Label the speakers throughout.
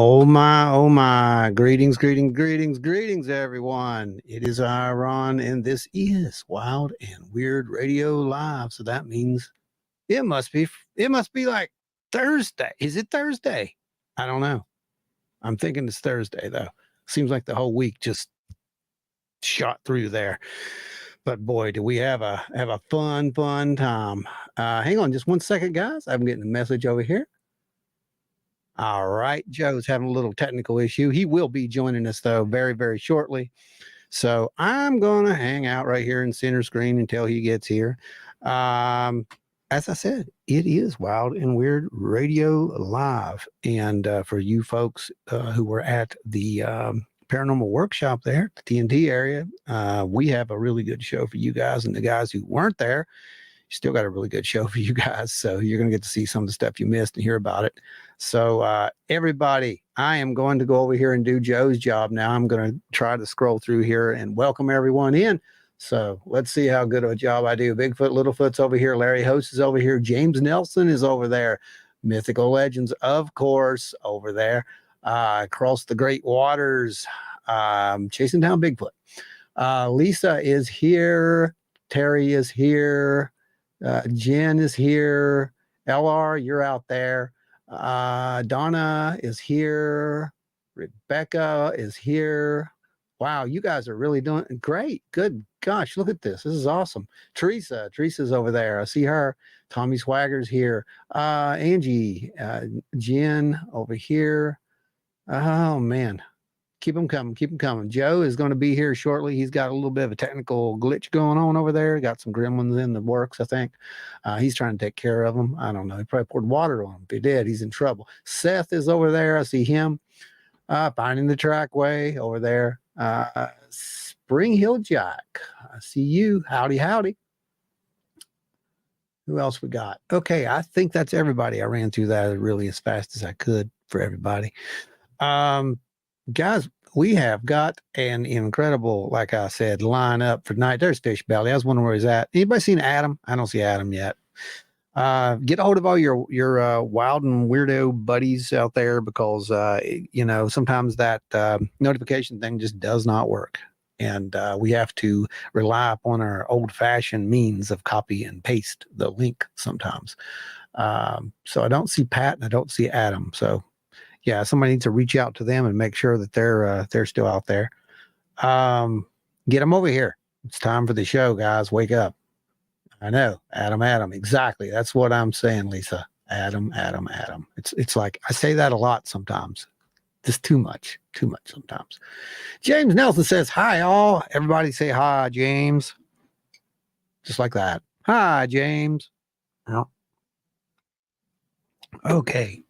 Speaker 1: Oh my. Greetings, greetings, greetings, greetings, everyone. It is Ron, and this is Wild and Weird Radio Live. So that means it must be like Thursday. Is it Thursday? I don't know. I'm thinking it's Thursday though. Seems like the whole week just shot through there. But boy, do we have a fun time. Hang on just one second, guys. I'm getting a message over here. All right, Joe's having a little technical issue. He will be joining us though very, very shortly. So I'm gonna hang out right here in center screen until he gets here. As I said, it is Wild and Weird Radio Live, and for you folks who were at the paranormal workshop there, the TNT area, we have a really good show for you guys, and the guys who weren't there still got a really good show for you guys. So you're going to get to see some of the stuff you missed and hear about it. So everybody, I am going to go over here and do Joe's job now. I'm going to try to scroll through here and welcome everyone in. So let's see how good of a job I do. Bigfoot, Littlefoot's over here. Larry Host is over here. James Nelson is over there. Mythical Legends, of course, over there. Across the great waters, chasing down Bigfoot. Lisa is here. Terry is here. Jen is here. LR, you're out there. Donna is here. Rebecca is here. Wow, you guys are really doing great. Good gosh, look at this. This is awesome. Teresa's over there. I see her. Tommy Swagger's here. Angie, Jen over here. Oh man. Keep them coming. Joe is going to be here shortly. He's got a little bit of a technical glitch going on over there. Got some gremlins in the works, I think. He's trying to take care of them. I don't know. He probably poured water on him. If he did, he's in trouble. Seth is over there. I see him. Finding the Trackway over there. Spring Hill Jack. I see you. Howdy. Who else we got? Okay, I think that's everybody. I ran through that really as fast as I could for everybody. Guys, we have got an incredible, like I said, lineup for tonight. There's Fish Belly. I was wondering where he's at. Anybody seen Adam? I don't see Adam yet. Get a hold of all your wild and weirdo buddies out there because sometimes that notification thing just does not work, and we have to rely upon our old-fashioned means of copy and paste the link sometimes. So I don't see Pat and I don't see Adam. So yeah, somebody needs to reach out to them and make sure that they're still out there. Get them over here. It's time for the show, guys. Wake up. I know, Adam. Exactly. That's what I'm saying, Lisa. Adam. It's like I say that a lot sometimes. Just too much sometimes. James Nelson says, hi, all. Everybody say hi, James. Just like that. Hi, James. Well, okay.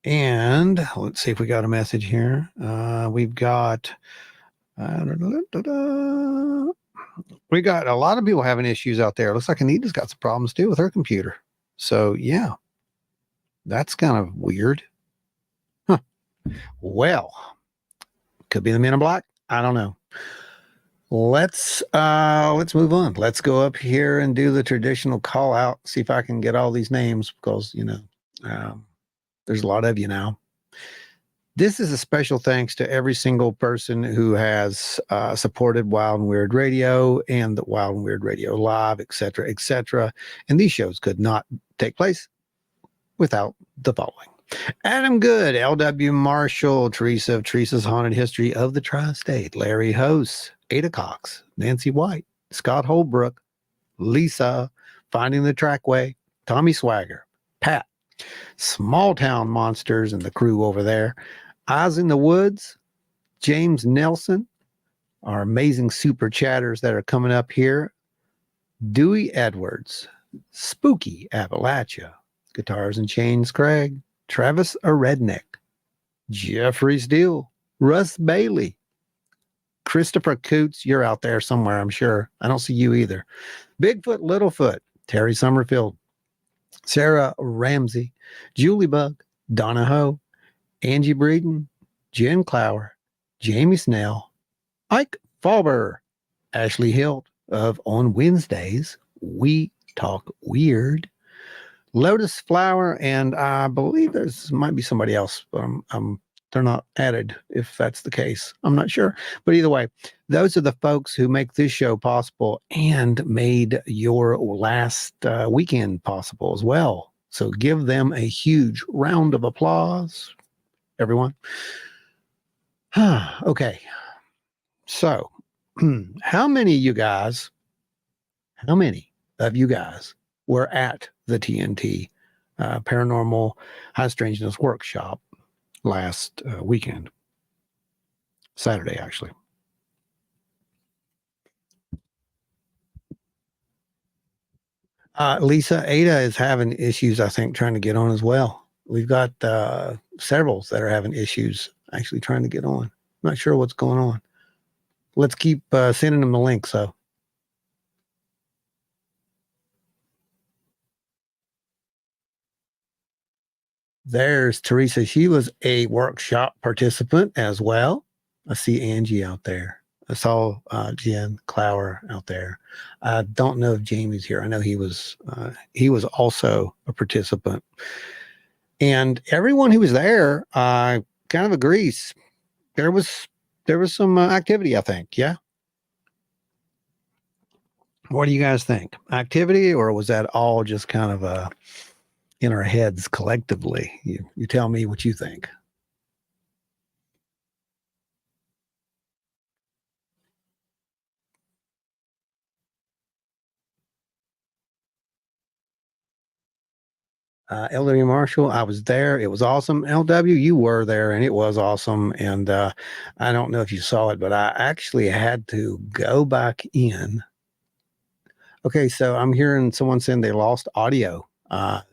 Speaker 1: And let's see if we got a message here. We've got we got a lot of people having issues out there. Looks like Anita's got some problems too with her computer. So yeah, that's kind of weird. Huh. Well, could be the Men in Black. I don't know. Let's move on. Let's go up here and do the traditional call out. See if I can get all these names because there's a lot of you now. This is a special thanks to every single person who has supported Wild and Weird Radio and the Wild and Weird Radio Live, etc., etc. And these shows could not take place without the following. Adam Good, L.W. Marshall, Teresa of Teresa's Haunted History of the Tri-State, Larry Host, Ada Cox, Nancy White, Scott Holbrook, Lisa, Finding the Trackway, Tommy Swagger, Pat, Small Town Monsters and the crew over there, Eyes in the Woods, James Nelson, our amazing super chatters that are coming up here, Dewey Edwards, Spooky Appalachia, Guitars and Chains Craig, Travis a Redneck, Jeffrey Steele, Russ Bailey, Christopher Coots, you're out there somewhere, I'm sure. I don't see you either. Bigfoot Littlefoot, Terry Summerfield, Sarah Ramsey, Julie Bug, Donna Ho, Angie Breeden, Jen Clower, Jamie Snell, Ike Fauber, Ashley Hilt of On Wednesdays, We Talk Weird, Lotus Flower, and I believe might be somebody else. They're not added if that's the case. I'm not sure. But either way, those are the folks who make this show possible and made your last weekend possible as well. So give them a huge round of applause, everyone. Okay. So, how many of you guys were at the TNT Paranormal High Strangeness Workshop last weekend? Saturday, actually. Lisa, Ada is having issues, I think, trying to get on as well. We've got several that are having issues actually trying to get on. Not sure what's going on. Let's keep sending them the link. So there's Teresa. She was a workshop participant as well. I see Angie out there. I saw Jen Clower out there. I don't know if Jamie's here. I know he was also a participant. And everyone who was there kind of agrees. There was some activity, I think. Yeah. What do you guys think? Activity, or was that all just kind of in our heads collectively? You tell me what you think. LW Marshall, I was there. It was awesome. LW, you were there, and it was awesome. And I don't know if you saw it, but I actually had to go back in. Okay, so I'm hearing someone saying they lost audio.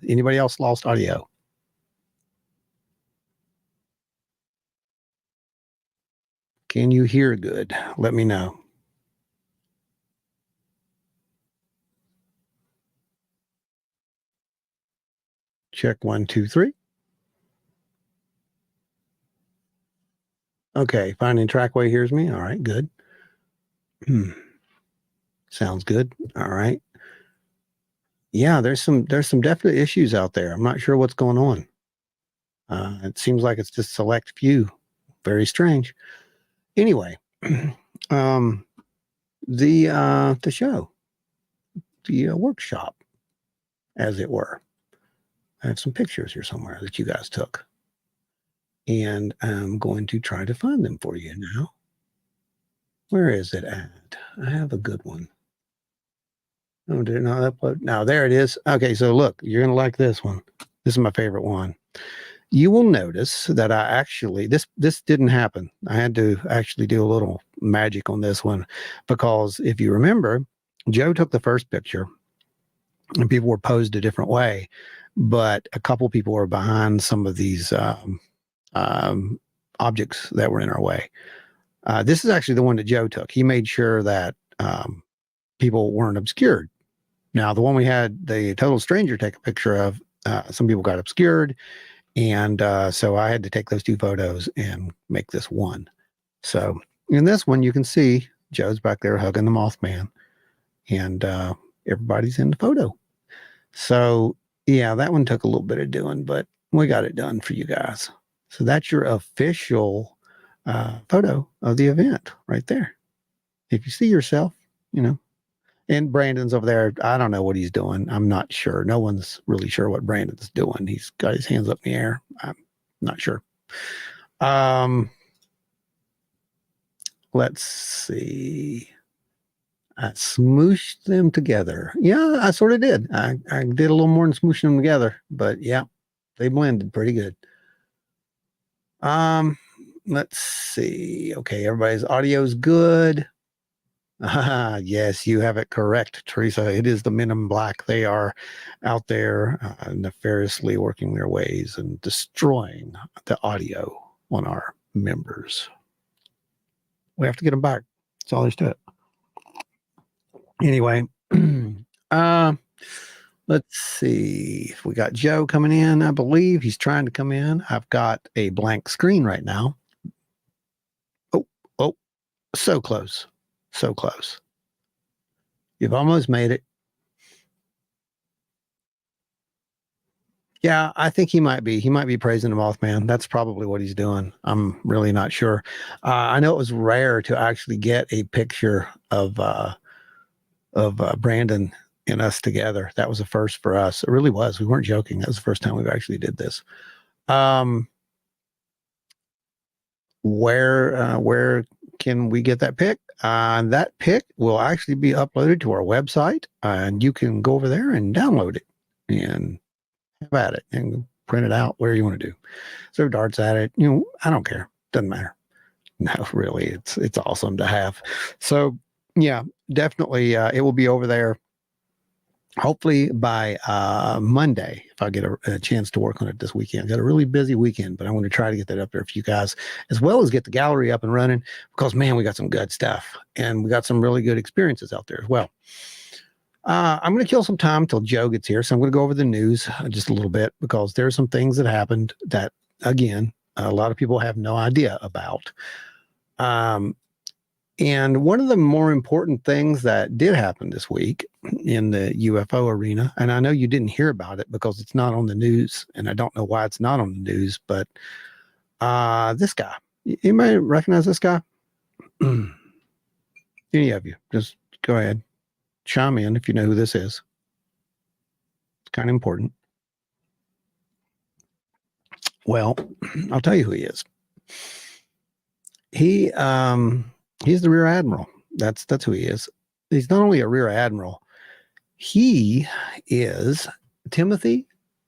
Speaker 1: Anybody else lost audio? Can you hear good? Let me know. Check 1, 2, 3. Okay, finding trackway hears me. All right, good. Sounds good. All right. Yeah, there's some definite issues out there. I'm not sure what's going on. It seems like it's just select few. Very strange. Anyway, um, the show, the workshop, as it were. I have some pictures here somewhere that you guys took, and I'm going to try to find them for you now. Where is it at? I have a good one. Oh, did it not upload? Now there it is. Okay, so look, you're gonna like this one. This is my favorite one. You will notice that I actually this didn't happen. I had to actually do a little magic on this one because if you remember, Joe took the first picture and people were posed a different way, but a couple people were behind some of these um, objects that were in our way. This is actually the one that Joe took. He made sure that people weren't obscured. Now, the one we had the total stranger take a picture of, some people got obscured. And so I had to take those two photos and make this one. So in this one, you can see Joe's back there hugging the Mothman, and everybody's in the photo. So yeah, that one took a little bit of doing, but we got it done for you guys. So that's your official photo of the event right there. If you see yourself, you know, and Brandon's over there. I don't know what he's doing. I'm not sure. No one's really sure what Brandon's doing. He's got his hands up in the air. I'm not sure. Um, let's see. I smooshed them together. Yeah, I sort of did. I did a little more than smooshing them together, but yeah, they blended pretty good. Um, let's see. Okay, everybody's audio's good. Yes, you have it correct, Teresa. It is the Men in Black. They are out there nefariously working their ways and destroying the audio on our members. We have to get them back. That's all there's to it. Anyway, uh, let's see if we got Joe coming in. I believe he's trying to come in. I've got a blank screen right now. Oh, oh, so close. So close. You've almost made it. Yeah, I think he might be. He might be praising the Mothman. That's probably what he's doing. I'm really not sure. I know it was rare to actually get a picture of Brandon and us together. That was a first for us. It really was. We weren't joking. That was the first time we've actually did this. Um, where can we get that pic? That pic will actually be uploaded to our website, and you can go over there and download it and have at it and print it out where you want to do. Throw darts at it. I don't care. Doesn't matter. No, really, it's awesome to have. So yeah, definitely, it will be over there. Hopefully by Monday, if I get a chance to work on it this weekend. Got a really busy weekend, but I'm going to try to get that up there for you guys, as well as get the gallery up and running, because man, we got some good stuff and we got some really good experiences out there as well. I'm going to kill some time until Joe gets here. So I'm going to go over the news just a little bit, because there are some things that happened that, again, a lot of people have no idea about. And one of the more important things that did happen this week in the UFO arena, and I know you didn't hear about it because it's not on the news, and I don't know why it's not on the news, but this guy, you may recognize this guy. Any of you, just go ahead, chime in if you know who this is. It's kind of important. Well, I'll tell you who he is. He's the Rear Admiral. That's who he is. He's not only a Rear Admiral, he is Timothy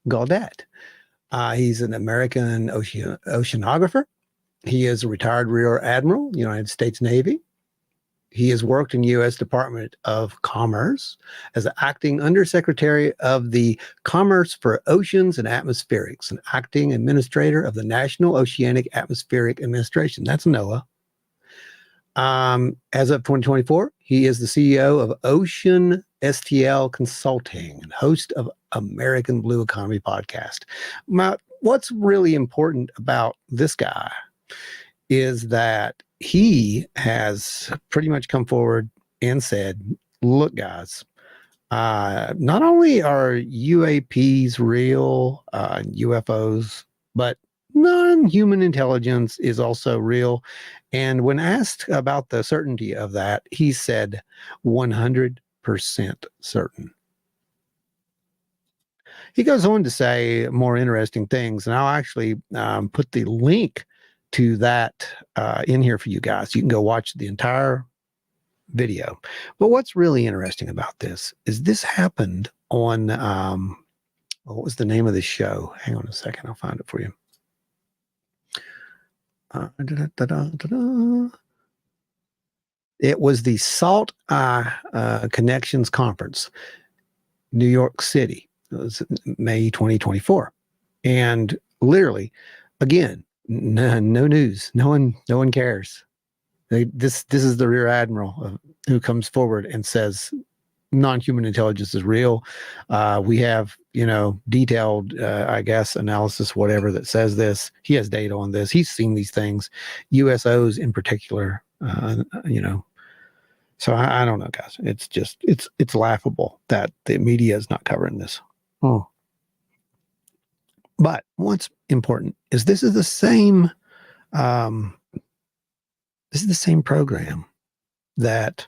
Speaker 1: Gaudette. He's an American oceanographer. He is a retired Rear Admiral, United States Navy. He has worked in U.S. Department of Commerce as an acting undersecretary of the Commerce for Oceans and Atmospherics, an acting administrator of the National Oceanic Atmospheric Administration. That's NOAA. As of 2024, he is the CEO of Ocean STL Consulting and host of American Blue Economy podcast. Now, what's really important about this guy is that he has pretty much come forward and said, look, guys, not only are UAPs real, UFOs, but non-human intelligence is also real. And when asked about the certainty of that, he said 100% certain. He goes on to say more interesting things, and I'll actually put the link to that in here for you guys. You can go watch the entire video. But what's really interesting about this is this happened on what was the name of the show? Hang on a second, I'll find it for you. It was the Salt Connections Conference, New York City. It was May 2024, and literally, again, no news. No one cares. This is the Rear Admiral who comes forward and says non-human intelligence is real. We have, detailed, I guess, analysis, whatever, that says this. He has data on this. He's seen these things, USOs in particular, So I don't know, guys. It's just, it's laughable that the media is not covering this. Oh. But what's important is this is the same program that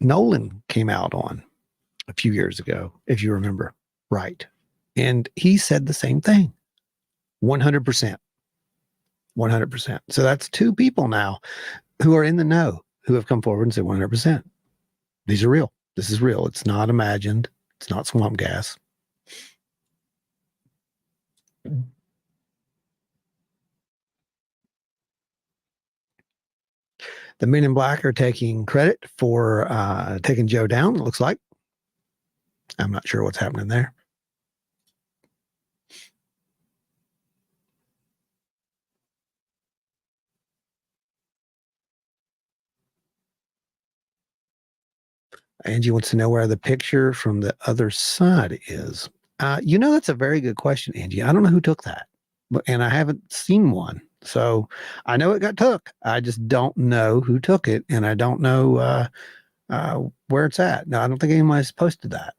Speaker 1: Nolan came out on a few years ago, if you remember right. And he said the same thing. 100%. 100%. So that's two people now who are in the know, who have come forward and said 100%. These are real. This is real. It's not imagined. It's not swamp gas. The Men in Black are taking credit for taking Joe down, it looks like. I'm not sure what's happening there. Angie wants to know where the picture from the other side is. That's a very good question, Angie. I don't know who took that, and I haven't seen one. So I know it got took. I just don't know who took it, and I don't know where it's at. No, I don't think anybody's posted that.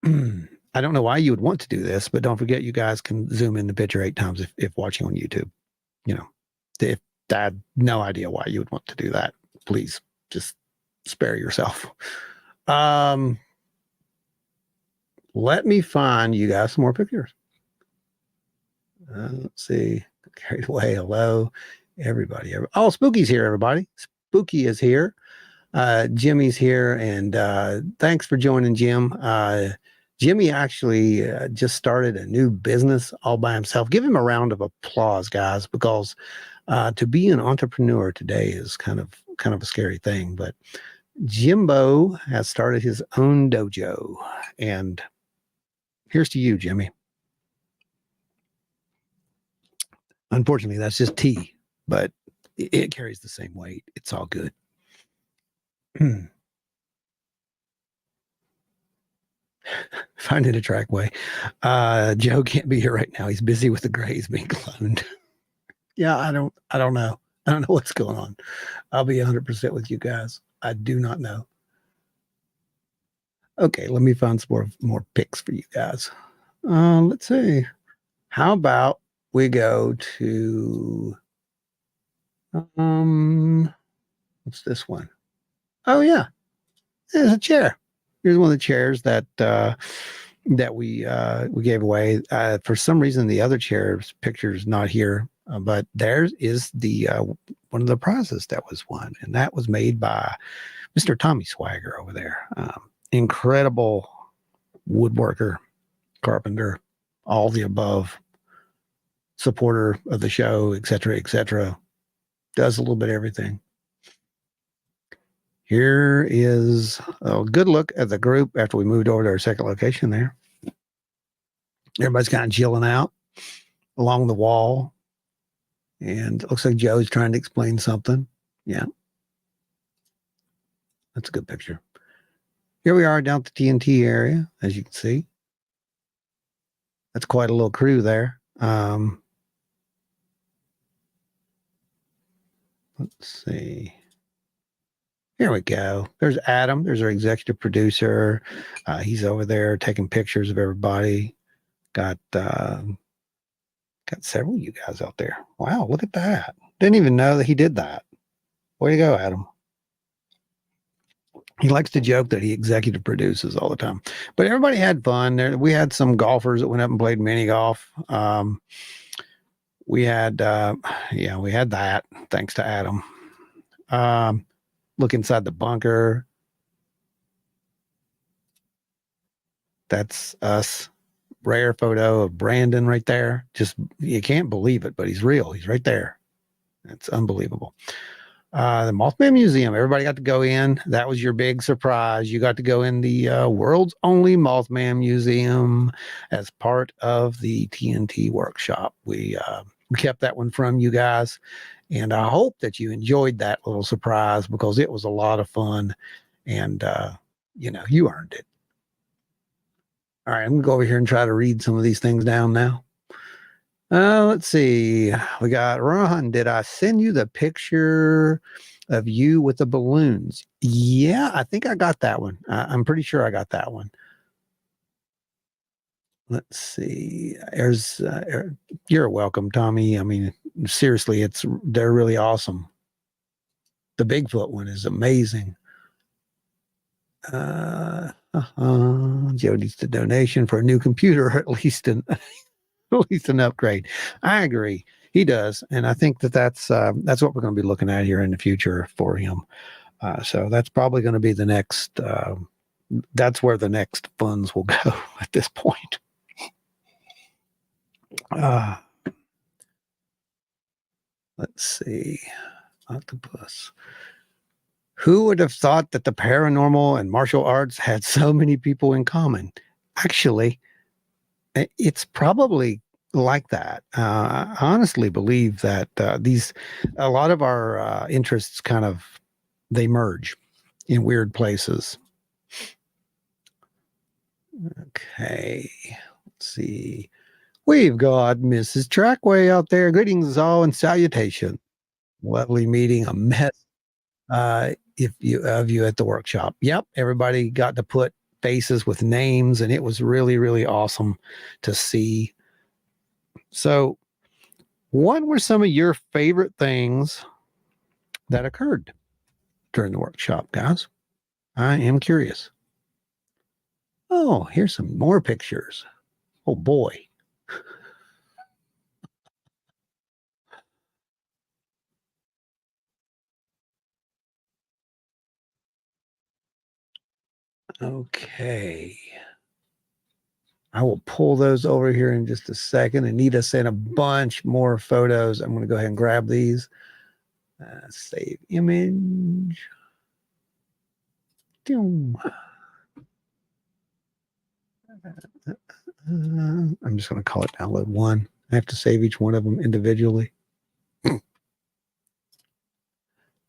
Speaker 1: I don't know why you would want to do this, but don't forget you guys can zoom in the picture 8 times if watching on YouTube. You know, if I had no idea why you would want to do that, please just spare yourself. Let me find you guys some more pictures. Let's see. Carried away. Hello, everybody. Oh, Spooky's here, everybody. Spooky is here. Jimmy's here, and thanks for joining, Jim. Jimmy actually just started a new business all by himself. Give him a round of applause, guys, because to be an entrepreneur today is kind of a scary thing. But Jimbo has started his own dojo, and here's to you, Jimmy. Unfortunately, that's just tea, but it carries the same weight. It's all good. Find it a track way. Joe can't be here right now. He's busy with the Grays being cloned. Yeah, I don't know. I don't know what's going on. I'll be 100% with you guys. I do not know. Okay, let me find some more picks for you guys. Let's see. How about we go to what's this one? Oh yeah, there's a chair. Here's one of the chairs that we gave away. For some reason, the other chair's picture is not here, but there is the one of the prizes that was won, and that was made by Mr. Tommy Swagger over there. Incredible woodworker, carpenter, all the above, supporter of the show, etc., etc. Does a little bit of everything. Here is a good look at the group after we moved over to our second location there. Everybody's kind of chilling out along the wall. And it looks like Joe's trying to explain something. Yeah. That's a good picture. Here we are down at the TNT area, as you can see. That's quite a little crew there. Let's see. Here we go. There's Adam. There's our executive producer. He's over there taking pictures of everybody. Got several of you guys out there. Wow, look at that. Didn't even know that he did that. Way to go, Adam. He likes to joke that he executive produces all the time. But everybody had fun. We had some golfers that went up and played mini golf. We had that, thanks to Adam. Look inside the bunker. That's us. Rare photo of Brandon right there. Just, you can't believe it, but he's real. He's right there. It's unbelievable. The Mothman Museum, everybody got to go in. That was your big surprise. You got to go in the world's only Mothman Museum as part of the TNT workshop. We kept that one from you guys, and I hope that you enjoyed that little surprise because it was a lot of fun, and you earned it. All right, I'm gonna go over here and try to read some of these things down now. Let's see. We got Ron. Did I send you the picture of you with the balloons? Yeah, I think I got that one. I'm pretty sure I got that one. Let's see. You're welcome, Tommy. I mean, seriously, they're really awesome. The Bigfoot one is amazing. Joe needs the donation for a new computer, or at least an upgrade. I agree. He does, and I think that's what we're going to be looking at here in the future for him. So that's probably going to be the next. That's where the next funds will go at this point. Let's see. Octopus. Who would have thought that the paranormal and martial arts had so many people in common? Actually, it's probably like that. I honestly believe that a lot of our interests they merge in weird places. Okay, let's see. We've got Mrs. Trackway out there. Greetings all and salutation. Lovely meeting. A mess. Of you at the workshop. Yep, everybody got to put faces with names, and it was really, really awesome to see. So, what were some of your favorite things that occurred during the workshop, guys? I am curious. Oh, here's some more pictures. Oh boy. Okay. I will pull those over here in just a second. Anita sent a bunch more photos. I'm going to go ahead and grab these. Save image. I'm just going to call it download one. I have to save each one of them individually.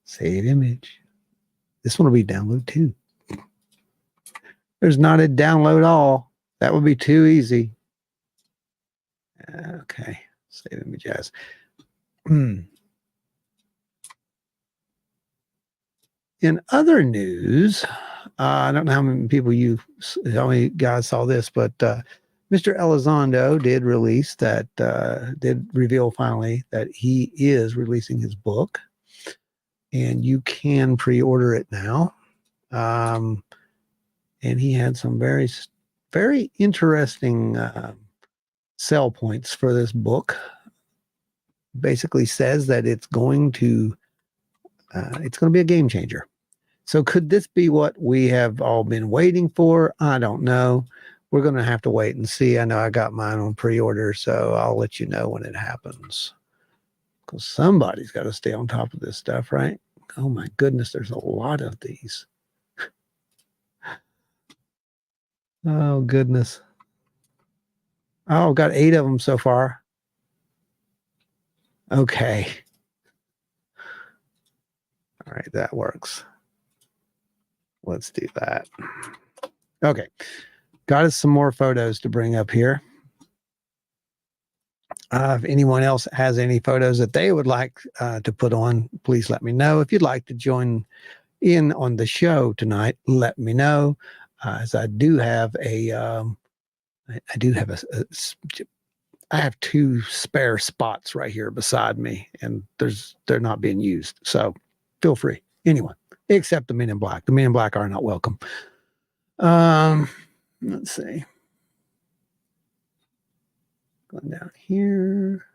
Speaker 1: Save image. This one will be download two. There's not a download all. That would be too easy. Okay. Save image as. In other news, I don't know how many guys saw this, but Mr. Elizondo did reveal finally that he is releasing his book, and you can pre-order it now. And he had some very, very interesting sell points for this book. Basically says that it's going to be a game changer. So could this be what we have all been waiting for? I don't know. We're going to have to wait and see. I know I got mine on pre-order, so I'll let you know when it happens. Because somebody's got to stay on top of this stuff, right? Oh my goodness, there's a lot of these. Oh goodness. Oh, got 8 of them so far. Okay. All right, that works. Let's do that. Okay. Got us some more photos to bring up here. If anyone else has any photos that they would like to put on, please let me know. If you'd like to join in on the show tonight, let me know. As I do have I have 2 spare spots right here beside me, and they're not being used. So feel free, anyone, except the Men in Black. The Men in Black are not welcome. Let's see. Going down here.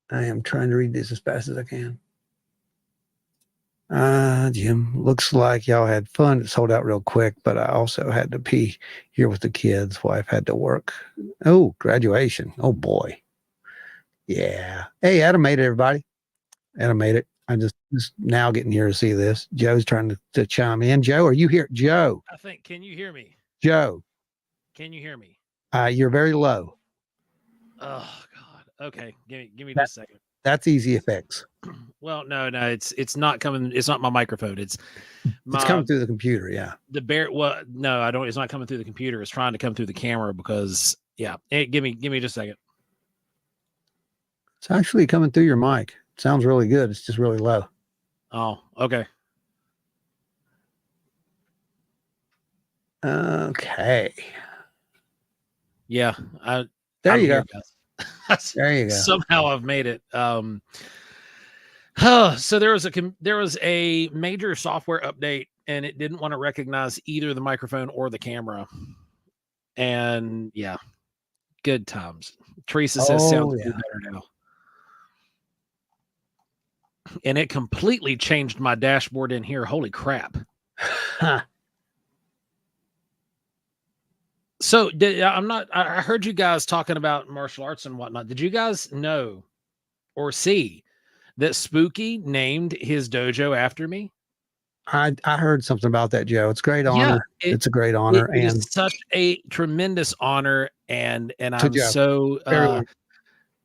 Speaker 1: I am trying to read this as fast as I can. Jim, looks like y'all had fun. It sold out real quick, but I also had to be here with the kids. Wife had to work. Oh, graduation. Oh boy. Yeah. Hey, Adam made it, everybody. Adam made it. I'm just now getting here to see this. Joe's trying to chime in. Joe, are you here? Joe.
Speaker 2: I think, can you hear me?
Speaker 1: Joe.
Speaker 2: Can you hear me?
Speaker 1: You're very low.
Speaker 2: Oh God. Okay. Give me just a second.
Speaker 1: That's easy to fix.
Speaker 2: Well, no, it's not coming. It's not my microphone. It's
Speaker 1: coming through the computer. Yeah.
Speaker 2: Well, no, I don't. It's not coming through the computer. It's trying to come through the camera because give me just a second.
Speaker 1: It's actually coming through your mic. It sounds really good. It's just really low.
Speaker 2: Oh, okay.
Speaker 1: Okay.
Speaker 2: Yeah.
Speaker 1: There you go. There you go.
Speaker 2: Somehow I've made it. So there was a major software update, and it didn't want to recognize either the microphone or the camera. And yeah, good times. Teresa says sounds better now. And it completely changed my dashboard in here. Holy crap. So I heard you guys talking about martial arts and whatnot. Did you guys know or see that Spooky named his dojo after me?
Speaker 1: I heard something about that, Joe. It's a great honor. It's a great honor.
Speaker 2: It is such a tremendous honor. And I'm
Speaker 1: Joe,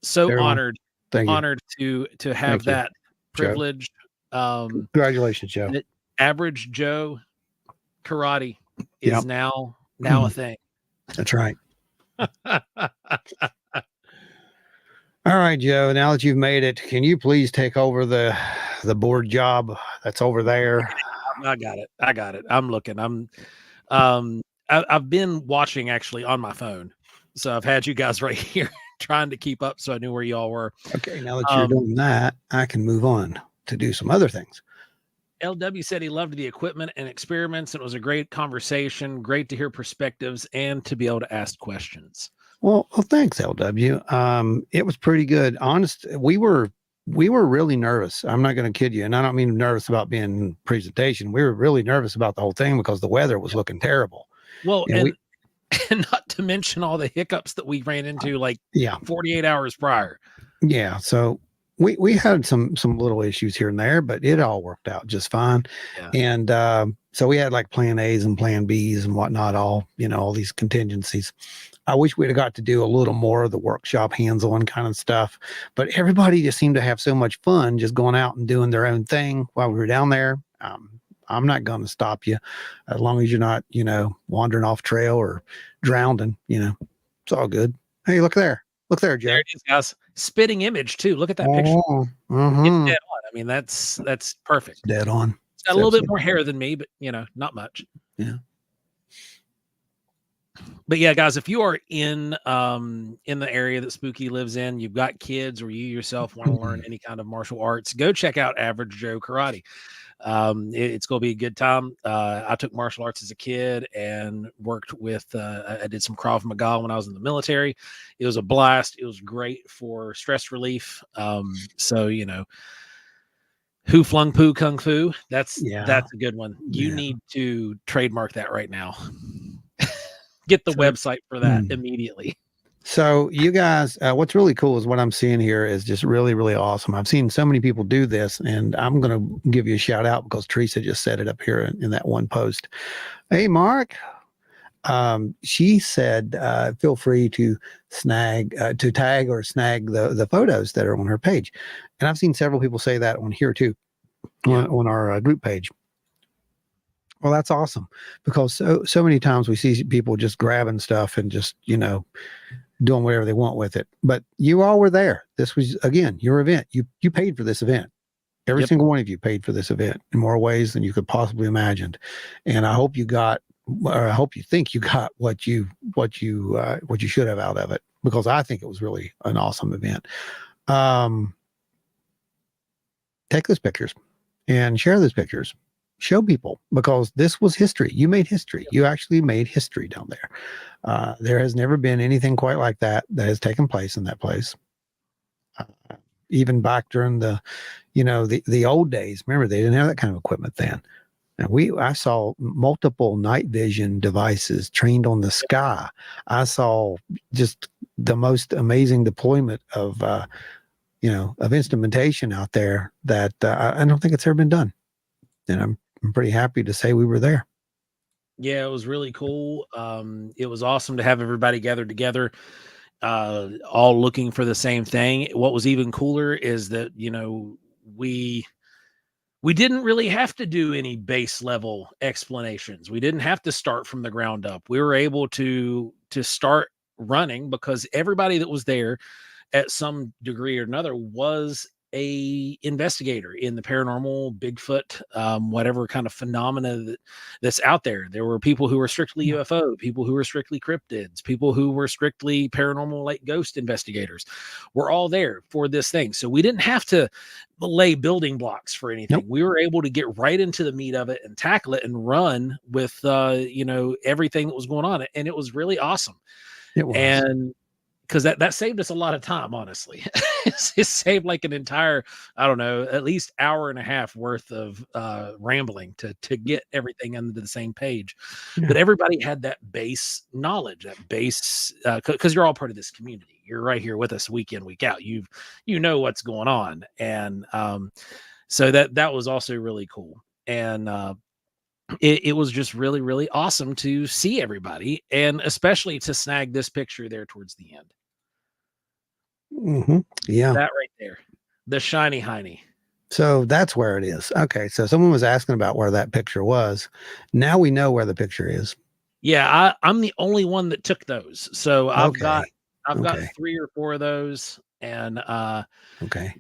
Speaker 2: so honored to have
Speaker 1: Thank
Speaker 2: that privilege.
Speaker 1: Congratulations, Joe.
Speaker 2: Average Joe karate is now a thing.
Speaker 1: That's right. All right, Joe. Now that you've made it, can you please take over the board job that's over there?
Speaker 2: I got it. I got it. I'm looking. I've been watching actually on my phone, so I've had you guys right here trying to keep up, so I knew where y'all were.
Speaker 1: Okay, now that you're doing that, I can move on to do some other things.
Speaker 2: LW said he loved the equipment and experiments. It was a great conversation. Great to hear perspectives and to be able to ask questions.
Speaker 1: Well, thanks, LW. It was pretty good. Honest, we were really nervous. I'm not going to kid you, and I don't mean nervous about being presentation. We were really nervous about the whole thing because the weather was looking terrible.
Speaker 2: Well,
Speaker 1: You know,
Speaker 2: and not to mention all the hiccups that we ran into like
Speaker 1: yeah,
Speaker 2: 48 hours prior.
Speaker 1: yeah. So we had some little issues here and there, but it all worked out just fine.
Speaker 2: Yeah.
Speaker 1: And so we had like plan A's and plan B's and whatnot, all all these contingencies. I wish we'd have got to do a little more of the workshop hands-on kind of stuff, but everybody just seemed to have so much fun just going out and doing their own thing while we were down there. I'm not going to stop you as long as you're not, wandering off trail or drowning, it's all good. Hey, look there, Joe.
Speaker 2: There it is, guys. Spitting image too. Look at that picture.
Speaker 1: Oh,
Speaker 2: It's dead on. I mean, that's perfect.
Speaker 1: It's dead on.
Speaker 2: It's got a little bit more hair than me, but not much.
Speaker 1: Yeah.
Speaker 2: But yeah, guys, if you are in the area that Spooky lives in, you've got kids or you yourself want to learn any kind of martial arts, go check out Average Joe Karate. It's going to be a good time. I took martial arts as a kid and worked with, I did some Krav Maga when I was in the military. It was a blast. It was great for stress relief. So, Who Flung Poo Kung Fu. That's a good one. You need to trademark that right now. Get the website for that immediately.
Speaker 1: So you guys, what's really cool is what I'm seeing here is just really, really awesome. I've seen so many people do this, and I'm going to give you a shout out because Teresa just set it up here in that one post. Hey, Mark. She said, feel free to tag or snag the photos that are on her page. And I've seen several people say that on here too, on our group page. Well, that's awesome because so many times we see people just grabbing stuff and just, doing whatever they want with it. But you all were there. This was, again, your event. You paid for this event. Every single one of you paid for this event in more ways than you could possibly imagine. And I hope you think you got what you should have out of it, because I think it was really an awesome event. Take those pictures and share those pictures. Show people, because this was history. You made history. You actually made history down there. There has never been anything quite like that has taken place in that place. Even back during the old days. Remember, they didn't have that kind of equipment then. And I saw multiple night vision devices trained on the sky. I saw just the most amazing deployment of instrumentation out there that I don't think it's ever been done. And I'm pretty happy to say we were there.
Speaker 2: Yeah, it was really cool. It was awesome to have everybody gathered together, all looking for the same thing. What was even cooler is that, we didn't really have to do any base level explanations. We didn't have to start from the ground up. We were able to start running because everybody that was there at some degree or another was a investigator in the paranormal, Bigfoot, whatever kind of phenomena that's out there. There were people who were strictly UFO, people who were strictly cryptids, people who were strictly paranormal, like ghost investigators. We're all there for this thing. So we didn't have to lay building blocks for anything. Nope. We were able to get right into the meat of it and tackle it and run with, everything that was going on. And it was really awesome.
Speaker 1: It was.
Speaker 2: And because that saved us a lot of time, honestly. It saved like an entire, I don't know, at least hour and a half worth of rambling to get everything under the same page. Yeah. But everybody had that base knowledge, that base, because you're all part of this community. You're right here with us week in, week out. You know what's going on. And so that was also really cool. And it was just really, really awesome to see everybody, and especially to snag this picture there towards the end.
Speaker 1: Mm-hmm. Yeah.
Speaker 2: That right there. The shiny hiney.
Speaker 1: So that's where it is. Okay. So someone was asking about where that picture was. Now we know where the picture is.
Speaker 2: Yeah. I'm the only one that took those. So I've got 3 or 4 of those. And
Speaker 1: Okay.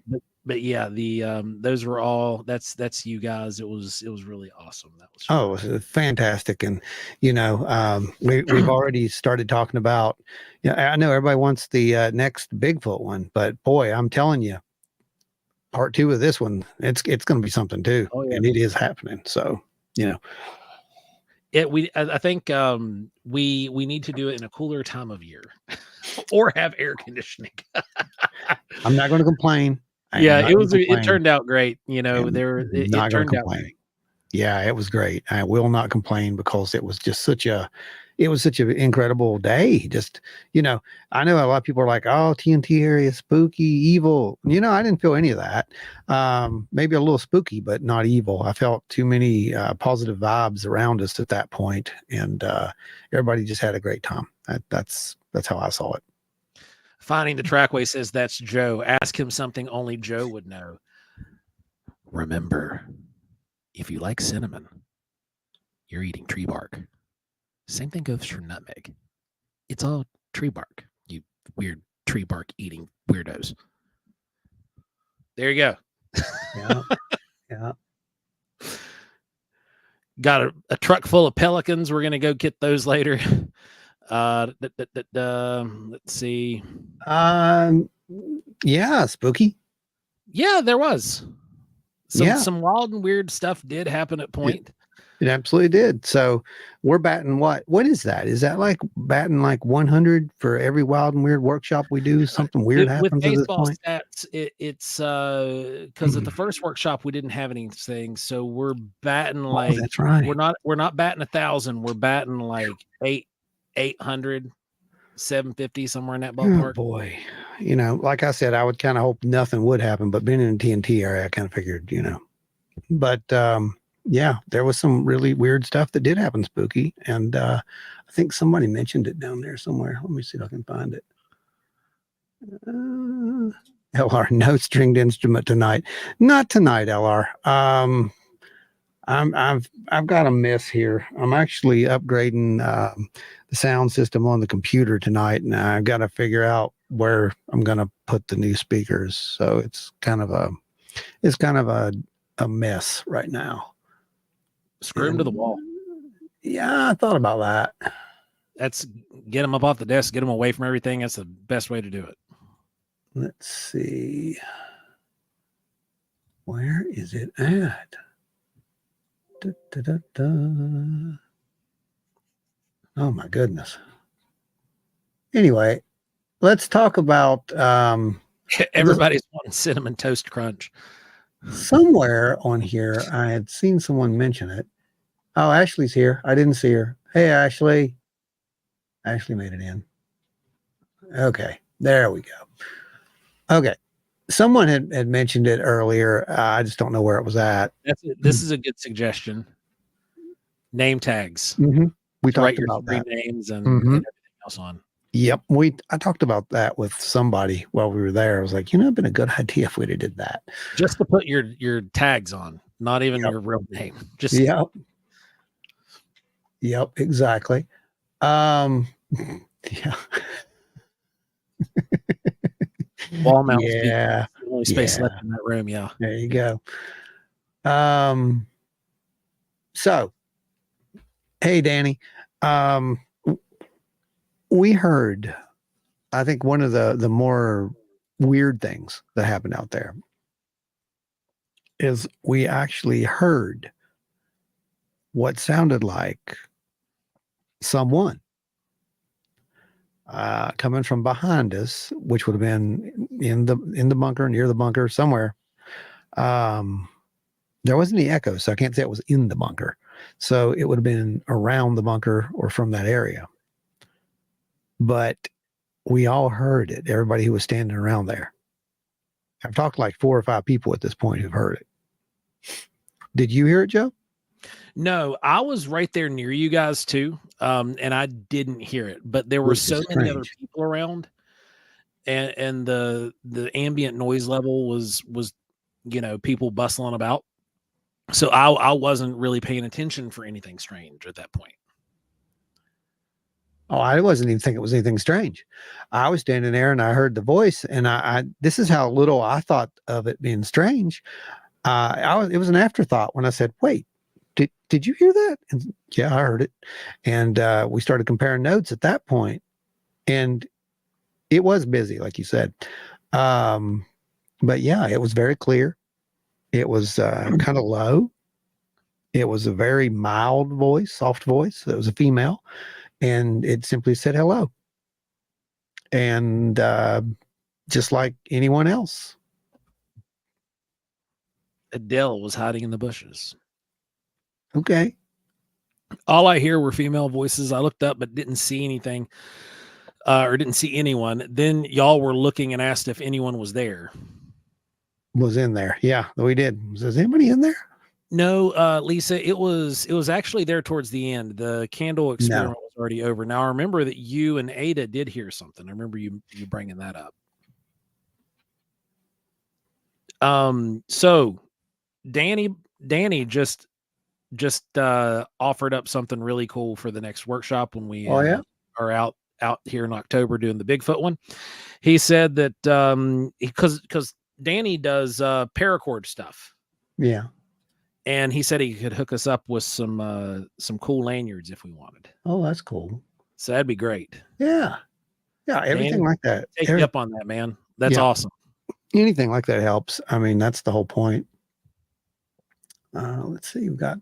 Speaker 2: but yeah, the those were all that's you guys. It was really awesome. That was
Speaker 1: Oh, it was fantastic. And, we've already started talking about, I know everybody wants the next Bigfoot one, but boy, I'm telling you, part 2 of this one, it's going to be something too.
Speaker 2: Oh, yeah.
Speaker 1: And it is happening. So,
Speaker 2: I think we need to do it in a cooler time of year or have air conditioning.
Speaker 1: I'm not going to complain. I am
Speaker 2: Yeah,
Speaker 1: not
Speaker 2: it
Speaker 1: going to
Speaker 2: was it
Speaker 1: complain.
Speaker 2: turned out great.
Speaker 1: I'm
Speaker 2: It
Speaker 1: not going to
Speaker 2: turned out
Speaker 1: complain.
Speaker 2: great.
Speaker 1: Yeah, it was great. I will not complain because it was just such an incredible day. Just, I know a lot of people are like, oh, TNT area, spooky, evil. I didn't feel any of that. Maybe a little spooky, but not evil. I felt too many positive vibes around us at that point, and everybody just had a great time. That's how I saw it.
Speaker 2: Finding the Trackway says that's Joe. Ask him something only Joe would know. Remember, if you like cinnamon, you're eating tree bark. Same thing goes for nutmeg. It's all tree bark, you weird tree bark eating weirdos. There you go.
Speaker 1: Yeah. Yeah.
Speaker 2: Got a truck full of pelicans. We're going to go get those later. Let's see.
Speaker 1: Yeah, spooky.
Speaker 2: Yeah, there was
Speaker 1: Yeah.
Speaker 2: some wild and weird stuff did happen at Point.
Speaker 1: It absolutely did. So we're batting what? What is that? Is that like batting like 100 for every wild and weird workshop we do? Something weird
Speaker 2: With
Speaker 1: happens at this
Speaker 2: baseball
Speaker 1: point?
Speaker 2: stats, it's because at the first workshop we didn't have anything, so we're batting
Speaker 1: Oh,
Speaker 2: like
Speaker 1: that's right.
Speaker 2: we're not batting 1,000. We're batting like 800, 750, somewhere in that
Speaker 1: Oh
Speaker 2: ballpark.
Speaker 1: boy. Like I said, I would kind of hope nothing would happen, but being in the TNT area, I kind of figured, But yeah, there was some really weird stuff that did happen spooky. And I think somebody mentioned it down there somewhere. Let me see if I can find it. LR, no stringed instrument tonight. Not tonight, LR. I've got a miss here. I'm actually upgrading the sound system on the computer tonight, and I've got to figure out where I'm going to put the new speakers. So it's kind of a mess right now.
Speaker 2: Screw him to the wall.
Speaker 1: Yeah, I thought about that.
Speaker 2: That's get him up off the desk, get him away from everything. That's the best way to do it.
Speaker 1: Let's see. Where is it at? Da, da, da, da. Oh my goodness. Anyway, let's talk about
Speaker 2: Everybody's wanting cinnamon toast crunch.
Speaker 1: somewhere on here. I had seen someone mention it. Oh, Ashley's here. I didn't see her. Hey, Ashley. Ashley made it in. Okay, there we go. Okay, someone had mentioned it earlier. I just don't know where it was at.
Speaker 2: This is a good suggestion. Name tags.
Speaker 1: Mm-hmm. We talked
Speaker 2: Write your
Speaker 1: about that.
Speaker 2: names and everything else on.
Speaker 1: Yep, I talked about that with somebody while we were there. I was like, it'd been a good idea if we'd have did that.
Speaker 2: Just to put your tags on, not even your real name. Just
Speaker 1: Yep, exactly. Yeah.
Speaker 2: Wall mount.
Speaker 1: Yeah.
Speaker 2: The only space left in that room. Yeah.
Speaker 1: There you go. So hey, Danny. We heard, I think one of the more weird things that happened out there is we actually heard what sounded like someone coming from behind us, which would have been in the bunker, near the bunker, somewhere. There wasn't any echo, so I can't say it was in the bunker. So it would have been around the bunker or from that area. But we all heard it. Everybody who was standing around there. I've talked to like 4 or 5 people at this point who've heard it. Did you hear it, Joe?
Speaker 2: No, I was right there near you guys too, and I didn't hear it. But there were so many other people around, and the ambient noise level was people bustling about. So I wasn't really paying attention for anything strange at that point.
Speaker 1: Oh, I wasn't even thinking it was anything strange. I was standing there and I heard the voice, and I this is how little I thought of it being strange. It was an afterthought when I said, "Wait, did you hear that?" And yeah, I heard it. And we started comparing notes at that point, and it was busy, like you said. But yeah, it was very clear. It was kind of low. It was a very mild voice, soft voice. It was a female, and it simply said hello. And just like anyone else.
Speaker 2: Adele was hiding in the bushes.
Speaker 1: Okay.
Speaker 2: All I hear were female voices. I looked up but didn't see anything, or didn't see anyone. Then y'all were looking and asked if anyone was there.
Speaker 1: Was in there. Yeah, we did. Is anybody in there?
Speaker 2: No, Lisa, it was actually there towards the end. The candle experiment was already over. Now I remember that you and Ada did hear something. I remember you bringing that up. So Danny just offered up something really cool for the next workshop when we are out here in October doing the Bigfoot one. He said that because Danny does paracord stuff.
Speaker 1: Yeah.
Speaker 2: And he said he could hook us up with some cool lanyards if we wanted.
Speaker 1: Oh, that's cool.
Speaker 2: So that'd be great.
Speaker 1: Yeah. Yeah, everything
Speaker 2: Danny,
Speaker 1: like that.
Speaker 2: Take me up on that, man. That's awesome.
Speaker 1: Anything like that helps. I mean, that's the whole point. Let's see. We've got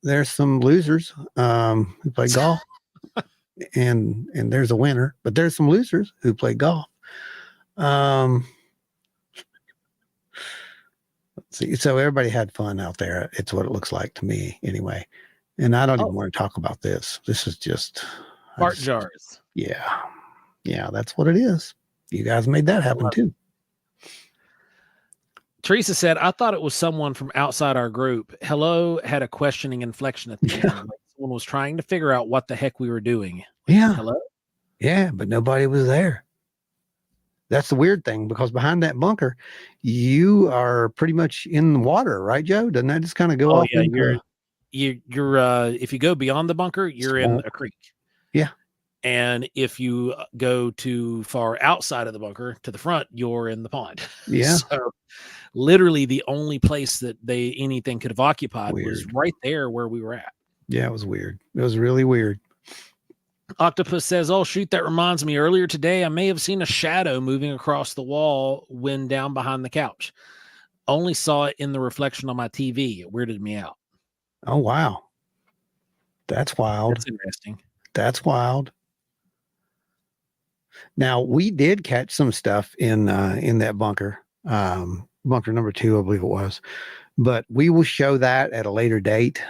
Speaker 1: there's some losers who play golf. and there's a winner, but there's some losers who play golf. Let's see. So everybody had fun out there. It's what it looks like to me anyway. And I don't even want to talk about this. This is just
Speaker 2: fart jars.
Speaker 1: Yeah. Yeah, that's what it is. You guys made that happen too.
Speaker 2: Teresa said, I thought it was someone from outside our group. Hello had a questioning inflection at the end. Like someone was trying to figure out what the heck we were doing. Like,
Speaker 1: yeah.
Speaker 2: Hello?
Speaker 1: Yeah, but nobody was there. That's the weird thing, because behind that bunker, you are pretty much in the water, right, Joe? Doesn't that just kind of go off?
Speaker 2: Yeah, you're if you go beyond the bunker, you're in a creek.
Speaker 1: Yeah.
Speaker 2: And if you go too far outside of the bunker to the front, you're in the pond.
Speaker 1: Yeah.
Speaker 2: So literally the only place that anything could have occupied was right there where we were at.
Speaker 1: Yeah, it was weird. It was really weird.
Speaker 2: Octopus says, oh, shoot, that reminds me. Earlier today, I may have seen a shadow moving across the wall when down behind the couch. Only saw it in the reflection on my TV. It weirded me out.
Speaker 1: Oh, wow. That's wild.
Speaker 2: That's interesting.
Speaker 1: That's wild. Now, we did catch some stuff in that bunker, bunker number 2, I believe it was, but we will show that at a later date.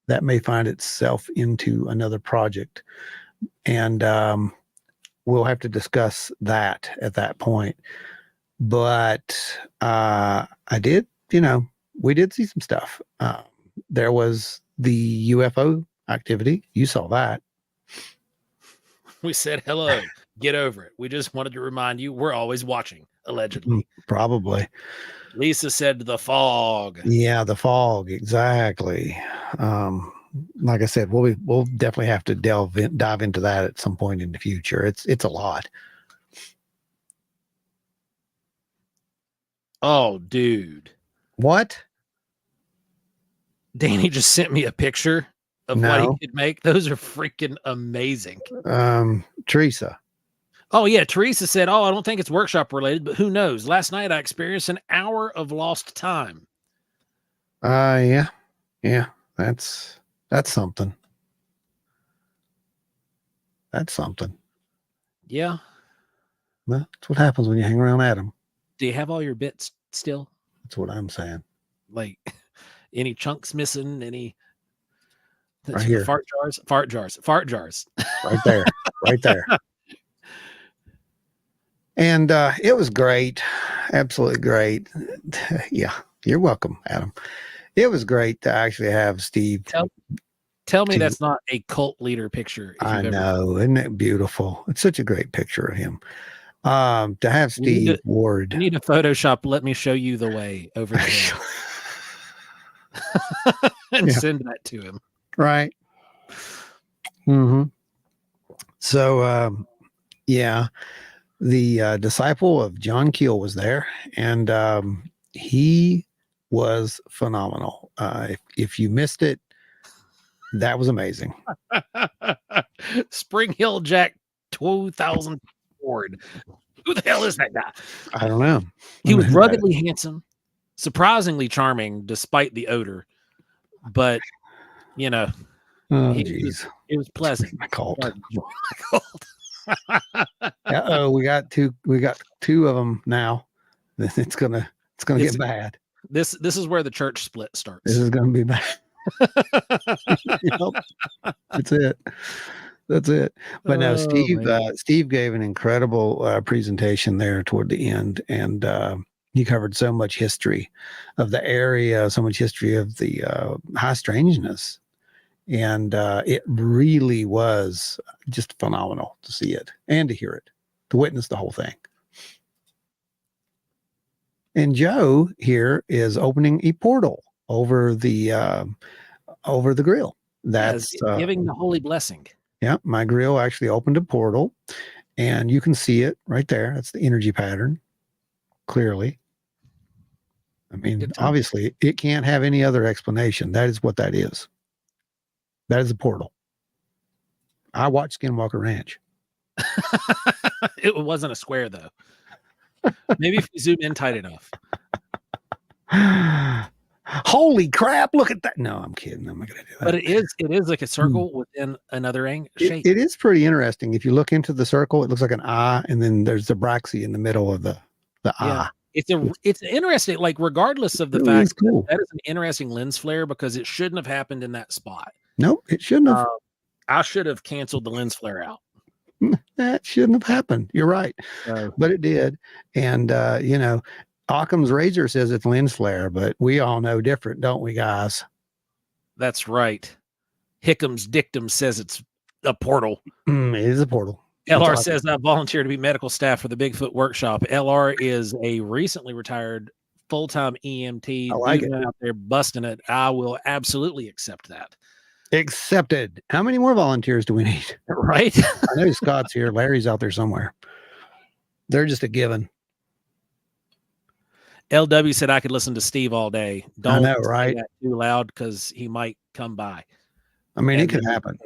Speaker 1: That may find itself into another project, and we'll have to discuss that at that point. But we did see some stuff. There was the UFO activity. You saw that.
Speaker 2: We said, hello, get over it. We just wanted to remind you we're always watching, allegedly.
Speaker 1: Probably.
Speaker 2: Lisa said the fog.
Speaker 1: Yeah, the fog. Exactly. Like I said, we'll definitely have to dive into that at some point in the future. It's a lot.
Speaker 2: Oh, dude.
Speaker 1: What?
Speaker 2: Danny just sent me a picture of what he could make. Those are freaking amazing.
Speaker 1: Teresa.
Speaker 2: Oh, yeah. Teresa said, oh, I don't think it's workshop related, but who knows? Last night I experienced an hour of lost time.
Speaker 1: Yeah. Yeah. That's something. That's something.
Speaker 2: Yeah.
Speaker 1: Well, that's what happens when you hang around Adam.
Speaker 2: Do you have all your bits still?
Speaker 1: That's what I'm saying.
Speaker 2: Like any chunks missing, any
Speaker 1: right here.
Speaker 2: Fart jars.
Speaker 1: Right there. Right there. And it was great. Absolutely great. Yeah. You're welcome, Adam. It was great to actually have Steve.
Speaker 2: Tell me that's not a cult leader picture.
Speaker 1: I know. Isn't it beautiful? It's such a great picture of him. To have Steve Ward.
Speaker 2: You need a Photoshop. Let me show you the way over there. And send that to him.
Speaker 1: Right. Mm-hmm. So, yeah, the disciple of John Keel was there, and he was phenomenal. If you missed it, that was amazing.
Speaker 2: Spring Hill Jack 2000 Ford. Who the hell is that guy?
Speaker 1: I don't know.
Speaker 2: He was ruggedly handsome, surprisingly charming despite the odor. But, you know,
Speaker 1: Oh,
Speaker 2: it
Speaker 1: geez.
Speaker 2: was pleasant.
Speaker 1: My cult.
Speaker 2: Uh-oh,
Speaker 1: we got two of them now. It's gonna get bad.
Speaker 2: This is where the church split starts.
Speaker 1: This is gonna be bad. Yep. That's it. But no, Steve gave an incredible presentation there toward the end, and he covered so much history of the area, so much history of the high strangeness, and it really was just phenomenal to see it and to hear it, to witness the whole thing. And Joe here is opening a portal over the grill. That's
Speaker 2: giving the holy blessing.
Speaker 1: Yeah, my grill actually opened a portal, and you can see it right there. That's the energy pattern, clearly. I mean, obviously, it can't have any other explanation. That is what that is. That is a portal. I watched Skinwalker Ranch.
Speaker 2: It wasn't a square, though. Maybe if we zoom in tight enough.
Speaker 1: Holy crap, look at that. No, I'm kidding. I'm not going to do that.
Speaker 2: But it is like a circle within another shape.
Speaker 1: It is pretty interesting. If you look into the circle, it looks like an eye, and then there's the Braxy in the middle of the eye.
Speaker 2: It's interesting, like regardless of the fact that is an interesting lens flare, because it shouldn't have happened in that spot.
Speaker 1: Nope, it shouldn't have.
Speaker 2: I should have canceled the lens flare out.
Speaker 1: That shouldn't have happened. You're right. But it did. And, Occam's razor says it's lens flare, but we all know different, don't we, guys?
Speaker 2: That's right. Hickham's dictum says it's a portal.
Speaker 1: It is a portal.
Speaker 2: LR says, I volunteer to be medical staff for the Bigfoot workshop. LR is a recently retired full-time EMT.
Speaker 1: I like it.
Speaker 2: Out there busting it. I will absolutely accept that.
Speaker 1: Accepted. How many more volunteers do we need?
Speaker 2: Right.
Speaker 1: I know Scott's here. Larry's out there somewhere. They're just a given.
Speaker 2: LW said I could listen to Steve all day. Don't
Speaker 1: I know, right?
Speaker 2: Say that too loud, because he might come by.
Speaker 1: I mean, it could happen.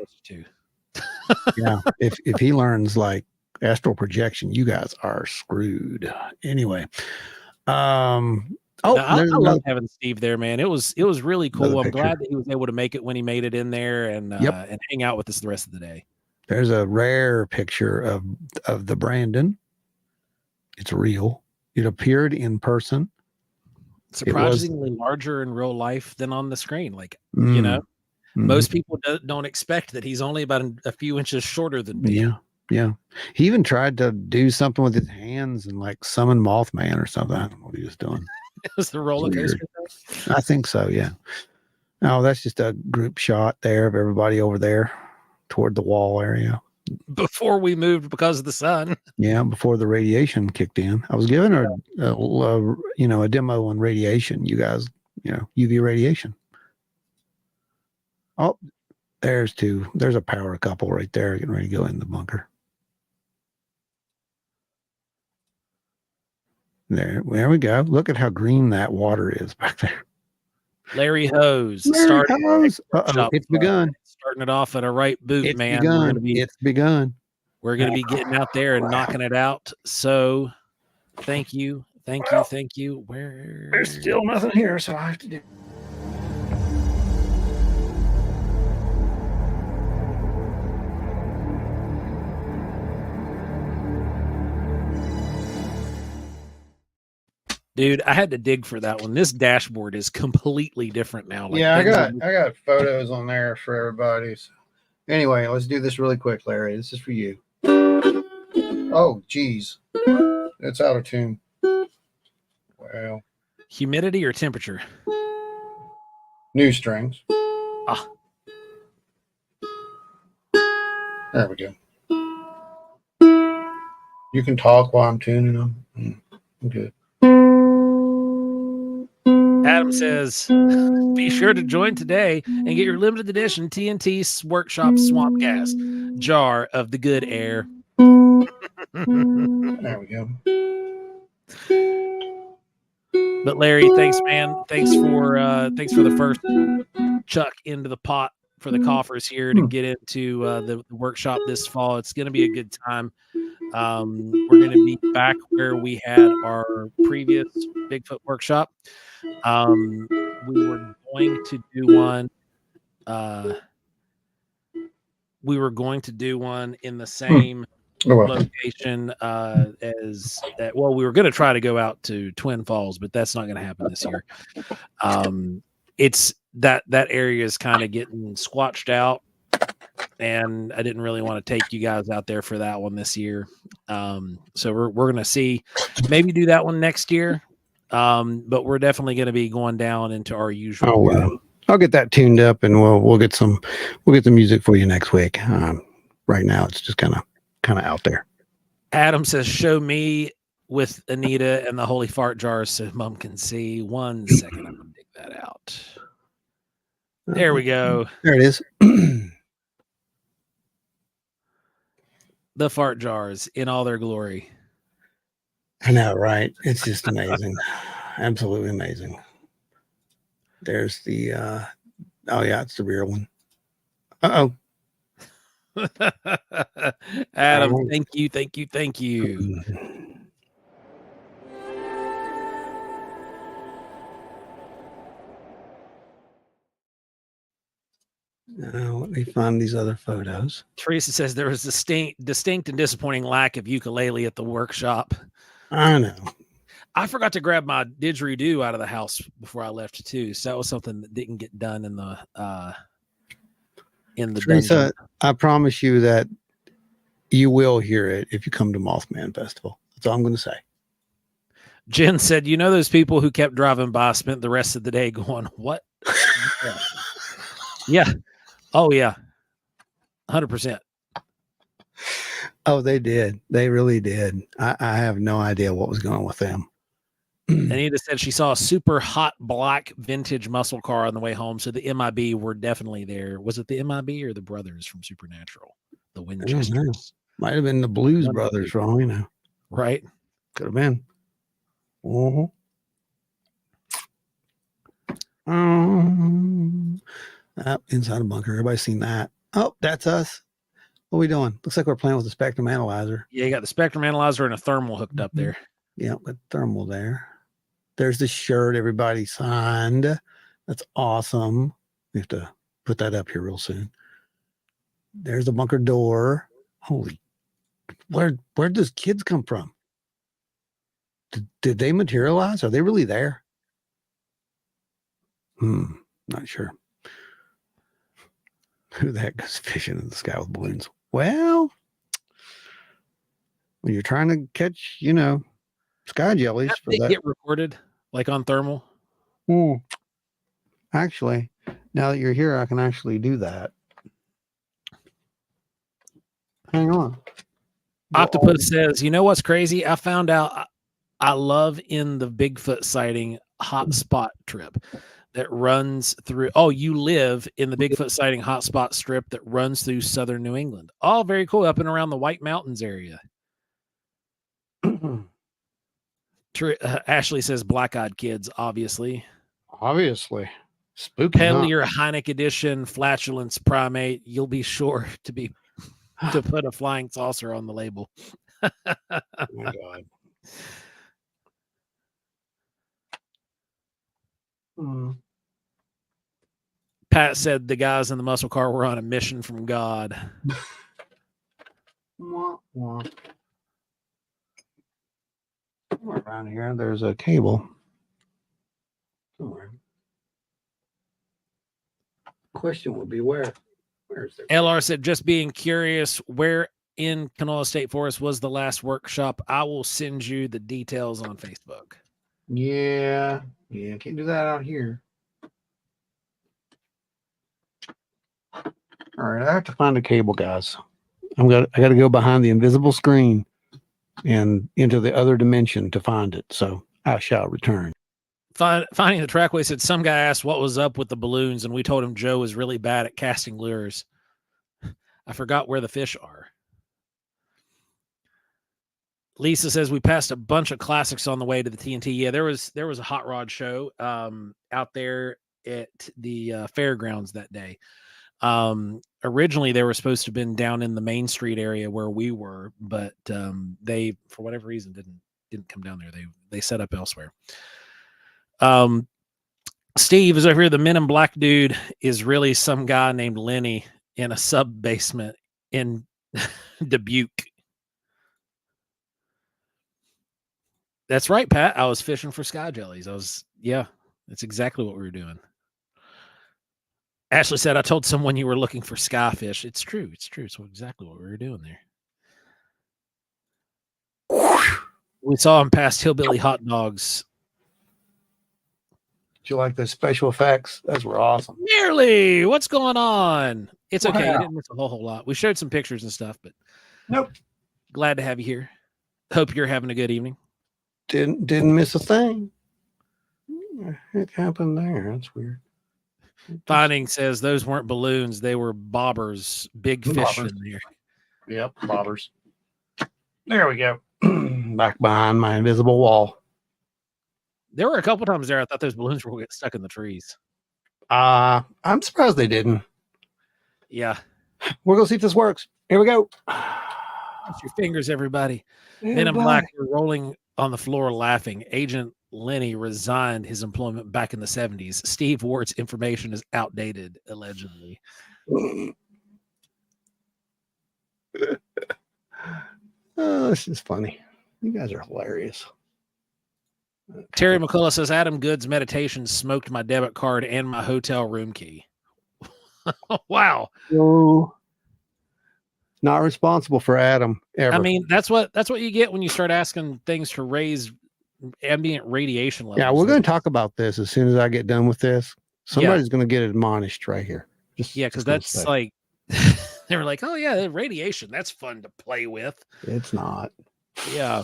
Speaker 1: Yeah. If he learns like astral projection, you guys are screwed. Anyway. I
Speaker 2: love having Steve there, man. It was really cool. I'm glad that he was able to make it when he made it in there and hang out with us the rest of the day.
Speaker 1: There's a rare picture of the Brandon. It's real. It appeared in person.
Speaker 2: Surprisingly larger in real life than on the screen. Like, most people don't expect that he's only about a few inches shorter than me.
Speaker 1: Yeah. He even tried to do something with his hands and like summon Mothman or something. I don't know what he was doing.
Speaker 2: It was the roller coaster.
Speaker 1: I think so, yeah. Oh, that's just a group shot there of everybody over there toward the wall area.
Speaker 2: Before we moved because of the sun.
Speaker 1: Yeah, before the radiation kicked in. I was given a demo on radiation. You guys, UV radiation. Oh, there's a power couple right there getting ready to go in the bunker. There we go. Look at how green that water is back there.
Speaker 2: Larry Hose.
Speaker 1: It's begun.
Speaker 2: Starting it off at a right boot, man.
Speaker 1: It's begun.
Speaker 2: We're going to be getting out there and knocking it out. So thank you.
Speaker 1: There's still nothing here, so I have to do.
Speaker 2: Dude, I had to dig for that one. This dashboard is completely different now.
Speaker 1: Like, yeah, I got photos on there for everybody. So. Anyway, let's do this really quick, Larry. This is for you. Oh, geez. It's out of tune. Well.
Speaker 2: Humidity or temperature?
Speaker 1: New strings.
Speaker 2: Ah.
Speaker 1: There we go. You can talk while I'm tuning them. I'm good.
Speaker 2: Adam says, be sure to join today and get your limited edition TNT Workshop Swamp Gas jar of the good air.
Speaker 1: There we go.
Speaker 2: But Larry, thanks, man. Thanks for the first chuck into the pot for the coffers here to get into the workshop this fall. It's going to be a good time. We're going to be back where we had our previous Bigfoot workshop. We were going to do one. We were going to do one in the same location as that. Well, we were going to try to go out to Twin Falls, but that's not going to happen this year. It's that area is kind of getting squatched out, and I didn't really want to take you guys out there for that one this year. So we're going to see, maybe do that one next year. But we're definitely going to be going down into our usual.
Speaker 1: Oh, well, I'll get that tuned up, and we'll get the music for you next week. Right now, it's just kind of out there.
Speaker 2: Adam says, "Show me with Anita and the holy fart jar so Mom can see." 1 second, I'm gonna dig that out. There we go.
Speaker 1: There it is.
Speaker 2: The fart jars in all their glory.
Speaker 1: I know, right? It's just amazing. Absolutely amazing. There's the oh yeah, it's the real one.
Speaker 2: Adam, thank you.
Speaker 1: Now, let me find these other photos.
Speaker 2: Teresa says there was distinct and disappointing lack of ukulele at the workshop.
Speaker 1: I know.
Speaker 2: I forgot to grab my didgeridoo out of the house before I left too. So that was something that didn't get done in the
Speaker 1: Teresa,
Speaker 2: dungeon.
Speaker 1: I promise you that you will hear it if you come to Mothman Festival. That's all I'm going to say.
Speaker 2: Jen said, those people who kept driving by spent the rest of the day going, what? Yeah. Oh, yeah. 100%.
Speaker 1: Oh, they did. They really did. I have no idea what was going on with them.
Speaker 2: Anita said she saw a super hot black vintage muscle car on the way home. So the MIB were definitely there. Was it the MIB or the brothers from Supernatural? The Winchesters.
Speaker 1: Might have been the Blues Brothers, wrong,
Speaker 2: Right?
Speaker 1: Could have been. Inside a bunker. Everybody's seen that. Oh, that's us. What are we doing? Looks like we're playing with the spectrum analyzer.
Speaker 2: Yeah, you got the spectrum analyzer and a thermal hooked up there.
Speaker 1: Yeah, with thermal there. There's the shirt everybody signed. That's awesome. We have to put that up here real soon. There's the bunker door. Holy, where'd those kids come from? Did they materialize? Are they really there? Not sure. Who the heck goes fishing in the sky with balloons? Well, when you're trying to catch, sky jellies.
Speaker 2: They get recorded like on thermal.
Speaker 1: Actually, now that you're here, I can actually do that. Hang on.
Speaker 2: Octopus says, what's crazy? I found out I love in the Bigfoot sighting hotspot trip that runs through. Oh, you live in the Bigfoot sighting hotspot strip that runs through southern New England. Oh, very cool. Up and around the White Mountains area. Ashley says black-eyed kids, obviously.
Speaker 1: Spooky.
Speaker 2: Penley or Heineck edition flatulence primate. You'll be sure to put a flying saucer on the label.
Speaker 1: Oh my God.
Speaker 2: Pat said the guys in the muscle car were on a mission from God.
Speaker 1: Somewhere around here, there's a cable. Somewhere. Question would be where? Where's there?
Speaker 2: LR said, just being curious, where in Canola State Forest was the last workshop? I will send you the details on Facebook.
Speaker 1: Yeah, can't do that out here. All right, I have to find a cable, guys. I got to go behind the invisible screen and into the other dimension to find it. So I shall return.
Speaker 2: Finding the Trackway said some guy asked what was up with the balloons, and we told him Joe was really bad at casting lures. I forgot where the fish are. Lisa says we passed a bunch of classics on the way to the TNT. Yeah, there was a hot rod show out there at the fairgrounds that day. Originally they were supposed to have been down in the Main Street area where we were, but they, for whatever reason, didn't come down there. They set up elsewhere. Steve is over here. The Men in Black dude is really some guy named Lenny in a sub basement in Dubuque. That's right, Pat. I was fishing for sky jellies. That's exactly what we were doing. Ashley said, I told someone you were looking for skyfish. It's true. It's exactly what we were doing there. We saw him pass hillbilly hot dogs.
Speaker 1: Did you like those special effects? Those were awesome.
Speaker 2: Nearly. What's going on? It's okay.
Speaker 1: Wow.
Speaker 2: You didn't miss a whole lot. We showed some pictures and stuff, but
Speaker 1: nope.
Speaker 2: Glad to have you here. Hope you're having a good evening.
Speaker 1: Didn't miss a thing. It happened there. That's weird.
Speaker 2: Finding says those weren't balloons; they were bobbers. Big fish in there.
Speaker 1: Yep, bobbers. There we go. Back behind my invisible wall.
Speaker 2: There were a couple times there I thought those balloons were going to get stuck in the trees.
Speaker 1: I'm surprised they didn't.
Speaker 2: Yeah.
Speaker 1: We're gonna see if this works. Here we go.
Speaker 2: Cross your fingers, everybody. Men in Black were rolling on the floor laughing. Agent Lenny resigned his employment back in the 70s. Steve Ward's information is outdated, allegedly.
Speaker 1: Oh, this is funny. You guys are hilarious.
Speaker 2: Terry McCullough says Adam Good's meditation smoked my debit card and my hotel room key. Wow.
Speaker 1: So, not responsible for Adam ever.
Speaker 2: I mean, that's what you get when you start asking things to raise ambient radiation levels.
Speaker 1: Yeah, we're going to talk about this as soon as I get done with this. Somebody's going to get admonished right here.
Speaker 2: Because that's like they were like, oh yeah, radiation, that's fun to play with.
Speaker 1: It's not.
Speaker 2: Yeah.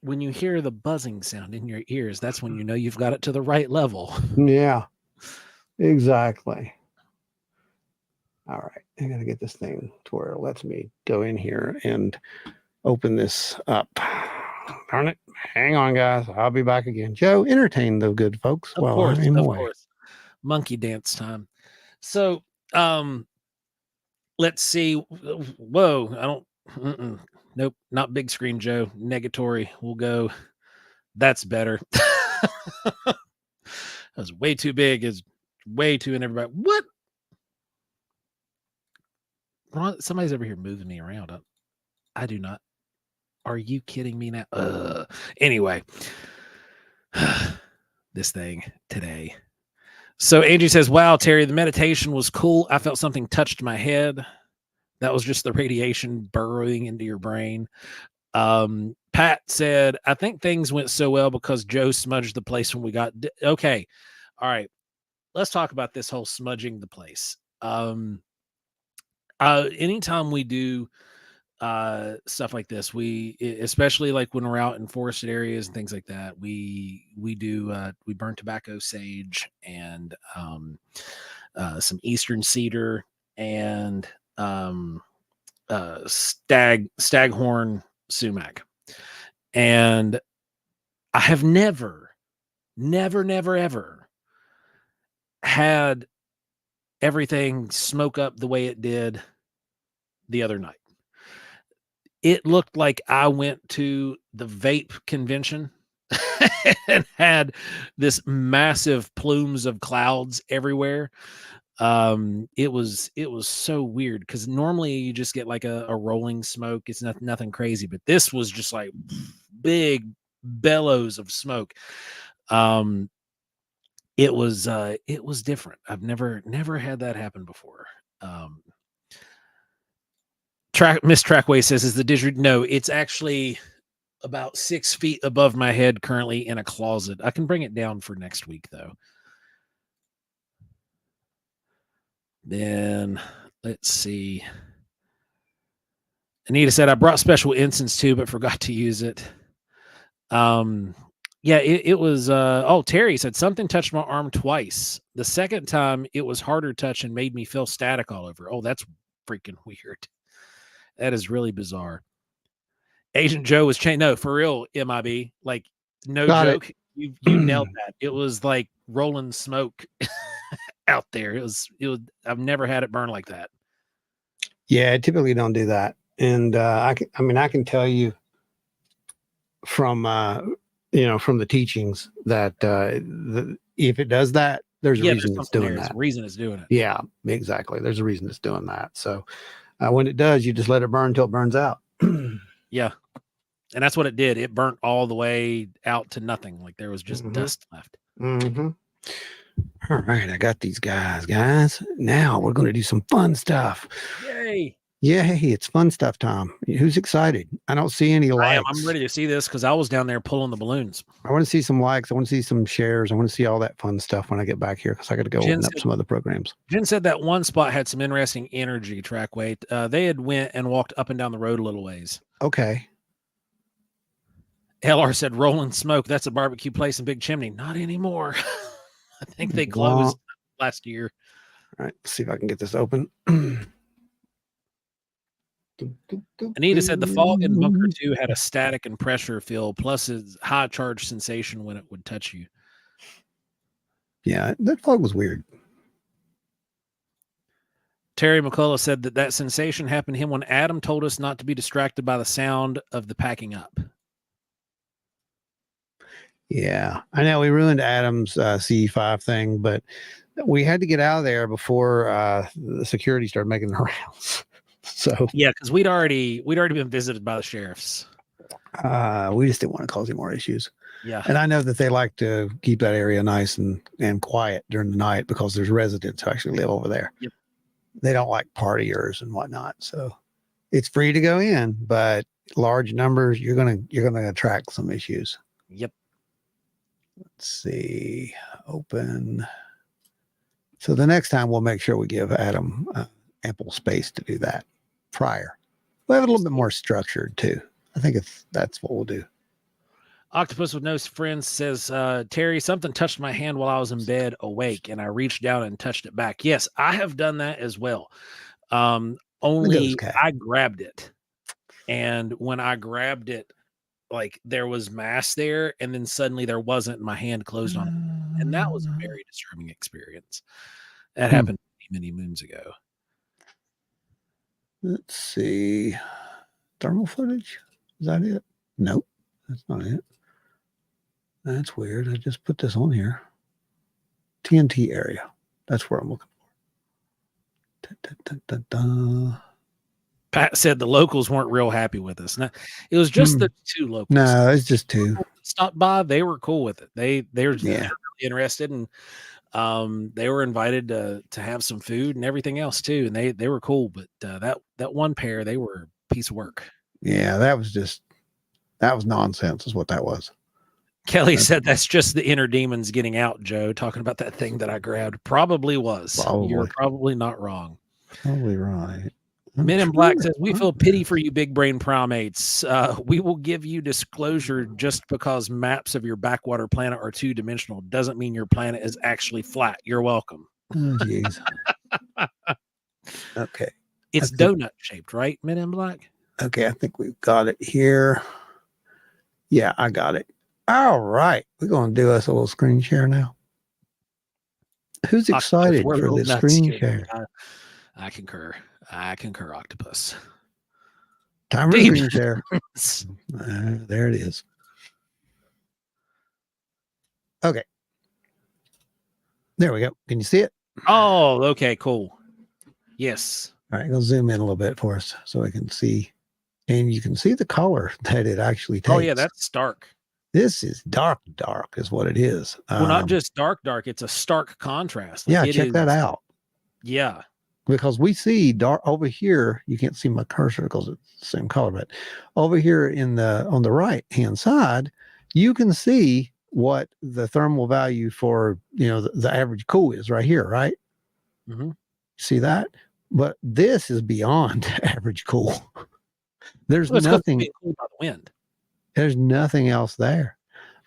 Speaker 2: When you hear the buzzing sound in your ears, that's when you know you've got it to the right level.
Speaker 1: Yeah, exactly. All right, I got to get this thing to where it lets me go in here and open this up. Darn it. Hang on, guys. I'll be back again. Joe, entertain the good folks while I'm in the way. Of course.
Speaker 2: Monkey dance time. So, let's see. Whoa, nope, not big screen, Joe. Negatory. We'll go. That's better. That was way too big. Is way too in everybody. What? Somebody's over here moving me around. I do not. Are you kidding me now? Anyway, this thing today. So Angie says, wow, Terry, the meditation was cool. I felt something touched my head. That was just the radiation burrowing into your brain. Pat said, I think things went so well because Joe smudged the place when we got... Okay. All right. Let's talk about this whole smudging the place. Anytime we do stuff like this, we, especially like when we're out in forested areas and things like that, we burn tobacco sage and some eastern cedar and staghorn sumac. And I have never ever had everything smoke up the way it did the other night. It looked like I went to the vape convention and had this massive plumes of clouds everywhere. It was so weird because normally you just get like a rolling smoke. It's nothing crazy, but this was just like big bellows of smoke. It was different. I've never had that happen before. Miss Trackway says, is the didgeridoo? No, it's actually about 6 feet above my head currently in a closet. I can bring it down for next week though. Then let's see. Anita said, I brought special incense too, but forgot to use it. Yeah, it was. Terry said something touched my arm twice. The second time, it was harder touch and made me feel static all over. Oh, that's freaking weird. That is really bizarre. Agent Joe was chained. No, for real, MIB. Like, no
Speaker 1: Got it.
Speaker 2: joke. You nailed that. It was like rolling smoke out there. It was. I've never had it burn like that.
Speaker 1: Yeah, typically don't do that. And I can tell you from from the teachings that if it does that, there's a reason it's doing
Speaker 2: There's
Speaker 1: that.
Speaker 2: a reason it's doing it.
Speaker 1: Yeah, exactly. There's a reason it's doing that. So when it does, you just let it burn until it burns out.
Speaker 2: Yeah. And that's what it did. It burnt all the way out to nothing. Like there was just dust left.
Speaker 1: Mm-hmm. All right, I got these guys. Now we're going to do some fun stuff.
Speaker 2: Yay.
Speaker 1: Yay, it's fun stuff, Tom. Who's excited? I don't see any likes.
Speaker 2: I'm ready to see this because I was down there pulling the balloons.
Speaker 1: I want to see some likes. I want to see some shares. I want to see all that fun stuff when I get back here because I got to go open up some other programs.
Speaker 2: Jen said that one spot had some interesting energy track weight. They had went and walked up and down the road a little ways.
Speaker 1: Okay.
Speaker 2: LR said rolling smoke. That's a barbecue place in Big Chimney. Not anymore. I think they closed last year.
Speaker 1: All right. Let's see if I can get this open.
Speaker 2: Anita said the fog in Bunker 2 had a static and pressure feel, plus its high charge sensation when it would touch you.
Speaker 1: Yeah, that fog was weird.
Speaker 2: Terry McCullough said that sensation happened to him when Adam told us not to be distracted by the sound of the packing up.
Speaker 1: Yeah, I know we ruined Adam's CE5 thing, but we had to get out of there before the security started making the rounds. So
Speaker 2: yeah, because we'd already been visited by the sheriffs.
Speaker 1: We just didn't want to cause any more issues.
Speaker 2: Yeah,
Speaker 1: and I know that they like to keep that area nice and quiet during the night because there's residents who actually live over there.
Speaker 2: Yep.
Speaker 1: They don't like partiers and whatnot, so it's free to go in, but large numbers you're gonna attract some issues.
Speaker 2: Yep.
Speaker 1: Let's see, open. So the next time we'll make sure we give Adam ample space to do that prior. We'll have it a little bit more structured too. I think that's what we'll do.
Speaker 2: Octopus with No Friends says, Terry, something touched my hand while I was in bed awake, and I reached down and touched it back. Yes, I have done that as well. Only I grabbed it. And when I grabbed it, like there was mass there, and then suddenly there wasn't, and my hand closed on it. And that was a very disturbing experience. That happened many moons ago.
Speaker 1: Let's see. Thermal footage? Is that it? Nope, that's not it. That's weird. I just put this on here. TNT area. That's where I'm looking for.
Speaker 2: Pat said the locals weren't real happy with us. Now, it was just the two locals.
Speaker 1: No, it's just two.
Speaker 2: Stopped by. They were cool with it. They were really interested, and they were invited to have some food and everything else too. And they were cool. But that one pair, they were a piece of work. Yeah,
Speaker 1: that was nonsense is what that was.
Speaker 2: Kelly said that's just the inner demons getting out, Joe, talking about that thing that I grabbed. Probably was. You're probably not wrong.
Speaker 1: Probably right.
Speaker 2: Men in Black says, we feel pity for you big brain primates. We will give you disclosure just because maps of your backwater planet are two-dimensional doesn't mean your planet is actually flat. You're welcome.
Speaker 1: Oh, geez. Okay.
Speaker 2: It's donut shaped, right, Men in Black?
Speaker 1: Okay, I think we've got it here. Yeah, I got it. All right. We're going to do us a little screen share now. Who's excited for this screen share?
Speaker 2: I concur. Octopus.
Speaker 1: Time for screen share. There it is. Okay. There we go. Can you see it?
Speaker 2: Oh, okay, cool. Yes.
Speaker 1: All right, go zoom in a little bit for us so we can see. And you can see the color that it actually takes.
Speaker 2: Oh, yeah, that's dark.
Speaker 1: This is dark is what it is.
Speaker 2: Well, not just dark. It's a stark contrast.
Speaker 1: Like check that out.
Speaker 2: Yeah.
Speaker 1: Because we see dark over here. You can't see my cursor because it's the same color, but over here on the right hand side, you can see what the thermal value for the average cool is right here, right?
Speaker 2: Mm-hmm.
Speaker 1: See that? But this is beyond average cool. There's nothing.
Speaker 2: Cool by the wind.
Speaker 1: There's nothing else there.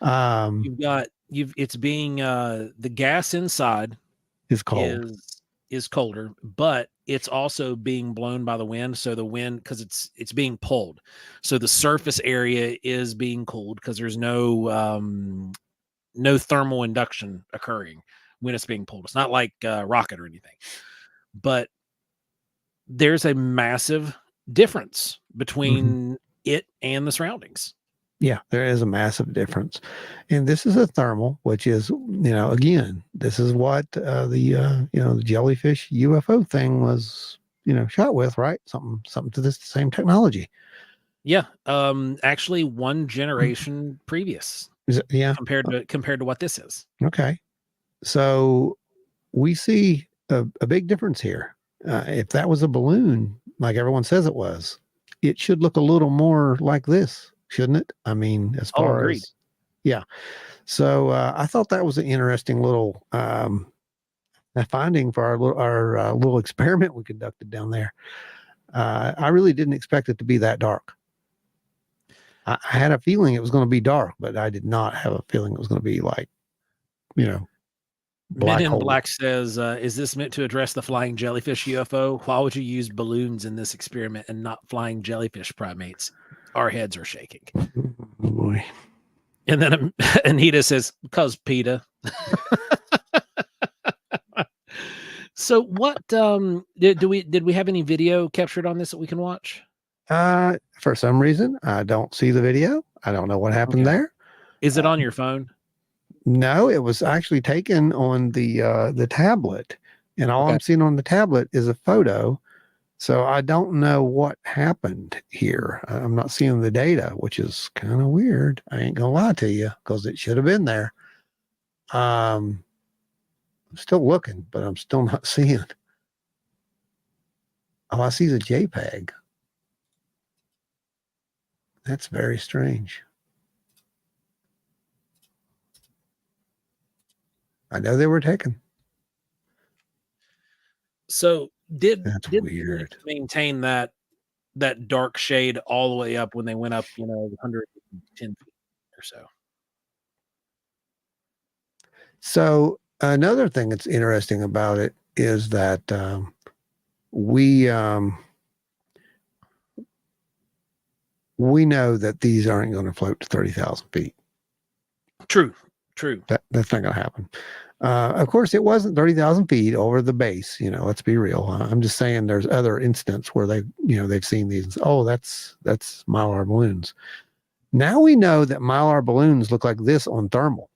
Speaker 2: It's being the gas inside
Speaker 1: Is cold.
Speaker 2: is colder, but it's also being blown by the wind. So the wind, because it's being pulled, so the surface area is being cooled because there's no thermal induction occurring when it's being pulled. It's not like a rocket or anything, but there's a massive difference between it and the surroundings.
Speaker 1: Yeah, there is a massive difference. And this is a thermal, which is, again, this is what the jellyfish UFO thing was, shot with, right? Something to this same technology.
Speaker 2: Yeah. Actually 1 generation previous.
Speaker 1: Yeah.
Speaker 2: Compared to what this is.
Speaker 1: Okay. So we see a big difference here. If that was a balloon, like everyone says it was, it should look a little more like this, shouldn't it? I mean, as far
Speaker 2: agreed.
Speaker 1: as, yeah. So I thought that was an interesting little finding for our little experiment we conducted down there. I really didn't expect it to be that dark. I had a feeling it was going to be dark, but I did not have a feeling it was going to be like, black
Speaker 2: Men in
Speaker 1: hole.
Speaker 2: Black says, is this meant to address the flying jellyfish UFO? Why would you use balloons in this experiment and not flying jellyfish primates? Our heads are shaking.
Speaker 1: Oh boy.
Speaker 2: And then Anita says, because PETA. So what did we have any video captured on this that we can watch?
Speaker 1: For some reason, I don't see the video. I don't know what happened there.
Speaker 2: Is it on your phone?
Speaker 1: No, it was actually taken on the tablet, and all I'm seeing on the tablet is a photo. So I don't know what happened here. I'm not seeing the data, which is kind of weird. I ain't gonna lie to you, because it should have been there. I'm still looking, but I'm still not seeing. Oh, I see the JPEG. That's very strange. I know they were taken.
Speaker 2: So did
Speaker 1: weird.
Speaker 2: Maintain that dark shade all the way up when they went up, 110 feet or so?
Speaker 1: So another thing that's interesting about it is that we know that these aren't going to float to 30,000 feet.
Speaker 2: True.
Speaker 1: That's not going to happen. Of course, it wasn't 30,000 feet over the base. Let's be real. I'm just saying there's other instances where they've seen these. Oh, that's Mylar balloons. Now we know that Mylar balloons look like this on thermal.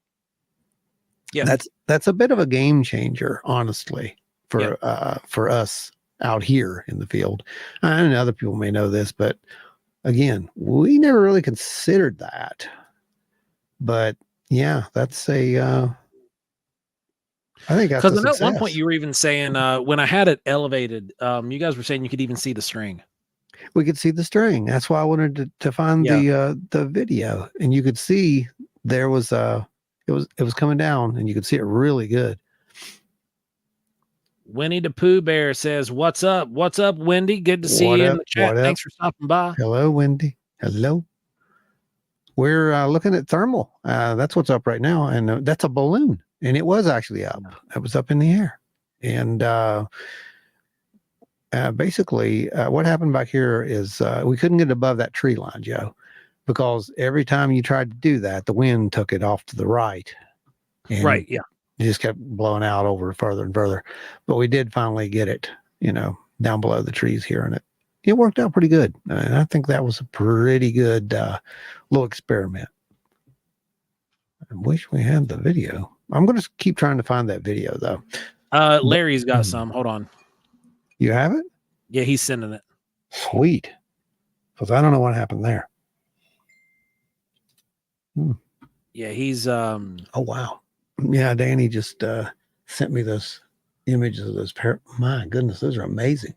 Speaker 1: Yeah, that's a bit of a game changer, honestly, for us out here in the field. And other people may know this, but again, we never really considered that. But yeah, that's I think that's
Speaker 2: because at one point you were even saying when I had it elevated, you guys were saying you could even see the string.
Speaker 1: We could see the string. That's why I wanted to find the video, and you could see there was it was coming down, and you could see it really good.
Speaker 2: Winnie the Pooh Bear says, "What's up? What's up, Wendy? Good to see you in the chat. Thanks for stopping by."
Speaker 1: Hello, Wendy. Hello. We're looking at thermal. That's what's up right now, and that's a balloon, and it was actually up. It was up in the air, and basically, what happened back here is we couldn't get above that tree line, Joe, because every time you tried to do that, the wind took it off to the right. And
Speaker 2: right. Yeah.
Speaker 1: It just kept blowing out over further and further. But we did finally get it, down below the trees here, and it worked out pretty good. And I think that was a pretty good little experiment. I wish we had the video. I'm going to keep trying to find that video, though.
Speaker 2: Larry's got some. Hold on.
Speaker 1: You have it?
Speaker 2: Yeah, he's sending it.
Speaker 1: Sweet. Because I don't know what happened there.
Speaker 2: Yeah, he's
Speaker 1: oh wow. Yeah, Danny just sent me those images of those my goodness, those are amazing.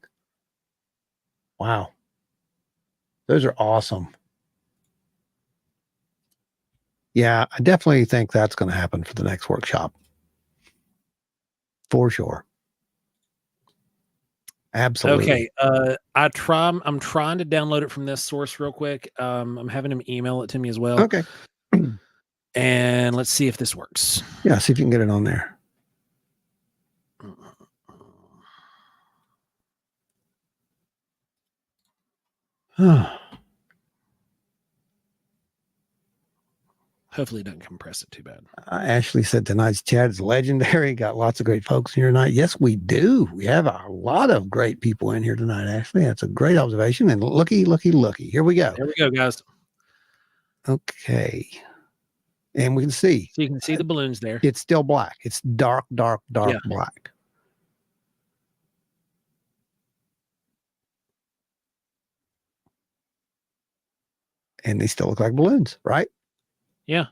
Speaker 1: Wow. Those are awesome. Yeah, I definitely think that's going to happen for the next workshop. For sure. Absolutely.
Speaker 2: Okay. I'm trying to download it from this source real quick. I'm having him email it to me as well.
Speaker 1: Okay.
Speaker 2: And let's see if this works.
Speaker 1: Yeah, see if you can get it on there.
Speaker 2: Hopefully it doesn't compress it too bad.
Speaker 1: Ashley said tonight's chat is legendary. Got lots of great folks here tonight. Yes, we do. We have a lot of great people in here tonight, Ashley. That's a great observation. And looky. Here we go.
Speaker 2: There we go, guys.
Speaker 1: Okay. And we can see.
Speaker 2: So you can see the balloons there.
Speaker 1: It's still black. It's dark black. And they still look like balloons, right?
Speaker 2: Yeah.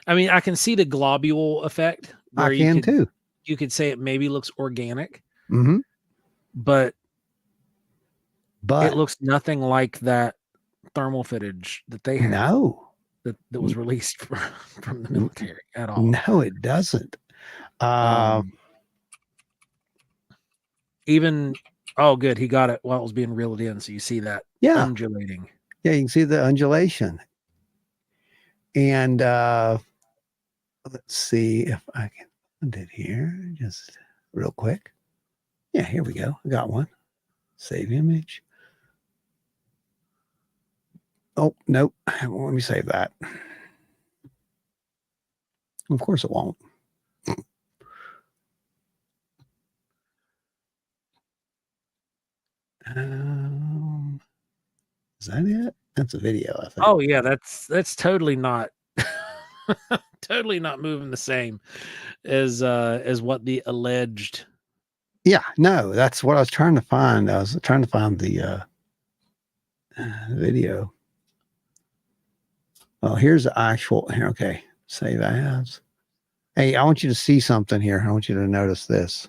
Speaker 2: I mean, I can see the globule effect.
Speaker 1: I can too.
Speaker 2: You could say it maybe looks organic,
Speaker 1: but
Speaker 2: it looks nothing like that thermal footage that they had.
Speaker 1: No.
Speaker 2: That was released from the military at all.
Speaker 1: No, it doesn't.
Speaker 2: Even, oh, good. He got it while it was being reeled in. So you see that undulating.
Speaker 1: Yeah, you can see the undulation. And let's see if I can find it here just real quick. Yeah, here we go. I got one. Save image. Oh, nope. Let me save that. Of course it won't. Is that it? That's a video, I think.
Speaker 2: Oh yeah, that's totally not totally not moving the same as what the alleged.
Speaker 1: Yeah, no, that's what I was trying to find. I was trying to find the video. Well, here's the actual here. Okay, save as. Hey, I want you to see something here. I want you to notice this.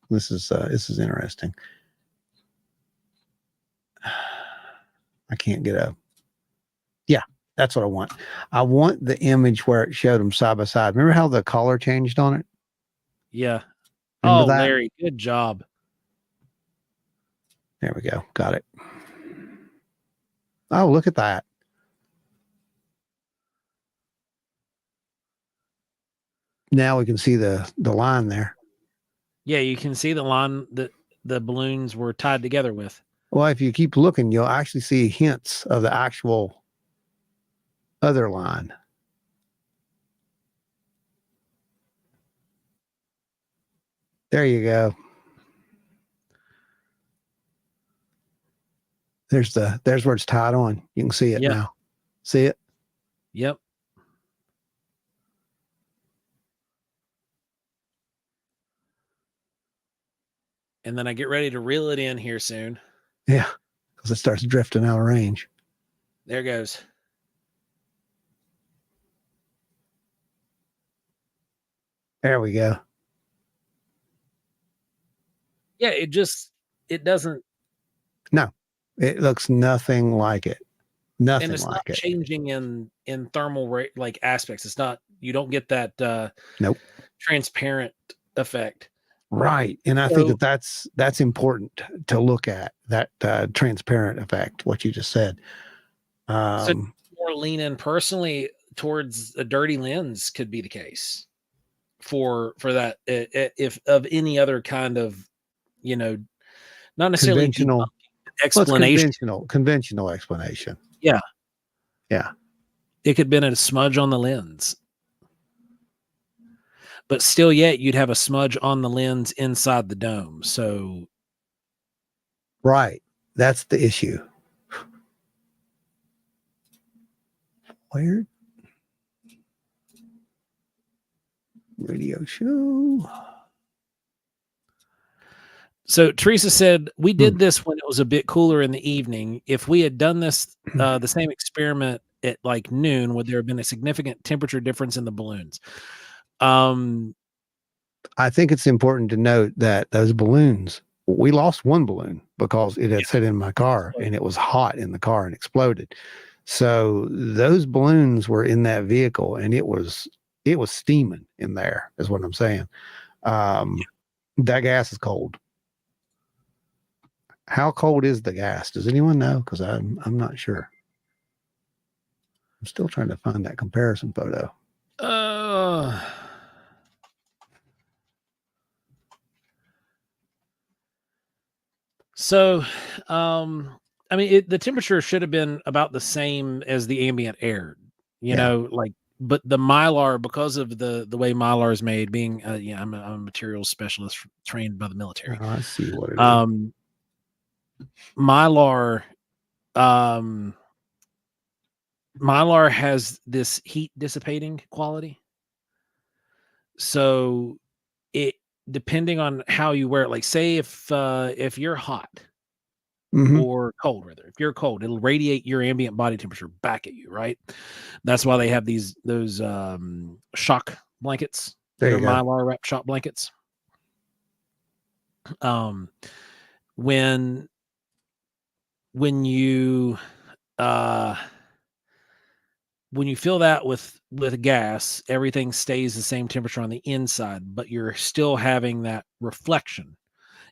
Speaker 1: This is interesting. I can't get a. Yeah, that's what I want. I want the image where it showed them side by side. Remember how the color changed on it?
Speaker 2: Yeah.
Speaker 1: Remember that?
Speaker 2: Larry, good job.
Speaker 1: There we go. Got it. Oh, look at that. Now we can see the line there.
Speaker 2: Yeah, you can see the line that the balloons were tied together with.
Speaker 1: Well, if you keep looking, you'll actually see hints of the actual other line. There you go. There's where it's tied on. You can see it now. See it?
Speaker 2: Yep. And then I get ready to reel it in here soon.
Speaker 1: Yeah, because it starts drifting out of range.
Speaker 2: There it goes.
Speaker 1: There we go.
Speaker 2: Yeah, it doesn't.
Speaker 1: No, it looks nothing like it. Nothing
Speaker 2: and it's
Speaker 1: like
Speaker 2: not
Speaker 1: it.
Speaker 2: Changing in thermal like aspects. It's not. You don't get that
Speaker 1: nope
Speaker 2: transparent effect.
Speaker 1: Right, and I think that's important to look at, that transparent effect. What you just said.
Speaker 2: So more lean in personally towards a dirty lens could be the case for that. If of any other kind of, not necessarily
Speaker 1: conventional
Speaker 2: explanation.
Speaker 1: Conventional explanation.
Speaker 2: Yeah.
Speaker 1: It
Speaker 2: could have been a smudge on the lens. But still yet you'd have a smudge on the lens inside the dome. So
Speaker 1: right. That's the issue. Weird. Radio show.
Speaker 2: So Teresa said, we did this when it was a bit cooler in the evening. If we had done this, the same experiment at like noon, would there have been a significant temperature difference in the balloons?
Speaker 1: I think it's important to note that those balloons, we lost one balloon because it had sit in my car and it was hot in the car and exploded. So those balloons were in that vehicle and it was steaming in there, is what I'm saying. That gas is cold. How cold is the gas? Does anyone know? Because I'm not sure. I'm still trying to find that comparison photo.
Speaker 2: So, I mean, the temperature should have been about the same as the ambient air, like, but the Mylar, because of the way Mylar is made, being, I'm a materials specialist trained by the military.
Speaker 1: I see what it is.
Speaker 2: Mylar, Mylar has this heat dissipating quality. So it, depending on how you wear it, like say if you're hot, or cold, rather. If you're cold, it'll radiate your ambient body temperature back at you, right? That's why they have those shock blankets. They're Mylar wrap shock blankets. When you fill that with gas, everything stays the same temperature on the inside, but you're still having that reflection.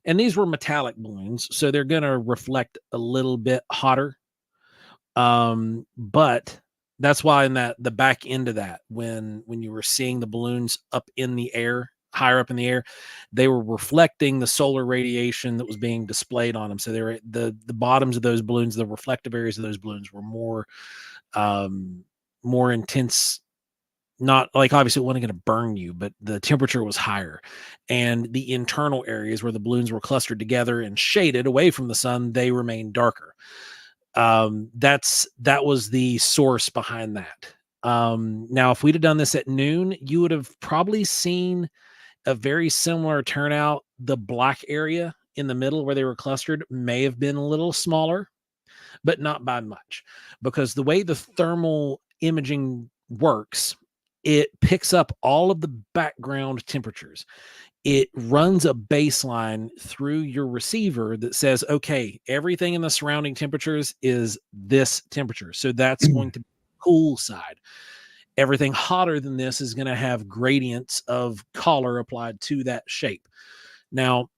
Speaker 2: And these were metallic balloons, so they're going to reflect a little bit hotter. But that's why in the back end of that, when you were seeing the balloons up in the air, higher up in the air, they were reflecting the solar radiation that was being displayed on them. So they were the bottoms of those balloons, the reflective areas of those balloons were more intense. Not like, obviously it wasn't going to burn you, but the temperature was higher, and the internal areas where the balloons were clustered together and shaded away from the sun, they remained darker. That was the source behind that. Now, if we'd have done this at noon, you would have probably seen a very similar turnout. The black area in the middle where they were clustered may have been a little smaller, but not by much, because the way the thermal imaging works, it picks up all of the background temperatures. It runs a baseline through your receiver that says, okay, everything in the surrounding temperatures is this temperature. So that's going to be the cool side. Everything hotter than this is going to have gradients of color applied to that shape. Now,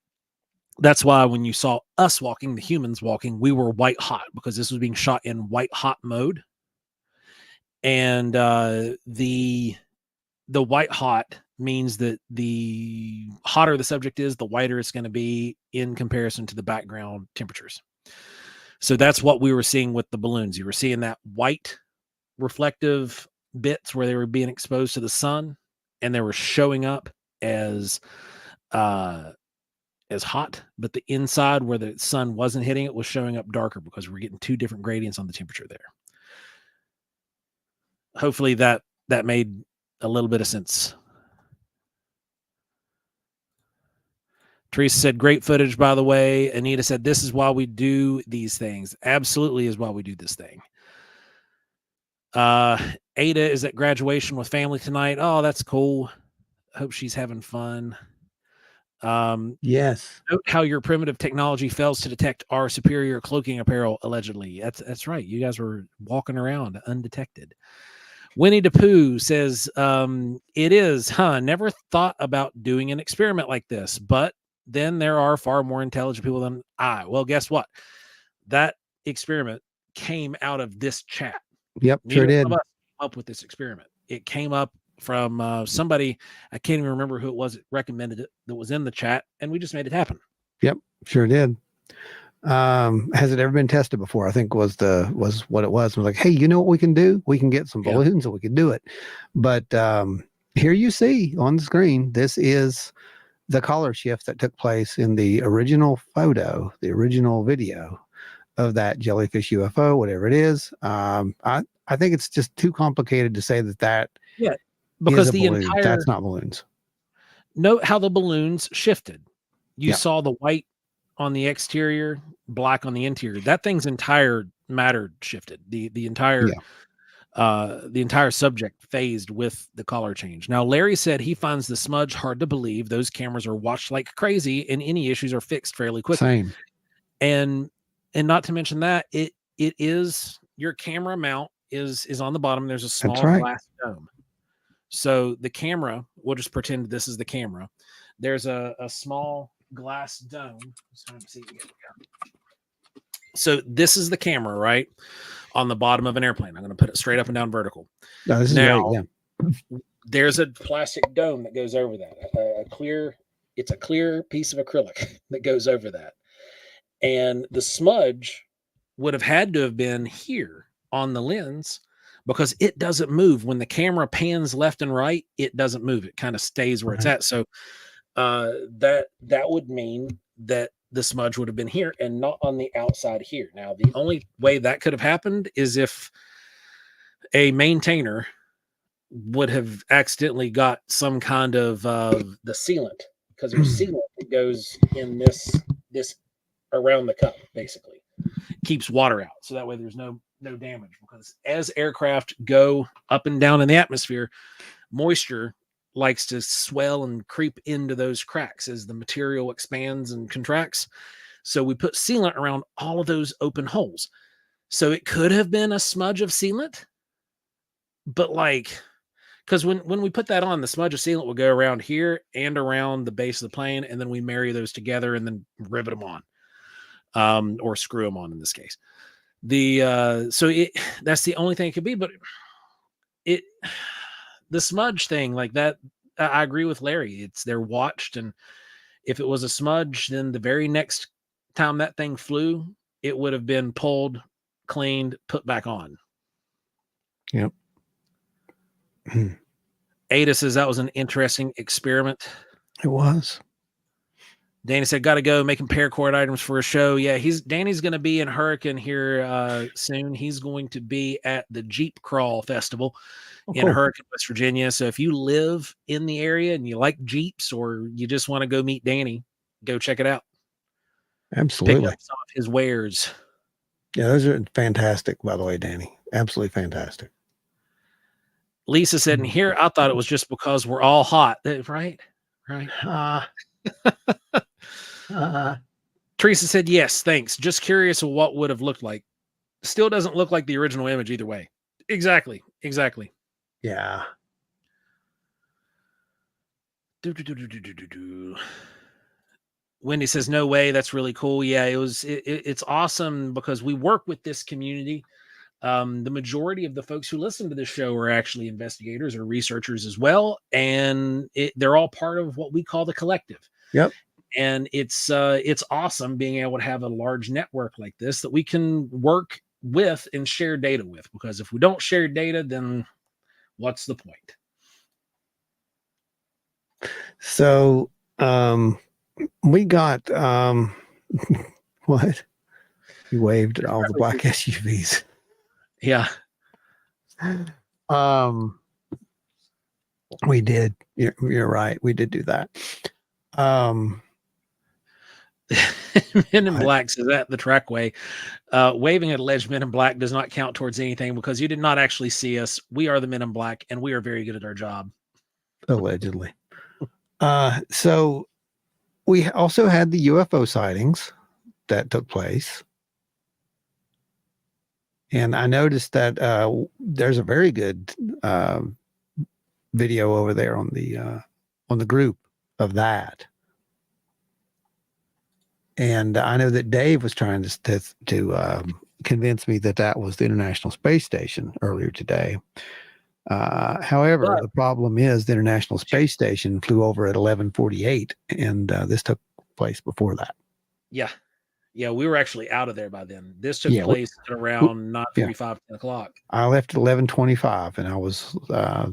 Speaker 2: that's why when you saw us walking, the humans walking, we were white hot, because this was being shot in white hot mode. And the white hot means that the hotter the subject is, the whiter it's going to be in comparison to the background temperatures. So that's what we were seeing with the balloons. You were seeing that white reflective bits where they were being exposed to the sun, and they were showing up as hot, but the inside where the sun wasn't hitting it was showing up darker, because we're getting two different gradients on the temperature there. Hopefully that made a little bit of sense. Teresa said, great footage, by the way. Anita said, this is why we do these things. Absolutely is why we do this thing. Ada is at graduation with family tonight. Oh, that's cool. Hope she's having fun.
Speaker 1: Yes.
Speaker 2: Note how your primitive technology fails to detect our superior cloaking apparel, allegedly. That's right. You guys were walking around undetected. Winnie the Pooh says, it is, never thought about doing an experiment like this, but then there are far more intelligent people than I. Well, guess what? That experiment came out of this chat.
Speaker 1: Yep, sure did.
Speaker 2: One of us came up with this experiment. It came up from somebody, I can't even remember who it was that recommended it, that was in the chat, and we just made it happen.
Speaker 1: Yep, sure did. Has it ever been tested before? I think was what it was. I was like, hey, you know what we can do? We can get some balloons and we can do it. But here you see on the screen, this is the color shift that took place in the original photo, the original video of that jellyfish UFO, whatever it is. I think it's just too complicated to say that
Speaker 2: because
Speaker 1: is a balloon. That's not balloons.
Speaker 2: Note how the balloons shifted. You saw the white on the exterior, black on the interior. That thing's entire matter shifted. The entire subject phased with the color change. Now, Larry said he finds the smudge hard to believe. Those cameras are watched like crazy, and any issues are fixed fairly quickly.
Speaker 1: Same.
Speaker 2: And not to mention that it is, your camera mount is on the bottom. There's a small glass dome. So the camera, we'll just pretend this is the camera. There's a small glass dome. So this is the camera, right? On the bottom of an airplane. I'm going to put it straight up and down vertical.
Speaker 1: No, this is great.
Speaker 2: There's a plastic dome that goes over that. It's a clear piece of acrylic that goes over that. And the smudge would have had to have been here on the lens because it doesn't move. When the camera pans left and right, it doesn't move. It kind of stays where it's at. So that would mean that the smudge would have been here and not on the outside here. Now, the only way that could have happened is if a maintainer would have accidentally got some kind of the sealant, because there's sealant that goes in this around the cup, basically keeps water out, so that way there's no damage. Because as aircraft go up and down in the atmosphere, moisture likes to swell and creep into those cracks as the material expands and contracts. So we put sealant around all of those open holes. So it could have been a smudge of sealant, but because when we put that on, the smudge of sealant will go around here and around the base of the plane, and then we marry those together and then rivet them on, or screw them on in this case. That's the only thing it could be. But the smudge thing like that, I agree with Larry. They're watched, and if it was a smudge, then the very next time that thing flew, it would have been pulled, cleaned, put back on.
Speaker 1: Yep.
Speaker 2: Ada says that was an interesting experiment.
Speaker 1: It was.
Speaker 2: Danny said, got to go making paracord items for a show. Yeah, Danny's going to be in Hurricane here soon. He's going to be at the Jeep Crawl Festival in Hurricane, West Virginia. So if you live in the area and you like Jeeps, or you just want to go meet Danny, go check it out.
Speaker 1: Absolutely.
Speaker 2: Pick up some of his wares.
Speaker 1: Yeah, those are fantastic, by the way, Danny. Absolutely fantastic.
Speaker 2: Lisa said, and here I thought it was just because we're all hot. Right? Teresa said, yes, thanks. Just curious of what would have looked like. Still doesn't look like the original image either way. Exactly.
Speaker 1: Yeah.
Speaker 2: Wendy says, no way. That's really cool. Yeah, it's awesome because we work with this community. The majority of the folks who listen to this show are actually investigators or researchers as well. And they're all part of what we call the collective.
Speaker 1: Yep.
Speaker 2: And it's awesome being able to have a large network like this that we can work with and share data with, because if we don't share data, then what's the point?
Speaker 1: So, we got, what? He waved at all the black SUVs.
Speaker 2: Yeah.
Speaker 1: We did. You're right. We did do that.
Speaker 2: Men in Black says that the trackway, waving at alleged Men in Black does not count towards anything because you did not actually see us. We are the Men in Black, and we are very good at our job.
Speaker 1: Allegedly. So we also had the UFO sightings that took place. And I noticed that there's a very good video over there on the group of that. And I know that Dave was trying to convince me that was the International Space Station earlier today. However, the problem is the International Space Station flew over at 11:48, and this took place before that.
Speaker 2: Yeah, we were actually out of there by then. This took place at around 9:45, 10 o'clock.
Speaker 1: I left at 11:25, and I was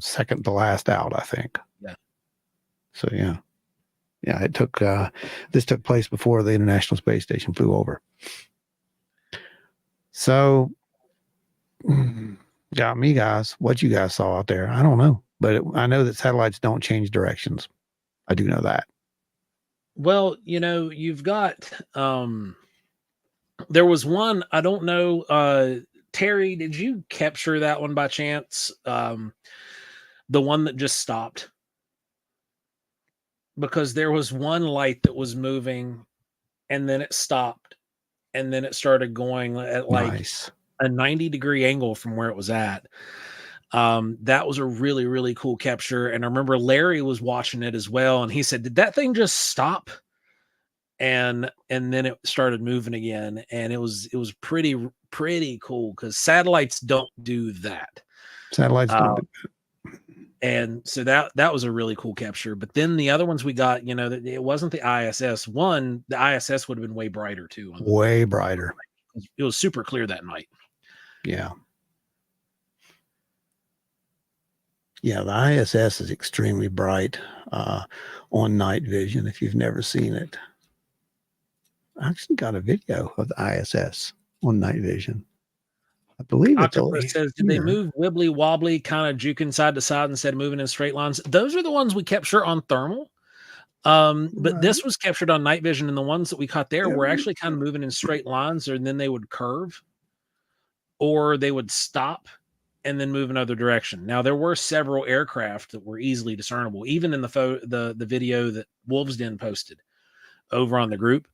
Speaker 1: second to last out, I think.
Speaker 2: Yeah.
Speaker 1: So yeah, it took this took place before the International Space Station flew over. So, got me, guys. What you guys saw out there, I don't know, but I know that satellites don't change directions. I do know that.
Speaker 2: Well, you've got there was one, I don't know, Terry, did you capture that one by chance? The one that just stopped? Because there was one light that was moving, and then it stopped, and then it started going at a 90-degree angle from where it was at. That was a really, really cool capture. And I remember Larry was watching it as well, and he said, did that thing just stop? And then it started moving again, and it was pretty cool, because satellites don't do that.
Speaker 1: Satellites don't do that.
Speaker 2: And so that was a really cool capture. But then the other ones we got, it wasn't the ISS one. The ISS would have been way brighter too.
Speaker 1: Way brighter.
Speaker 2: It was super clear that night.
Speaker 1: Yeah. Yeah, the ISS is extremely bright on night vision. If you've never seen it, I actually got a video of the ISS on night vision. I believe
Speaker 2: Octopus says, did they move wibbly wobbly, kind of juking side to side instead of moving in straight lines? Those are the ones we capture on thermal. But this was captured on night vision, and the ones that we caught there were actually kind of moving in straight lines, and then they would curve, or they would stop and then move another direction. Now, there were several aircraft that were easily discernible, even in the video that Wolves Den posted over on the group.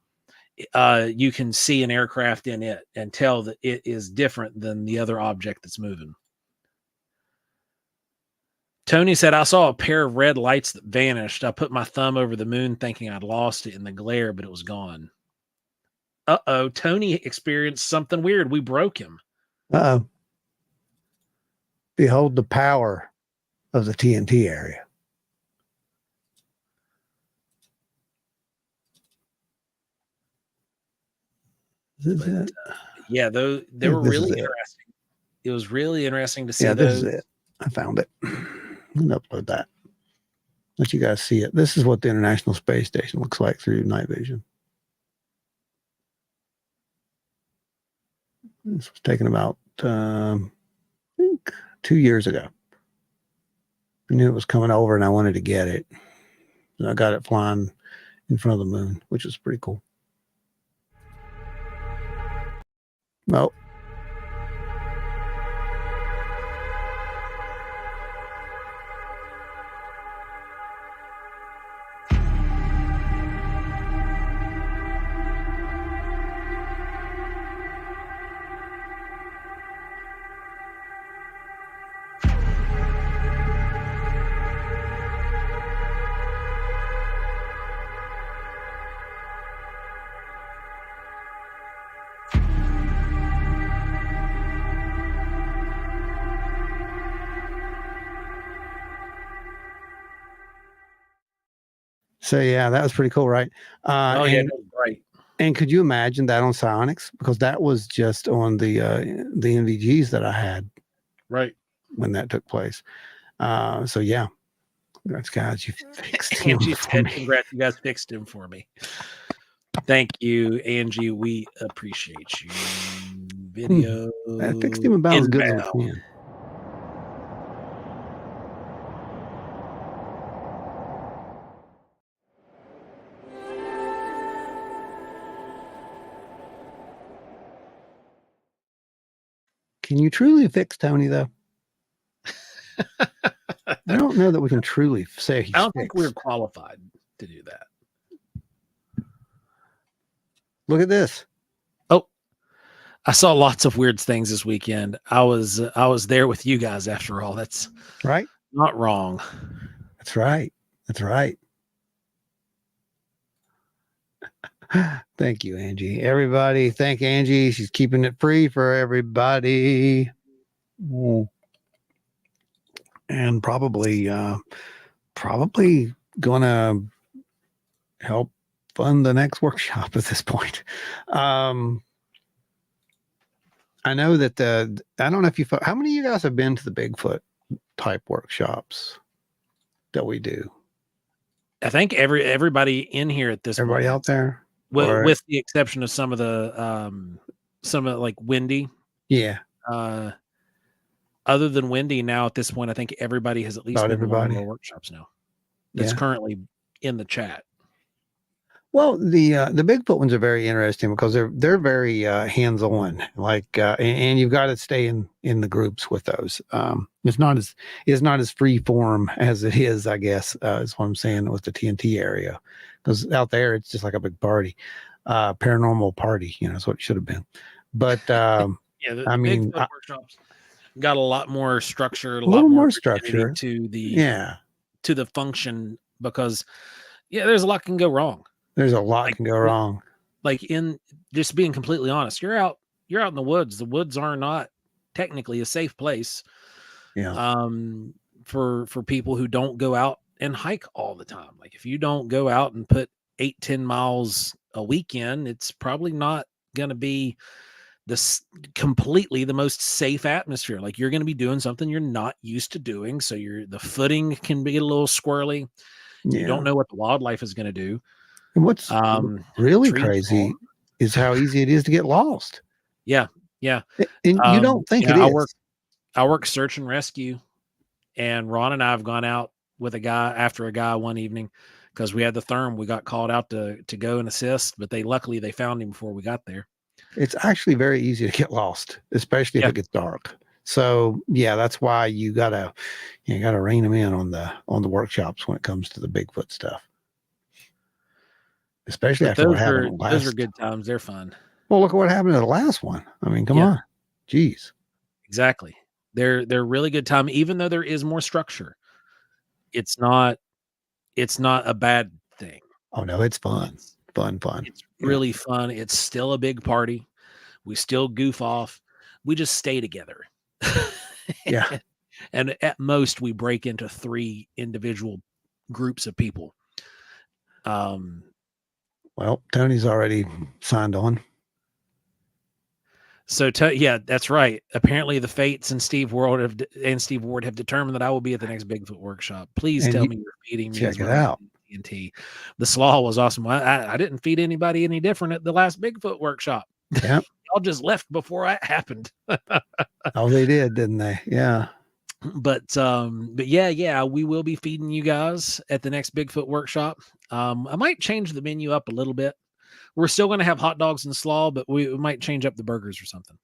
Speaker 2: You can see an aircraft in it and tell that it is different than the other object that's moving. Tony said, I saw a pair of red lights that vanished. I put my thumb over the moon thinking I'd lost it in the glare, but it was gone. Uh-oh, Tony experienced something weird. We broke him.
Speaker 1: Uh-oh. Behold the power of the TNT area.
Speaker 2: Yeah, they were really interesting. It was really interesting to see.
Speaker 1: Yeah, this is it. I found it. I'm gonna upload that. Let you guys see it. This is what the International Space Station looks like through night vision. This was taken about I think 2 years ago. I knew it was coming over and I wanted to get it. And I got it flying in front of the moon, which was pretty cool. Well, so yeah, that was pretty cool, right?
Speaker 2: Yeah, right.
Speaker 1: And could you imagine that on Psionics? Because that was just on the NVGs that I had,
Speaker 2: right,
Speaker 1: when that took place. So yeah, congrats, guys, you fixed him for me.
Speaker 2: Congrats, you guys fixed him for me. Thank you, Angie. We appreciate you. Video.
Speaker 1: I fixed him about as good as we can. Can you truly fix Tony, though? I don't know that we can truly say he's
Speaker 2: I don't
Speaker 1: fixed.
Speaker 2: think we're qualified to do that.
Speaker 1: Look at this.
Speaker 2: Oh, I saw lots of weird things this weekend. I was there with you guys after all. That's
Speaker 1: right.
Speaker 2: Not wrong.
Speaker 1: That's right. That's right. Thank you, Angie. Everybody, thank Angie. She's keeping it free for everybody. And probably gonna help fund the next workshop at this point. I know that I don't know if how many of you guys have been to the Bigfoot type workshops that we do?
Speaker 2: I think everybody in here at this
Speaker 1: everybody
Speaker 2: point,
Speaker 1: out there,
Speaker 2: with the exception of some of like Wendy.
Speaker 1: Yeah.
Speaker 2: Other than Wendy, now at this point, I think everybody has at least been to one of our workshops now. That's currently in the chat.
Speaker 1: Well, the Bigfoot ones are very interesting because they're very hands-on. Like, and you've got to stay in the groups with those. It's not as free form as it is, I guess. Is what I'm saying with the TNT area, because out there it's just like a big party, paranormal party. That's what it should have been. But
Speaker 2: yeah, the Bigfoot workshops got a lot more structure,
Speaker 1: a little more structure
Speaker 2: to the function, because there's a lot can go wrong.
Speaker 1: There's a lot can go wrong.
Speaker 2: Like, in just being completely honest, you're out in the woods. The woods are not technically a safe place.
Speaker 1: Yeah.
Speaker 2: for people who don't go out and hike all the time. Like if you don't go out and put 8-10 miles a weekend, it's probably not going to be this completely the most safe atmosphere. Like you're going to be doing something you're not used to doing. So the footing can be a little squirrely. You don't know what the wildlife is going to do.
Speaker 1: And what's really
Speaker 2: trees
Speaker 1: crazy
Speaker 2: fall.
Speaker 1: is how easy it is to get lost.
Speaker 2: Yeah.
Speaker 1: And you don't think it is.
Speaker 2: I work search and rescue, and Ron and I have gone out with after a guy one evening because we had the therm. We got called out to go and assist, but luckily they found him before we got there.
Speaker 1: It's actually very easy to get lost, especially if it gets dark. So yeah, that's why you gotta rein them in on the workshops when it comes to the Bigfoot stuff. Especially after what happened last.
Speaker 2: Those are good times. They're fun.
Speaker 1: Well, look at what happened to the last one. I mean, come on. Jeez.
Speaker 2: Exactly. They're really good time, even though there is more structure. It's not a bad thing.
Speaker 1: Oh no, it's fun. Fun.
Speaker 2: It's really fun. It's still a big party. We still goof off. We just stay together.
Speaker 1: Yeah.
Speaker 2: And at most we break into 3 individual groups of people.
Speaker 1: Well, Tony's already signed on.
Speaker 2: So yeah, that's right. Apparently the Fates and Steve Ward have determined that I will be at the next Bigfoot workshop. Please tell me you're feeding me.
Speaker 1: Check it out.
Speaker 2: TNT. The slaw was awesome. I didn't feed anybody any different at the last Bigfoot workshop.
Speaker 1: Yeah.
Speaker 2: Y'all just left before that happened.
Speaker 1: Oh, they did, didn't they? Yeah.
Speaker 2: But yeah, we will be feeding you guys at the next Bigfoot workshop. I might change the menu up a little bit. We're still going to have hot dogs and slaw, but we might change up the burgers or something.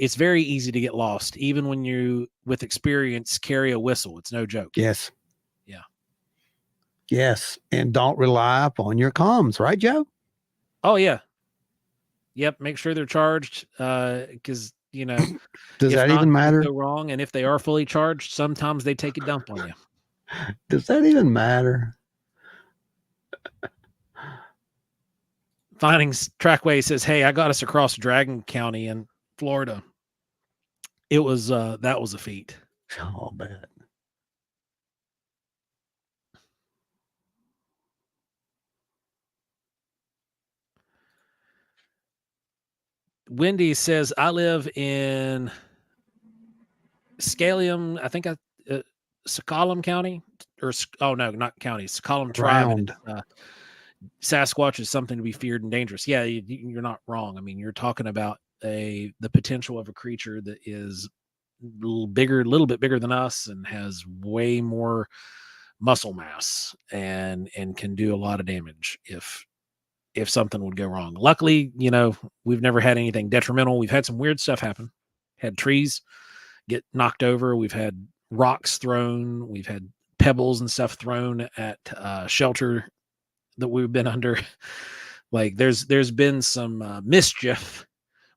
Speaker 2: It's very easy to get lost, even when you, with experience, carry a whistle. It's no joke.
Speaker 1: Yes.
Speaker 2: Yeah.
Speaker 1: Yes. And don't rely upon your comms, right, Joe?
Speaker 2: Oh, yeah. Yep. Make sure they're charged. Because,
Speaker 1: does that even matter?
Speaker 2: Go wrong. And if they are fully charged, sometimes they take a dump on you.
Speaker 1: Does that even matter?
Speaker 2: Findings Trackway says, "Hey, I got us across Dragon County in Florida. It was that was a feat."
Speaker 1: Oh, bad.
Speaker 2: Wendy says, "I live in Scalium. I think Sacalum County, or no, not county. Sacalum Tribe. Sasquatch is something to be feared and dangerous." Yeah, you're not wrong. I mean, you're talking about the potential of a creature that is a little bit bigger than us, and has way more muscle mass, and can do a lot of damage if something would go wrong. Luckily, we've never had anything detrimental. We've had some weird stuff happen. Had trees get knocked over. We've had rocks thrown. We've had pebbles and stuff thrown at shelter that we've been under. Like there's been some mischief,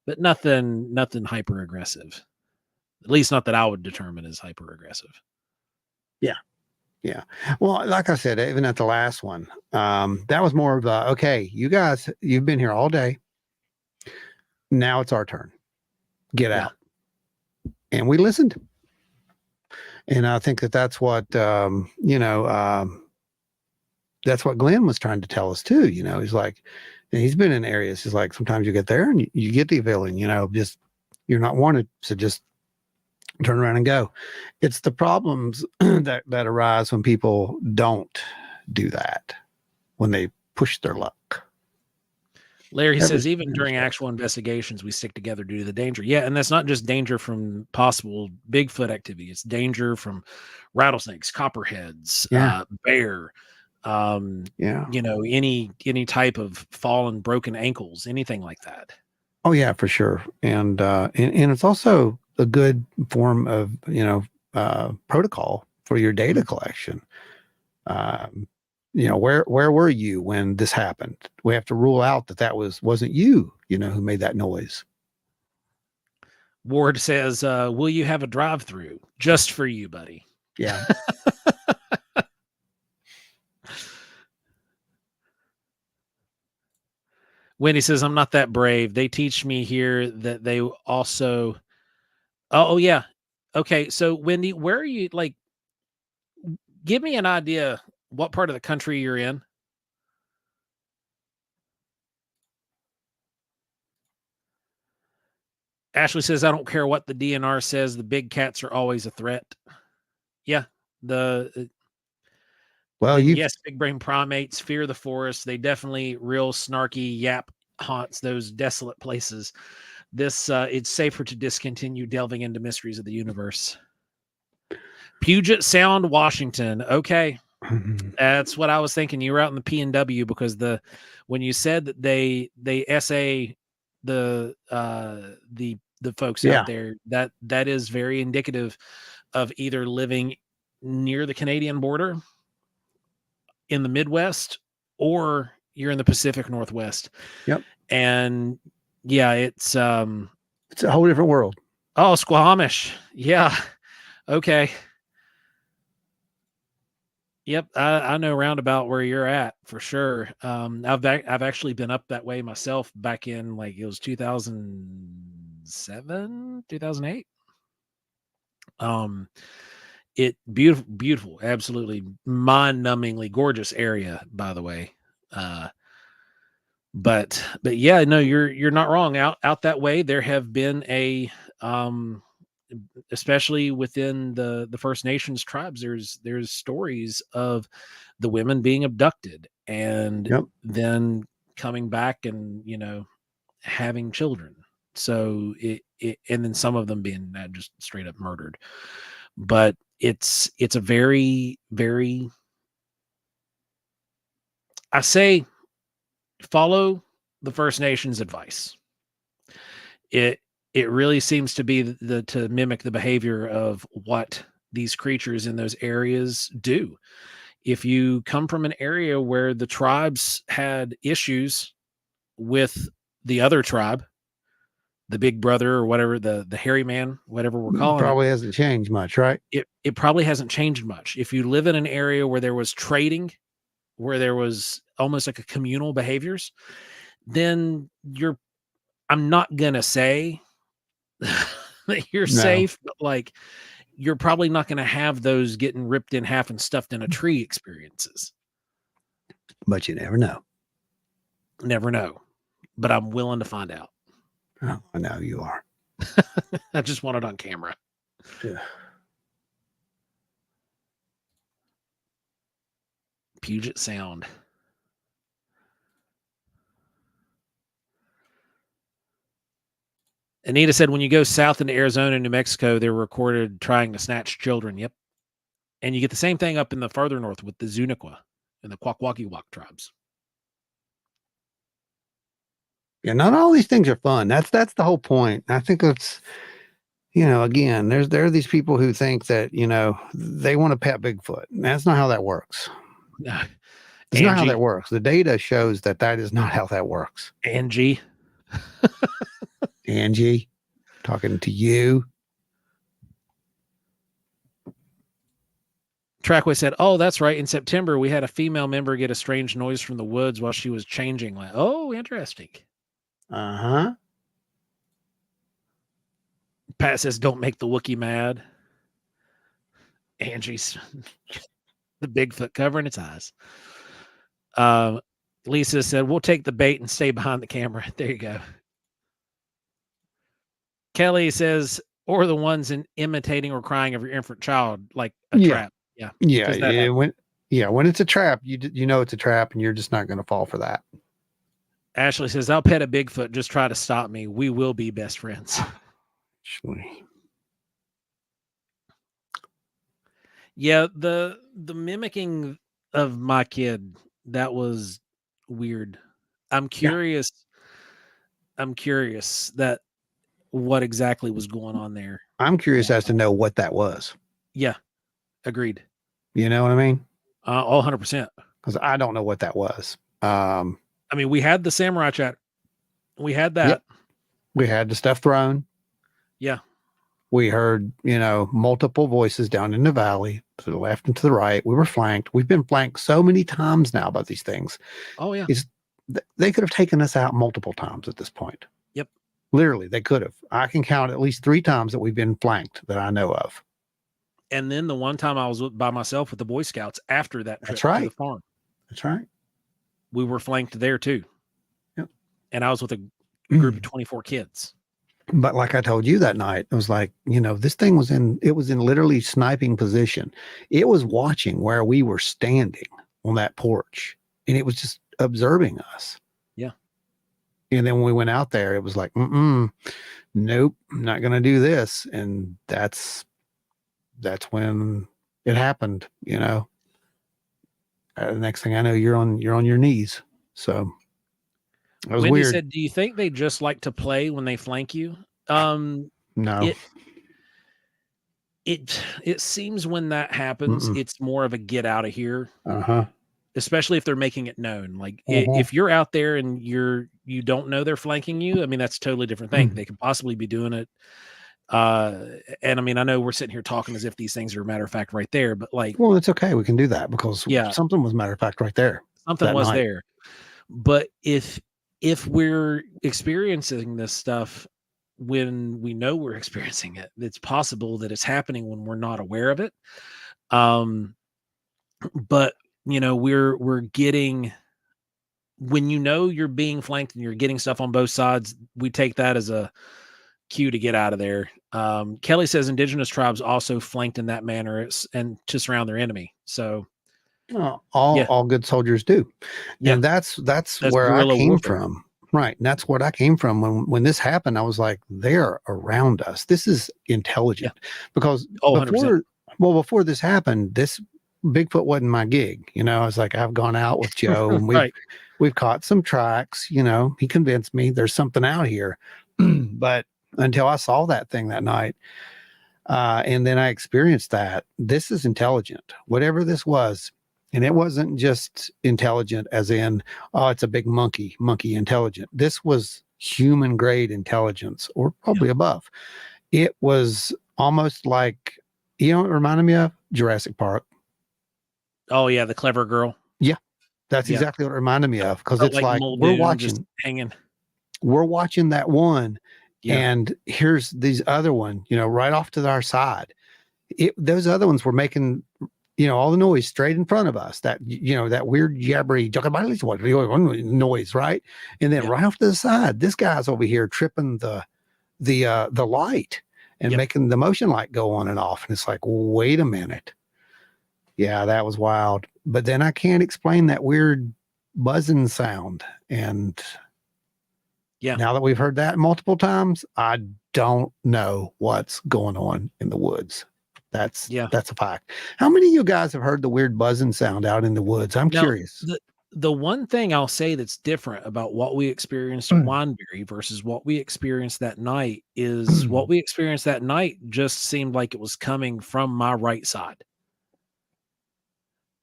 Speaker 2: but nothing hyper aggressive. At least not that I would determine as hyper aggressive.
Speaker 1: Yeah. Well, like I said, even at the last one, that was more of a, okay, you guys, you've been here all day. Now it's our turn. Get out. And we listened. And I think that's what, that's what Glenn was trying to tell us too. He's like, he's been in areas. He's like, sometimes you get there and you get the feeling, just, you're not wanted. So just turn around and go. It's the problems that arise when people don't do that, when they push their luck.
Speaker 2: Larry says, even during actual investigations, we stick together due to the danger. Yeah, and that's not just danger from possible Bigfoot activity. It's danger from rattlesnakes, copperheads, bear, any type of fallen, broken ankles, anything like that.
Speaker 1: Oh yeah, for sure. And it's also a good form of, protocol for your data collection. Where were you when this happened? We have to rule out that wasn't you, who made that noise.
Speaker 2: Ward says, will you have a drive-through just for you, buddy?
Speaker 1: Yeah.
Speaker 2: Wendy says, I'm not that brave. They teach me here that they also, oh yeah. Okay, so Wendy, where are you? Like, give me an idea what part of the country you're in. Ashley says, I don't care what the DNR says, the big cats are always a threat. Yeah.
Speaker 1: Well,
Speaker 2: Yes, big brain primates fear the forest. They definitely real snarky yap haunts those desolate places. This it's safer to discontinue delving into mysteries of the universe. Puget Sound, Washington. Okay. That's what I was thinking. You were out in the PNW because when you said that they essay the folks out there, that is very indicative of either living near the Canadian border in the Midwest or you're in the Pacific Northwest.
Speaker 1: Yep.
Speaker 2: And yeah, it's a
Speaker 1: whole different world.
Speaker 2: Oh, Squamish. Yeah. Okay. Yep, I know roundabout where you're at for sure. I've actually been up that way myself back in like it was 2007, 2008. It beautiful, absolutely mind-numbingly gorgeous area, by the way. But yeah, no, you're not wrong. Out that way, there have been especially within the First Nations tribes, there's stories of the women being abducted and then coming back and having children. So it and then some of them being just straight up murdered. But it's a very, very, I say, follow the First Nations advice. It really seems to be to mimic the behavior of what these creatures in those areas do. If you come from an area where the tribes had issues with the other tribe, the big brother or whatever, the hairy man, whatever we're calling
Speaker 1: probably hasn't changed much, right?
Speaker 2: It probably hasn't changed much. If you live in an area where there was trading, where there was almost like a communal behaviors, then I'm not going to say that you're safe, but like you're probably not going to have those getting ripped in half and stuffed in a tree experiences.
Speaker 1: But you never know.
Speaker 2: Never know. But I'm willing to find out.
Speaker 1: Oh, I know you are.
Speaker 2: I just want it on camera.
Speaker 1: Yeah.
Speaker 2: Puget Sound. Anita said, when you go south into Arizona and New Mexico, they're recorded trying to snatch children. Yep. And you get the same thing up in the farther north with the Zuniqua and the Kwakwakiwak tribes.
Speaker 1: Yeah, not all these things are fun. That's the whole point. I think it's, again, there are these people who think that, they want to pet Bigfoot. That's not how that works. It's not how that works. The data shows that is not how that works.
Speaker 2: Angie,
Speaker 1: talking to you.
Speaker 2: Trackway said, oh, that's right. In September, we had a female member get a strange noise from the woods while she was changing. Like, oh, interesting.
Speaker 1: Uh-huh.
Speaker 2: Pat says, don't make the Wookiee mad. Angie's the Bigfoot covering its eyes. Lisa said, we'll take the bait and stay behind the camera. There you go. Kelly says, or the ones in imitating or crying of your infant child, like a trap. Yeah.
Speaker 1: Yeah. When it's a trap, you know it's a trap and you're just not going to fall for that.
Speaker 2: Ashley says, I'll pet a Bigfoot. Just try to stop me. We will be best friends. Yeah, the mimicking of my kid, that was weird. I'm curious. Yeah. I'm curious that what exactly was going on there.
Speaker 1: I'm curious as to know what that was.
Speaker 2: Yeah, agreed.
Speaker 1: You know what I mean?
Speaker 2: 100%.
Speaker 1: Because I don't know what that was.
Speaker 2: I mean, we had the samurai chat. We had that. Yep.
Speaker 1: We had the stuff thrown.
Speaker 2: Yeah.
Speaker 1: We heard, multiple voices down in the valley, to the left and to the right. We were flanked. We've been flanked so many times now by these things.
Speaker 2: Oh, yeah.
Speaker 1: They could have taken us out multiple times at this point.
Speaker 2: Yep.
Speaker 1: Literally, they could have. I can count at least 3 times that we've been flanked that I know of.
Speaker 2: And then the one time I was by myself with the Boy Scouts after that trip
Speaker 1: That's right.
Speaker 2: to the farm.
Speaker 1: That's right.
Speaker 2: We were flanked there too.
Speaker 1: Yep.
Speaker 2: And I was with a group of 24 kids.
Speaker 1: But like I told you that night, it was like, this thing was in literally sniping position. It was watching where we were standing on that porch, and it was just observing us.
Speaker 2: Yeah.
Speaker 1: And then when we went out there, it was like, nope, I'm not going to do this. And that's when it happened, The next thing I know, you're on your knees. So that was
Speaker 2: Wendy
Speaker 1: weird.
Speaker 2: said, do you think they just like to play when they flank you?
Speaker 1: No.
Speaker 2: It seems when that happens, it's more of a get out of here. Especially if they're making it known. Like if you're out there and you don't know they're flanking you, I mean, that's a totally different thing. They could possibly be doing it. And I mean, I know we're sitting here talking as if these things are a matter of fact right there, but like,
Speaker 1: well, it's okay. We can do that because something was matter of fact right there.
Speaker 2: Something was there. But if we're experiencing this stuff when we know we're experiencing it, it's possible that it's happening when we're not aware of it. But we're getting, when you're being flanked and you're getting stuff on both sides, we take that as a cue to get out of there. Kelly says indigenous tribes also flanked in that manner and to surround their enemy. So
Speaker 1: all good soldiers do.
Speaker 2: Yeah.
Speaker 1: And that's where I came from. Right. And that's what I came from. When this happened, I was like, they're around us. This is intelligent. Because before this happened, this Bigfoot wasn't my gig. I was like, I've gone out with Joe and we've caught some tracks, he convinced me there's something out here. But until I saw that thing that night, and then I experienced that, this is intelligent, whatever this was. And it wasn't just intelligent as in, oh, it's a big monkey intelligent. This was human grade intelligence, or probably above. It was almost like, it reminded me of Jurassic Park.
Speaker 2: Oh yeah, the clever girl.
Speaker 1: Yeah, that's exactly what it reminded me of. Because it's like we're watching that one, and here's these other one, right off to our side. Those other ones were making, all the noise straight in front of us. That that weird jabbery noise, right? And then right off to the side, this guy's over here tripping the light and making the motion light go on and off. And it's like, wait a minute. Yeah, that was wild. But then I can't explain that weird buzzing sound. And now that we've heard that multiple times, I don't know what's going on in the woods. That's a fact. How many of you guys have heard the weird buzzing sound out in the woods? I'm curious.
Speaker 2: The one thing I'll say that's different about what we experienced at Wineberry versus what we experienced that night is what we experienced that night just seemed like it was coming from my right side.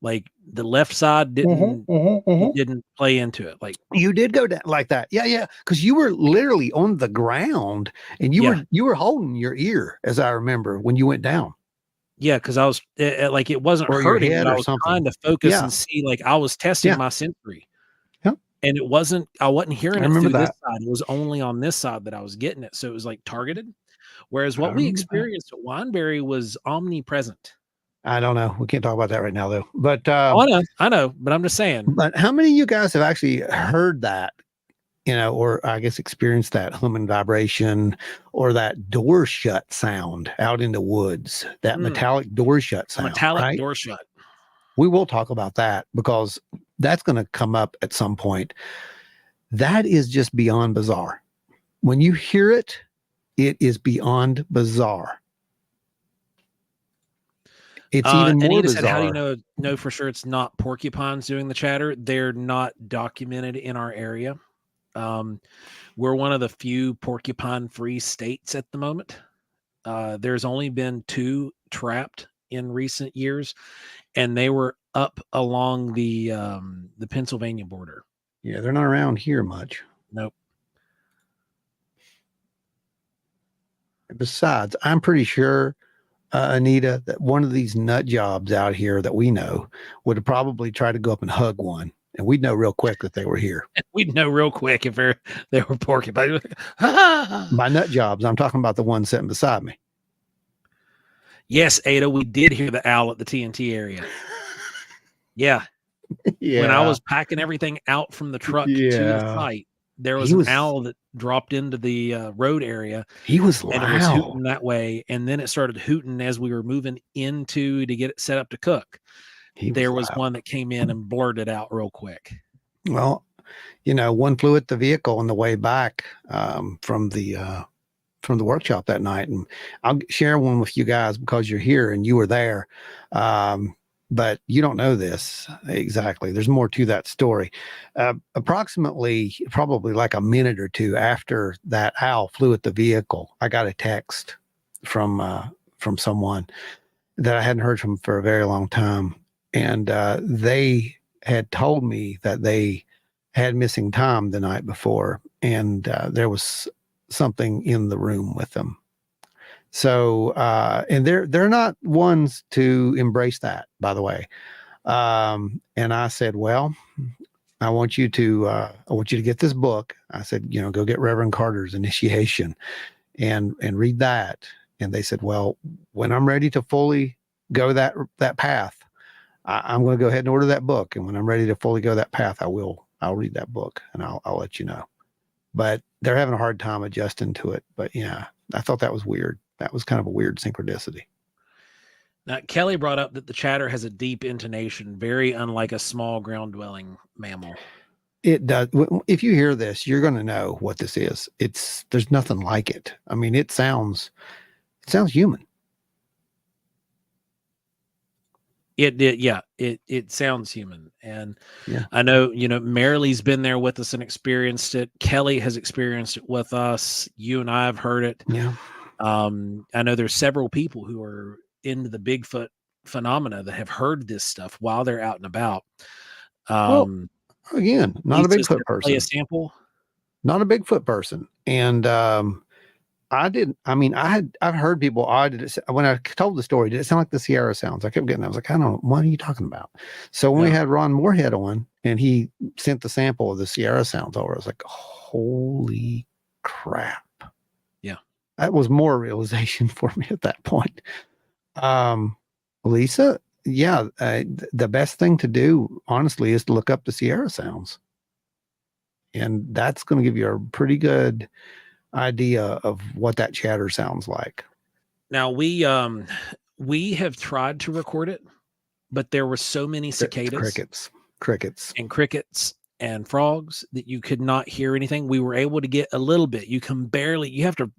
Speaker 2: Like the left side didn't play into it. Like
Speaker 1: you did go down like that. Yeah. Because you were literally on the ground and you were holding your ear, as I remember, when you went down.
Speaker 2: Yeah, because I was like, it wasn't hurting, but I was trying to focus and see, like I was testing my sensory. And I wasn't hearing it through this side. It was only on this side that I was getting it. So it was like targeted. Whereas what we experienced at Wineberry was omnipresent.
Speaker 1: I don't know. We can't talk about that right now though. But
Speaker 2: I know, but I'm just saying.
Speaker 1: But how many of you guys have actually heard that? Or I guess experienced that humming vibration or that door shut sound out in the woods, that metallic door shut sound.
Speaker 2: Door shut.
Speaker 1: We will talk about that because that's going to come up at some point. That is just beyond bizarre. When you hear it, it is beyond bizarre. It's even more bizarre.
Speaker 2: Said, how do you know for sure it's not porcupines doing the chatter? They're not documented in our area. We're one of the few porcupine-free states at the moment. There's only been 2 trapped in recent years, and they were up along the Pennsylvania border.
Speaker 1: Yeah, they're not around here much.
Speaker 2: Nope.
Speaker 1: Besides, I'm pretty sure, Anita, that one of these nut jobs out here that we know would probably try to go up and hug one and we'd know real quick that they were here.
Speaker 2: We'd know real quick if they were porcupines. Ah!
Speaker 1: By nut jobs, I'm talking about the one sitting beside me.
Speaker 2: Yes, Ada, we did hear the owl at the TNT area. Yeah.
Speaker 1: Yeah.
Speaker 2: When I was packing everything out from the truck to the site, there was an owl that dropped into the road area.
Speaker 1: He was
Speaker 2: and
Speaker 1: loud.
Speaker 2: it was hooting that way, and then it started hooting as we were moving to get it set up to cook. There was one that came in and blurted out real quick.
Speaker 1: Well, one flew at the vehicle on the way back from the workshop that night, and I'll share one with you guys because you're here and you were there. But you don't know this exactly. There's more to that story. Approximately, probably like a minute or two after that owl flew at the vehicle, I got a text from someone that I hadn't heard from for a very long time. And they had told me that they had missing time the night before, and there was something in the room with them. So, and they're not ones to embrace that, by the way. And I said, well, I want you to get this book. I said, go get Reverend Carter's Initiation and read that. And they said, well, when I'm ready to fully go that path, I'm going to go ahead and order that book. And when I'm ready to fully go that path, I'll read that book and I'll let you know. But they're having a hard time adjusting to it. But yeah, I thought that was weird. That was kind of a weird synchronicity.
Speaker 2: Now, Kelly brought up that the chatter has a deep intonation, very unlike a small ground-dwelling mammal.
Speaker 1: It does. If you hear this, you're going to know what this is. There's nothing like it. I mean, it sounds human.
Speaker 2: It sounds human. And I know, Marilee's been there with us and experienced it. Kelly has experienced it with us. You and I have heard it.
Speaker 1: Yeah.
Speaker 2: I know there's several people who are into the Bigfoot phenomena that have heard this stuff while they're out and about.
Speaker 1: Again, not a Bigfoot person.
Speaker 2: Play a sample.
Speaker 1: Not a Bigfoot person. And I've heard people, when I told the story, did it sound like the Sierra sounds? I kept getting, I was like, I don't know, what are you talking about? So when we had Ron Moorhead on and he sent the sample of the Sierra sounds over, I was like, holy crap.
Speaker 2: Yeah.
Speaker 1: That was more realization for me at that point. Lisa, the best thing to do, honestly, is to look up the Sierra sounds. And that's going to give you a pretty good idea of what that chatter sounds like.
Speaker 2: Now we have tried to record it, but there were so many cicadas, crickets and frogs that you could not hear anything. We were able to get a little bit. You have to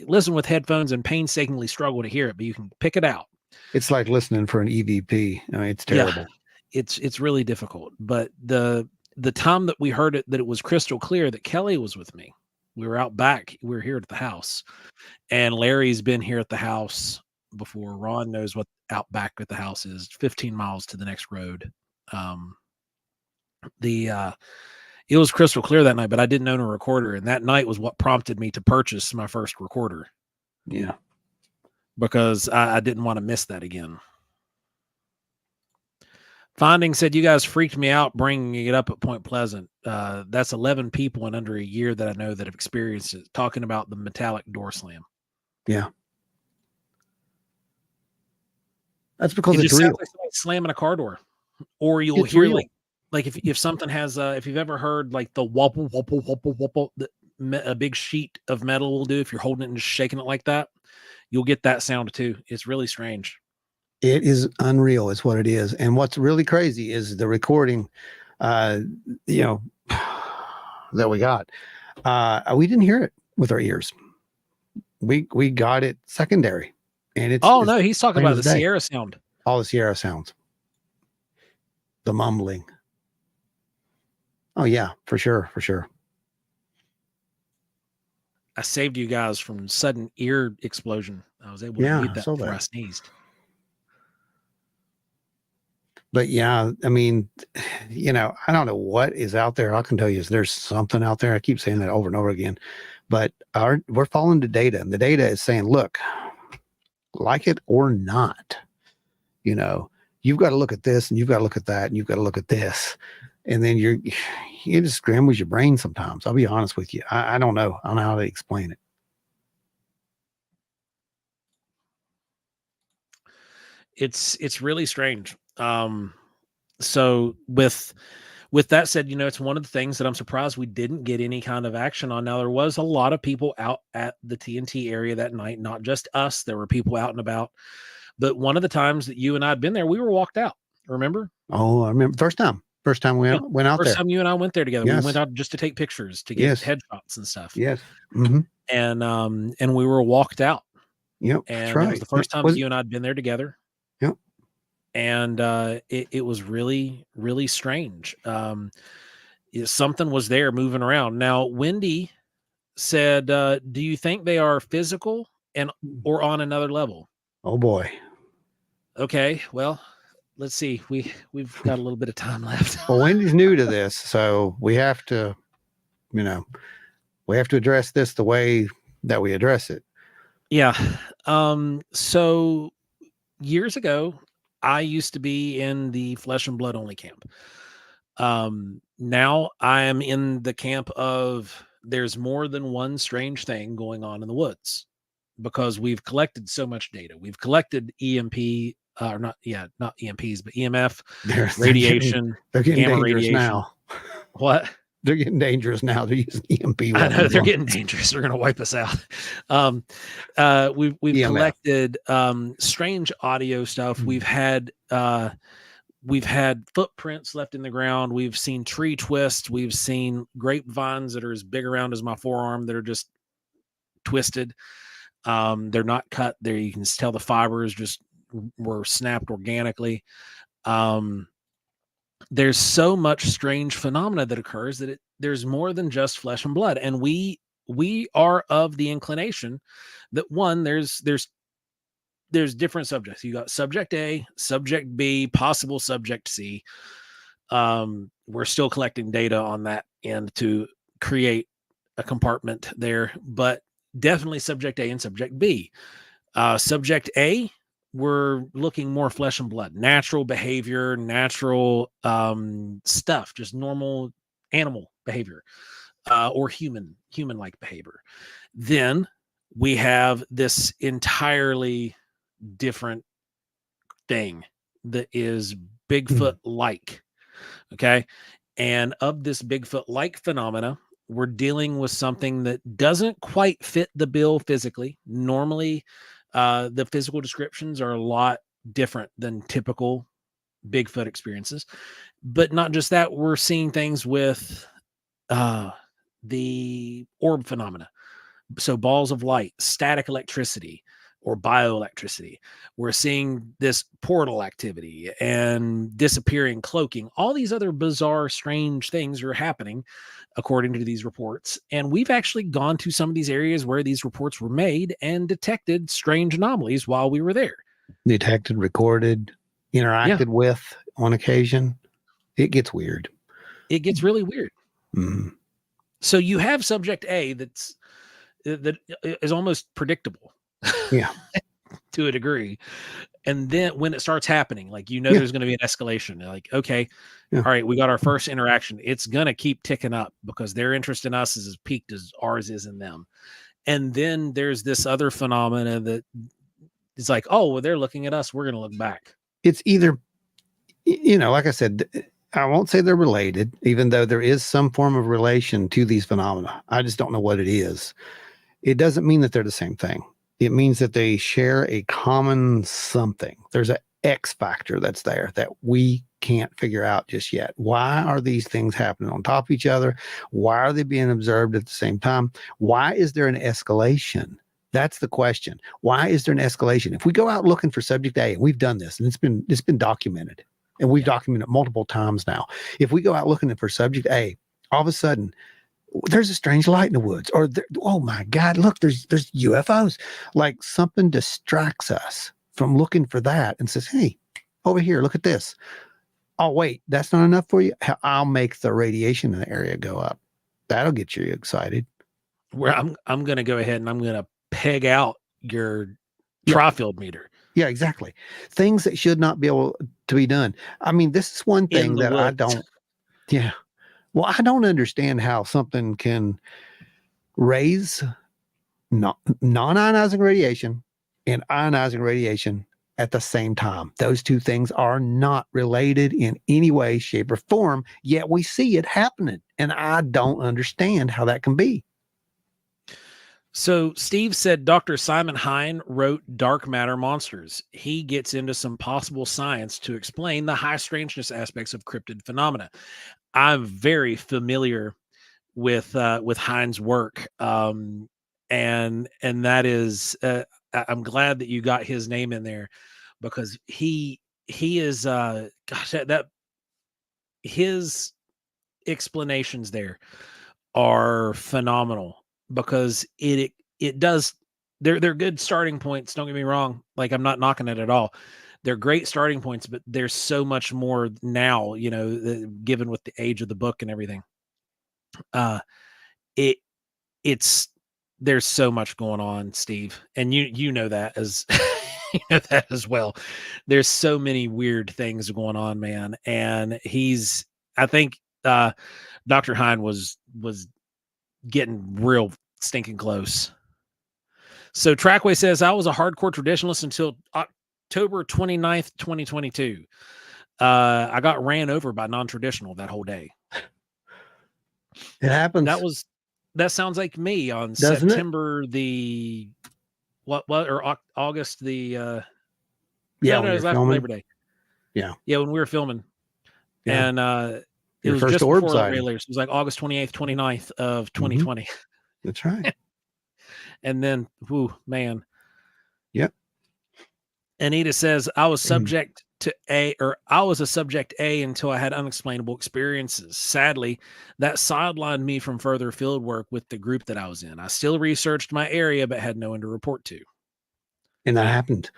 Speaker 2: listen with headphones and painstakingly struggle to hear it, but you can pick it out.
Speaker 1: It's like listening for an EVP. I mean, it's terrible.
Speaker 2: Yeah, it's really difficult. But the time that we heard it, that it was crystal clear that Kelly was with me. We were out back. We were here at the house, and Larry's been here at the house before. Ron knows what out back at the house is, 15 miles to the next road. It was crystal clear that night, but I didn't own a recorder. And that night was what prompted me to purchase my first recorder.
Speaker 1: Yeah.
Speaker 2: Because I didn't want to miss that again. Finding said, you guys freaked me out bringing it up at Point Pleasant. That's 11 people in under a year that I know that have experienced it, talking about the metallic door slam.
Speaker 1: Yeah. That's because it's real.
Speaker 2: Like slamming a car door. Or you'll hear like if something has, if you've ever heard like the wobble, wobble, wobble, wobble, a big sheet of metal will do if you're holding it and just shaking it like that, you'll get that sound too. It's really strange. It
Speaker 1: is unreal is what it is. And what's really crazy is the recording, that we got. We didn't hear it with our ears. We got it secondary. And it's
Speaker 2: no, he's talking about the Sierra sound.
Speaker 1: All the Sierra sounds. The mumbling. Oh yeah, for sure.
Speaker 2: I saved you guys from sudden ear explosion. I was able to mute that before I sneezed.
Speaker 1: But yeah, I mean, I don't know what is out there. I can tell you there's something out there. I keep saying that over and over again, but we're following the data, and the data is saying, look, like it or not, you've got to look at this and you've got to look at that and you've got to look at this. and then it just scrambles your brain sometimes. I'll be honest with you. I don't know. I don't know how to explain it.
Speaker 2: It's really strange. So with that said, it's one of the things that I'm surprised we didn't get any kind of action on. Now, there was a lot of people out at the TNT area that night, not just us. There were people out and about. But one of the times that you and I had been there, we were walked out. Remember?
Speaker 1: Oh, I remember first time we went out
Speaker 2: First
Speaker 1: there.
Speaker 2: time you and I went there together.
Speaker 1: Yes.
Speaker 2: We went out just to take pictures, to get
Speaker 1: Yes.
Speaker 2: headshots and stuff.
Speaker 1: Yes. Mm-hmm.
Speaker 2: And we were walked out.
Speaker 1: Yep.
Speaker 2: And
Speaker 1: that's right.
Speaker 2: It was the first time that you and I had been there together.
Speaker 1: Yep.
Speaker 2: And it was really, really strange. Something was there moving around. Now, Wendy said, do you think they are physical or on another level?
Speaker 1: Oh boy.
Speaker 2: Okay, well, let's see. We've got a little bit of time left.
Speaker 1: Well, Wendy's new to this, so we have to address this the way that we address it.
Speaker 2: Yeah. So years ago, I used to be in the flesh and blood only camp. Now I am in the camp of there's more than one strange thing going on in the woods, because we've collected so much data. We've collected EMP, or not EMPs, but EMF, radiation,
Speaker 1: they're getting
Speaker 2: gamma
Speaker 1: dangerous
Speaker 2: radiation.
Speaker 1: Now.
Speaker 2: What?
Speaker 1: They're getting dangerous now. They're using EMP.
Speaker 2: I know they're getting dangerous. They're going to wipe us out. We've EMF. Collected strange audio stuff. Mm-hmm. We've had footprints left in the ground. We've seen tree twists. We've seen grapevines that are as big around as my forearm that are just twisted. They're not cut there. You can tell the fibers just were snapped organically. There's so much strange phenomena that occurs that there's more than just flesh and blood. And we are of the inclination that, one, there's different subjects. You got subject A, subject B, possible subject C. We're still collecting data on that end to create a compartment there, but definitely subject A and subject B. Subject A, we're looking more flesh and blood, natural behavior, natural stuff, just normal animal behavior, or human-like behavior. Then we have this entirely different thing that is Bigfoot-like. Okay. And of this Bigfoot-like phenomena, we're dealing with something that doesn't quite fit the bill physically. Normally, the physical descriptions are a lot different than typical Bigfoot experiences. But not just that, we're seeing things with the orb phenomena. So balls of light, static electricity, or bioelectricity. We're seeing this portal activity and disappearing, cloaking. All these other bizarre, strange things are happening according to these reports. And we've actually gone to some of these areas where these reports were made and detected strange anomalies while we were there.
Speaker 1: Detected, recorded, interacted with on occasion. It gets weird.
Speaker 2: It gets really weird.
Speaker 1: Mm-hmm.
Speaker 2: So you have subject A that is almost predictable.
Speaker 1: Yeah.
Speaker 2: To a degree. And then when it starts happening, like, there's going to be an escalation. Like, okay, all right, we got our first interaction. It's going to keep ticking up because their interest in us is as peaked as ours is in them. And then there's this other phenomena that is like, oh, well, they're looking at us. We're going to look back.
Speaker 1: It's either, like I said, I won't say they're related, even though there is some form of relation to these phenomena. I just don't know what it is. It doesn't mean that they're the same thing. It means that they share a common something. There's an X factor that's there that we can't figure out just yet. Why are these things happening on top of each other? Why are they being observed at the same time? Why is there an escalation? That's the question. Why is there an escalation? If we go out looking for subject A, and we've done this, and it's been documented, and we've documented it multiple times now. If we go out looking for subject A, all of a sudden, there's a strange light in the woods, or oh my God, look, there's UFOs. Like, something distracts us from looking for that and says, hey, over here, look at this. Oh, wait, that's not enough for you? I'll make the radiation in the area go up. That'll get you excited.
Speaker 2: Where I'm going to go ahead and I'm going to peg out your tri-field meter.
Speaker 1: Yeah, exactly. Things that should not be able to be done. I mean, this is one thing that I don't. Yeah. Well, I don't understand how something can raise non-ionizing radiation and ionizing radiation at the same time. Those two things are not related in any way, shape, or form, yet we see it happening. And I don't understand how that can be.
Speaker 2: So Steve said Dr. Simon Hine wrote Dark Matter Monsters. He gets into some possible science to explain the high strangeness aspects of cryptid phenomena. I'm very familiar with Hine's work, and that is I'm glad that you got his name in there, because he is gosh, that his explanations there are phenomenal, because it does, they're good starting points, don't get me wrong, like I'm not knocking it at all. They're great starting points, but there's so much more now, given with the age of the book and everything. uh it it's there's so much going on, Steve, and you know that as you know that as well. There's so many weird things going on, man, and I think Dr. Hine was getting real stinking close. So Trackway says, I was a hardcore traditionalist until October 29th, 2022. I got ran over by non-traditional that whole day.
Speaker 1: It happens.
Speaker 2: That sounds like me on
Speaker 1: Doesn't it?
Speaker 2: September the or August the
Speaker 1: Yeah,
Speaker 2: no,
Speaker 1: when
Speaker 2: it
Speaker 1: you're
Speaker 2: was after
Speaker 1: filming.
Speaker 2: Labor Day.
Speaker 1: Yeah.
Speaker 2: Yeah, when we were filming.
Speaker 1: Yeah.
Speaker 2: And it
Speaker 1: Your
Speaker 2: was
Speaker 1: first
Speaker 2: just
Speaker 1: orb
Speaker 2: before the
Speaker 1: sighting.
Speaker 2: Railers. It was like August 28th, 29th of 2020.
Speaker 1: That's right.
Speaker 2: And then, whoo, man.
Speaker 1: Yep.
Speaker 2: Anita says, I was a subject A until I had unexplainable experiences. Sadly, that sidelined me from further field work with the group that I was in. I still researched my area, but had no one to report to.
Speaker 1: And that happened.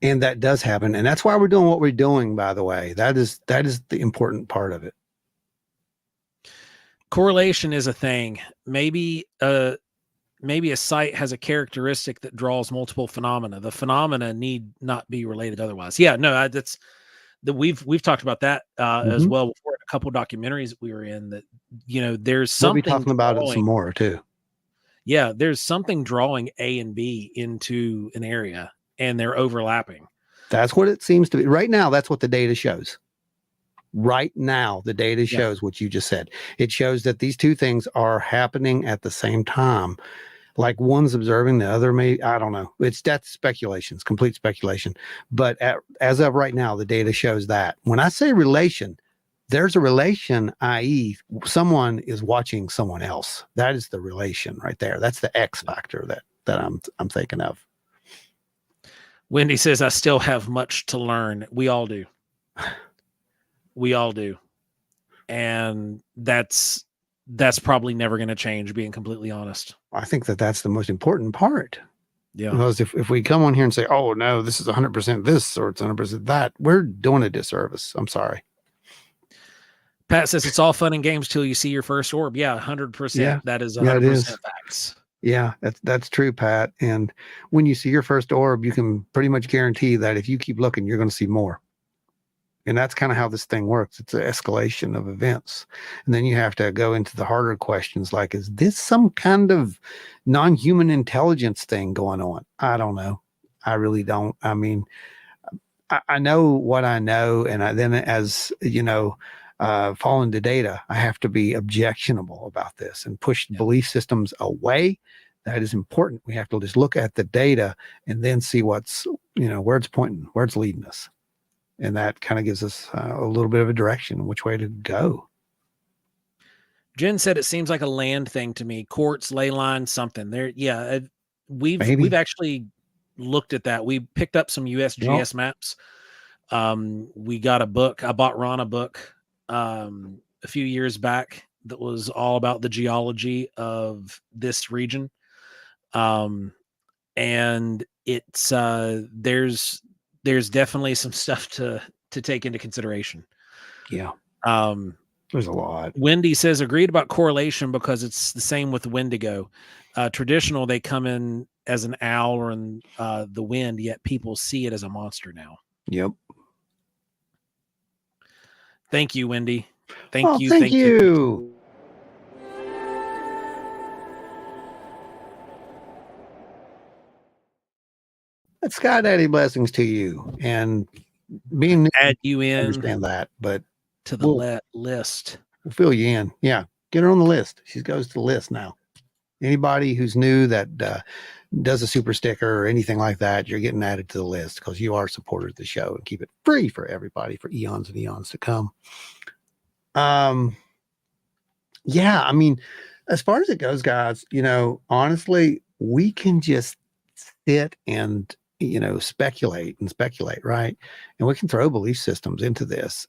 Speaker 1: And that does happen. And that's why we're doing what we're doing, by the way. That is the important part of it.
Speaker 2: Correlation is a thing. Maybe a site has a characteristic that draws multiple phenomena. The phenomena need not be related otherwise. Yeah, no, that's we've talked about that as well before in a couple documentaries that we were in, that there's something,
Speaker 1: we'll be talking about it some more too.
Speaker 2: Yeah, there's something drawing A and B into an area, and they're overlapping.
Speaker 1: That's what it seems to be right now. That's what the data shows. Right now, the data shows what you just said. It shows that these two things are happening at the same time. Like one's observing, the other may, I don't know. That's speculation. It's complete speculation. But as of right now, the data shows that. When I say relation, there's a relation, i.e., someone is watching someone else. That is the relation right there. That's the X factor that I'm thinking of.
Speaker 2: Wendy says, I still have much to learn. We all do. We all do. And that's probably never going to change, being completely honest.
Speaker 1: I think that's the most important part.
Speaker 2: Yeah.
Speaker 1: Because if we come on here and say, oh, no, this is 100% this or it's 100% that, we're doing a disservice. I'm sorry.
Speaker 2: Pat says it's all fun and games till you see your first orb. Yeah, 100%.
Speaker 1: Yeah.
Speaker 2: That is 100% facts.
Speaker 1: Yeah, that's true, Pat. And when you see your first orb, you can pretty much guarantee that if you keep looking, you're going to see more. And that's kind of how this thing works. It's an escalation of events. And then you have to go into the harder questions like, is this some kind of non-human intelligence thing going on? I don't know. I really don't. I mean, I know what I know. And then as, fall into data, I have to be objectionable about this and push belief systems away. That is important. We have to just look at the data and then see what's, where it's pointing, where it's leading us. And that kind of gives us a little bit of a direction, which way to go.
Speaker 2: Jen said it seems like a land thing to me. Quartz, ley line, something there. Yeah, we've actually looked at that. We picked up some USGS maps. We got a book. I bought Ron a book a few years back that was all about the geology of this region. And it's there's definitely some stuff to take into consideration.
Speaker 1: Yeah. There's a lot.
Speaker 2: Wendy says, agreed about correlation because it's the same with Wendigo. Traditional, they come in as an owl or in the wind, yet people see it as a monster now.
Speaker 1: Yep.
Speaker 2: Thank you, Wendy. Thank you.
Speaker 1: Thank you. That's Sky Daddy blessings to you. And being
Speaker 2: Add you in
Speaker 1: understand that, but
Speaker 2: to the list.
Speaker 1: We'll fill you in. Yeah. Get her on the list. She goes to the list now. Anybody who's new that does a super sticker or anything like that, you're getting added to the list because you are supporters of the show and keep it free for everybody for eons and eons to come. Yeah, I mean, as far as it goes, guys, honestly, we can just sit and speculate, right? And we can throw belief systems into this,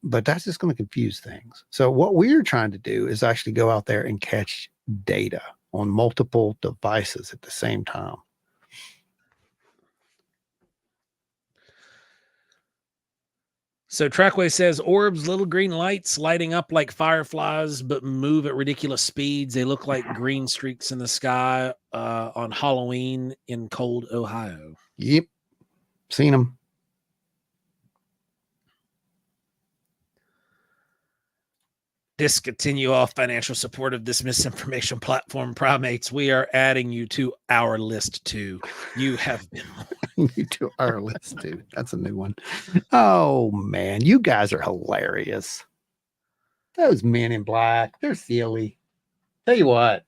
Speaker 1: but that's just going to confuse things. So what we're trying to do is actually go out there and catch data on multiple devices at the same time.
Speaker 2: So Trackway says orbs, little green lights lighting up like fireflies, but move at ridiculous speeds. They look like green streaks in the sky on Halloween in cold Ohio.
Speaker 1: Yep. Seen them.
Speaker 2: Discontinue all financial support of this misinformation platform, primates. We are adding you to our list too. You have been
Speaker 1: you to our list too. That's a new one. Oh man, you guys are hilarious. Those men in black, they're silly. Tell you what.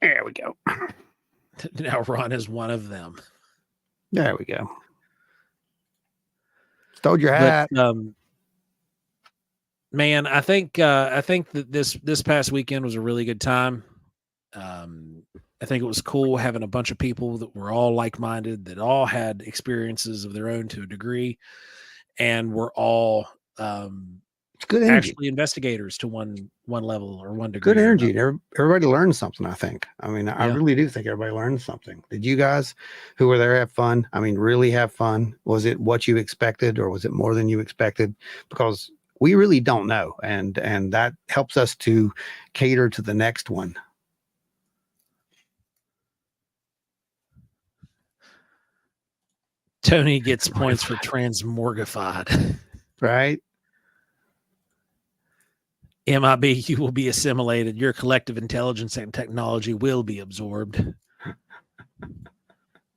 Speaker 1: There we go.
Speaker 2: Now Ron is one of them.
Speaker 1: There we go. Stole your hat.
Speaker 2: But, man, I think that this past weekend was a really good time. I think it was cool having a bunch of people that were all like-minded, that all had experiences of their own to a degree, and were all
Speaker 1: it's good energy.
Speaker 2: Actually investigators to one level or one degree.
Speaker 1: Good energy. Everybody learned something, I think. I mean, I really do think everybody learned something. Did you guys who were there have fun? I mean, really have fun? Was it what you expected, or was it more than you expected? Because we really don't know. And that helps us to cater to the next one.
Speaker 2: Tony gets points for transmorgified.
Speaker 1: Right?
Speaker 2: MIB, you will be assimilated. Your collective intelligence and technology will be absorbed.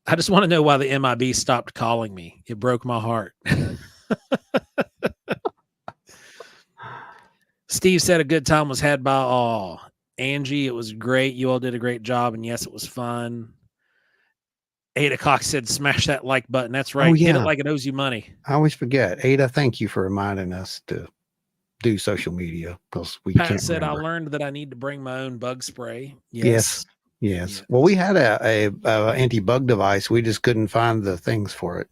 Speaker 2: I just want to know why the MIB stopped calling me. It broke my heart. Steve said a good time was had by all. Angie, it was great. You all did a great job. And yes, it was fun. 8 o'clock said, smash that like button. That's right.
Speaker 1: Oh, yeah.
Speaker 2: Hit it like it owes you money.
Speaker 1: I always forget. Ada, thank you for reminding us to do social media, because we
Speaker 2: Pat
Speaker 1: can't
Speaker 2: said,
Speaker 1: remember.
Speaker 2: I learned that I need to bring my own bug spray.
Speaker 1: Yes. Well, we had a anti-bug device. We just couldn't find the things for it.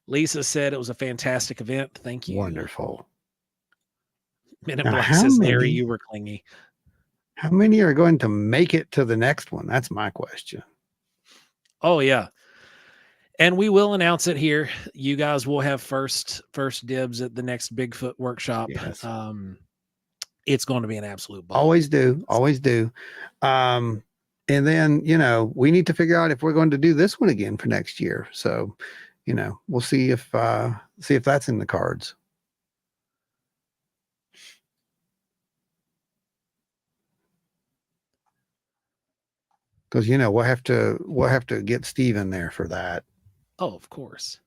Speaker 2: Lisa said it was a fantastic event. Thank you.
Speaker 1: Wonderful.
Speaker 2: Men in Black says, Larry, you were clingy.
Speaker 1: How many are going to make it to the next one? That's my question.
Speaker 2: Oh, yeah. And we will announce it here. You guys will have first dibs at the next Bigfoot workshop.
Speaker 1: Yes.
Speaker 2: It's going to be an absolute ball.
Speaker 1: Always do. And then, we need to figure out if we're going to do this one again for next year. So, we'll see if that's in the cards. Because we'll have to get Steve in there for that.
Speaker 2: Oh, of course.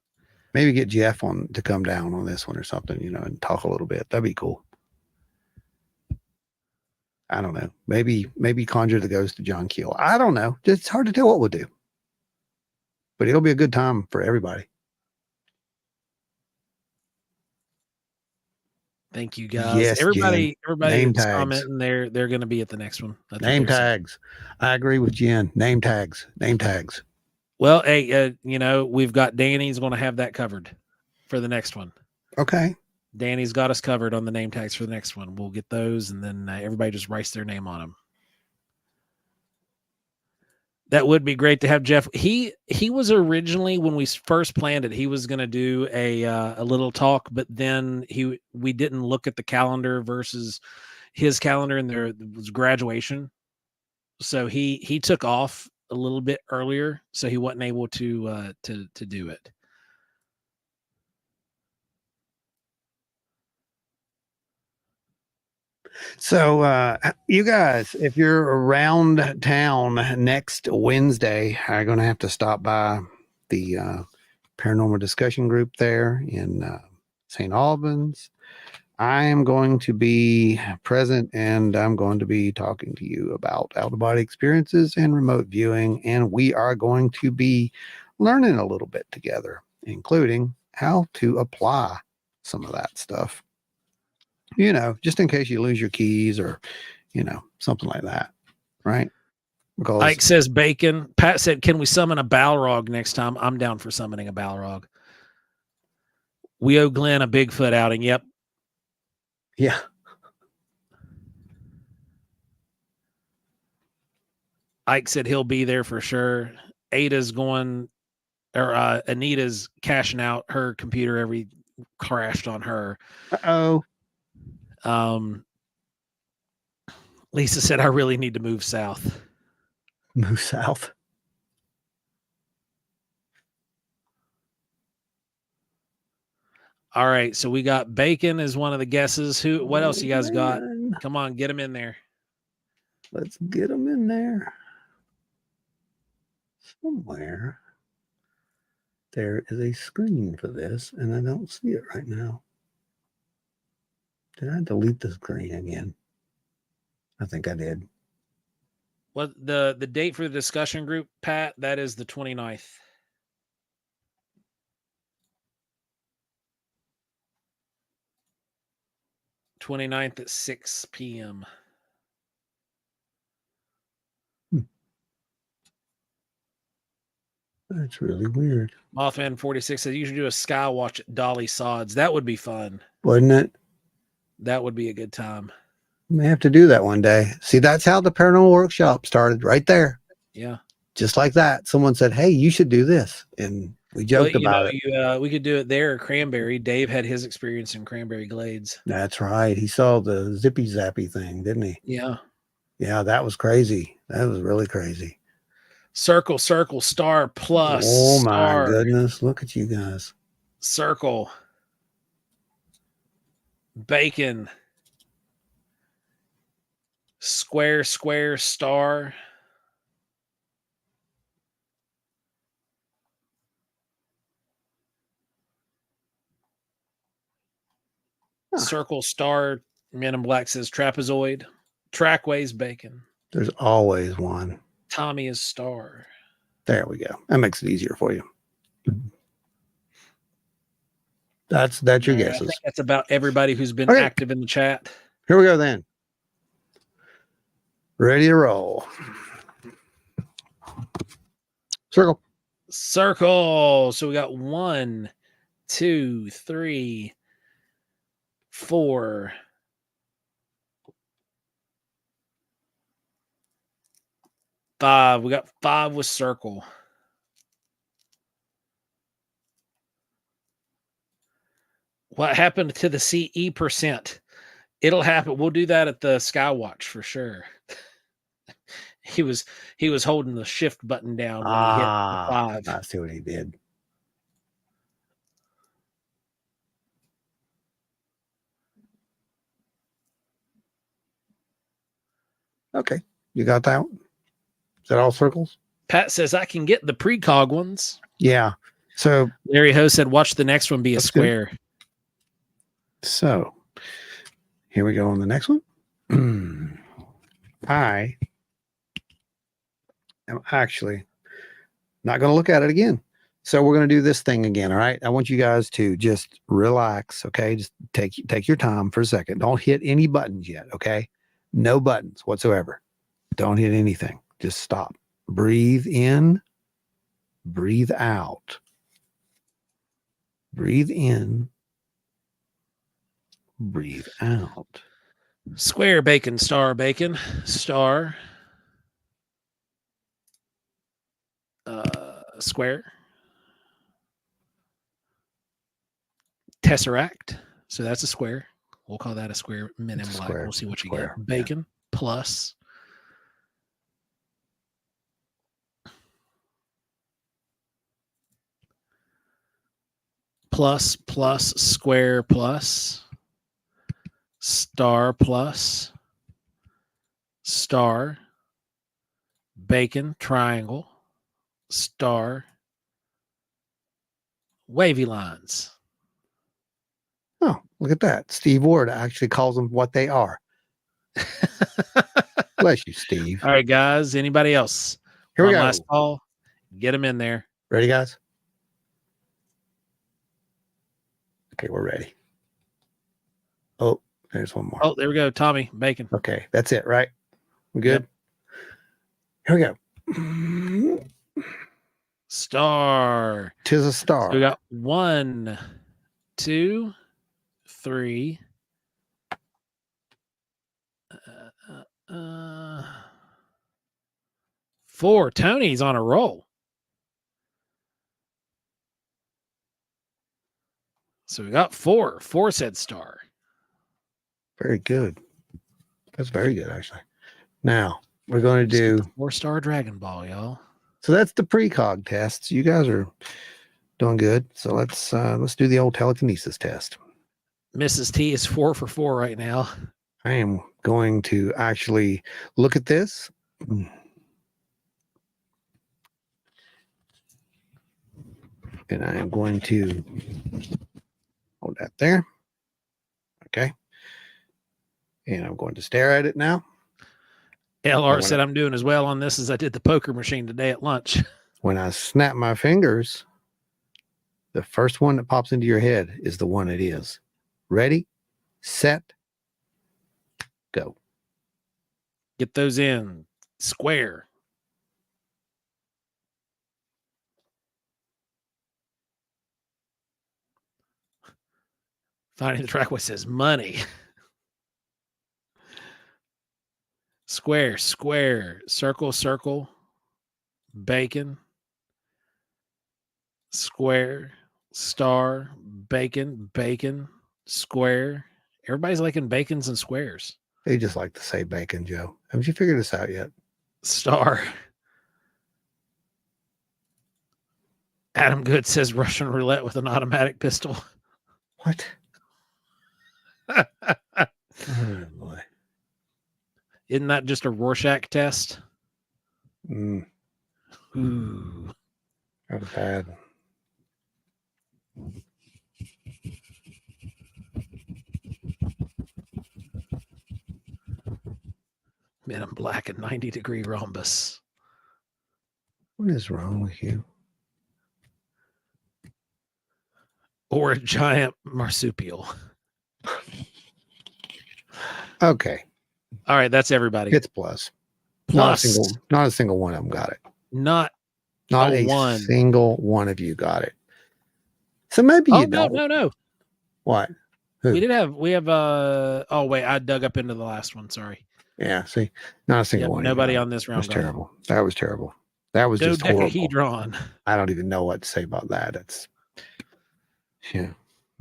Speaker 1: Maybe get Jeff on to come down on this one or something, and talk a little bit. That'd be cool. I don't know. Maybe conjure the ghost of John Keel. I don't know. It's hard to tell what we'll do. But it'll be a good time for everybody.
Speaker 2: Thank you, guys.
Speaker 1: Yes,
Speaker 2: everybody
Speaker 1: name
Speaker 2: that's
Speaker 1: tags.
Speaker 2: commenting, they're going to be at the next one.
Speaker 1: Name tags. I agree with Jen. Name tags.
Speaker 2: Well, hey, we've got Danny's going to have that covered for the next one.
Speaker 1: Okay.
Speaker 2: Danny's got us covered on the name tags for the next one. We'll get those, and then everybody just writes their name on them. That would be great to have Jeff. He was originally, when we first planned it, he was going to do a little talk, but then we didn't look at the calendar versus his calendar, and there was graduation, so he took off a little bit earlier, so he wasn't able to do it.
Speaker 1: So, you guys, if you're around town next Wednesday, I'm going to have to stop by the paranormal discussion group there in St. Albans. I am going to be present, and I'm going to be talking to you about out-of-body experiences and remote viewing, and we are going to be learning a little bit together, including how to apply some of that stuff. You know, just in case you lose your keys or, you know, something like that, right? Because
Speaker 2: Ike says bacon. Pat said, "Can we summon a Balrog next time?" I'm down for summoning a Balrog. We owe Glenn a Bigfoot outing. Yep.
Speaker 1: yeah,
Speaker 2: Ike said he'll be there for sure. Ada's going, or Anita's cashing out her computer. Crashed on her.
Speaker 1: oh,
Speaker 2: Lisa said, "I really need to move south."
Speaker 1: move south.
Speaker 2: All right, so we got bacon as one of the guesses. What else you guys got?
Speaker 1: Man.
Speaker 2: Come on, get them in there.
Speaker 1: Let's get them in there. Somewhere there is a screen for this, and I don't see it right now. Did I delete the screen again? I think I did.
Speaker 2: What the date for the discussion group, Pat? That is the 29th. 29th at 6 p.m.
Speaker 1: That's really weird.
Speaker 2: Mothman 46 says you should do a sky watch at Dolly Sods. That would be fun.
Speaker 1: Wouldn't it?
Speaker 2: That would be a good time.
Speaker 1: May have to do that one day. See, that's how the paranormal workshop started, right there.
Speaker 2: Yeah.
Speaker 1: Just like that. Someone said, "Hey, you should do this." And we joked about it.
Speaker 2: We could do it there at Cranberry. Dave had his experience in Cranberry Glades.
Speaker 1: That's right. He saw the zippy zappy thing, didn't he?
Speaker 2: Yeah.
Speaker 1: Yeah, that was crazy. That was really crazy.
Speaker 2: Circle, star, plus.
Speaker 1: Oh my
Speaker 2: star,
Speaker 1: goodness. Look at you guys.
Speaker 2: circle, bacon, square, star.
Speaker 1: Huh.
Speaker 2: Circle, star, Men in Black says trapezoid. Trackways, bacon.
Speaker 1: There's always one.
Speaker 2: Tommy is star.
Speaker 1: There we go. That makes it easier for you. That's your guesses.
Speaker 2: I think that's about everybody who's been active in the chat.
Speaker 1: Here we go then. Ready to roll. Circle.
Speaker 2: So we got 1, 2, 3, 4. 5. We got 5 with circle. What happened to the CE %? It'll happen. We'll do that at the Skywatch for sure. He was holding the shift button down when he hit the 5.
Speaker 1: I see what he did. Okay. You got that one? Is that all circles?
Speaker 2: Pat says I can get the precog ones.
Speaker 1: Yeah. So
Speaker 2: Larry Ho said, watch the next one be a square.
Speaker 1: Good. So here we go on the next one. I am actually not going to look at it again. So we're going to do this thing again. All right. I want you guys to just relax. Okay. Just take your time for a second. Don't hit any buttons yet. Okay. No buttons whatsoever. Don't hit anything. Just stop. Breathe in. Breathe out. Breathe in. Breathe out.
Speaker 2: Square, bacon, star, square. Tesseract. So that's a square. We'll call that a square. Men in Black. We'll see what you get. Bacon plus. plus plus square plus star plus star bacon triangle star wavy lines.
Speaker 1: Oh, look at that. Steve Ward actually calls them what they are. Bless you, Steve.
Speaker 2: All right, guys. Anybody else?
Speaker 1: Here we
Speaker 2: One
Speaker 1: go.
Speaker 2: last call. Get them in there.
Speaker 1: Ready, guys? Okay, we're ready. Oh, there's one more.
Speaker 2: Oh, there we go. Tommy, bacon.
Speaker 1: Okay, that's it, right? We good? Yep. Here we go.
Speaker 2: Star.
Speaker 1: 'Tis a star.
Speaker 2: So we got 1, 2, 3. 4. Tony's on a roll. So we got 4. 4 said star.
Speaker 1: Very good. That's very good, actually. Now we're going to do
Speaker 2: 4-star Dragon Ball, y'all.
Speaker 1: So that's the precog tests. You guys are doing good. So let's do the old telekinesis test.
Speaker 2: Mrs. T is 4 for 4 right now.
Speaker 1: I am going to actually look at this. And I am going to hold that there. Okay. And I'm going to stare at it now.
Speaker 2: LR said I'm doing as well on this as I did the poker machine today at lunch.
Speaker 1: When I snap my fingers, the first one that pops into your head is the one it is. Ready, set, go.
Speaker 2: Get those in. Square. Finding the Trackway says money. Square, square, circle, circle, bacon, square, star, bacon, bacon, square. Everybody's liking bacons and squares.
Speaker 1: They just like to say bacon, Joe. Haven't you figured this out yet?
Speaker 2: Star. Adam Good says Russian roulette with an automatic pistol.
Speaker 1: What? Oh, boy.
Speaker 2: Isn't that just a Rorschach test?
Speaker 1: Ooh. That was bad.
Speaker 2: Men in black and 90-degree rhombus.
Speaker 1: What is wrong with you?
Speaker 2: Or a giant marsupial.
Speaker 1: Okay.
Speaker 2: All right, that's everybody.
Speaker 1: It's plus.
Speaker 2: Plus.
Speaker 1: Not a single one of them got it.
Speaker 2: Not
Speaker 1: a
Speaker 2: one.
Speaker 1: Single one of you got it. So maybe you don't.
Speaker 2: No.
Speaker 1: What? Who?
Speaker 2: We have oh wait, I dug up into the last one. Sorry.
Speaker 1: Yeah, see, not a single one.
Speaker 2: Nobody on this round.
Speaker 1: That was terrible. That was terrible. That was just horrible. I don't even know what to say about that. It's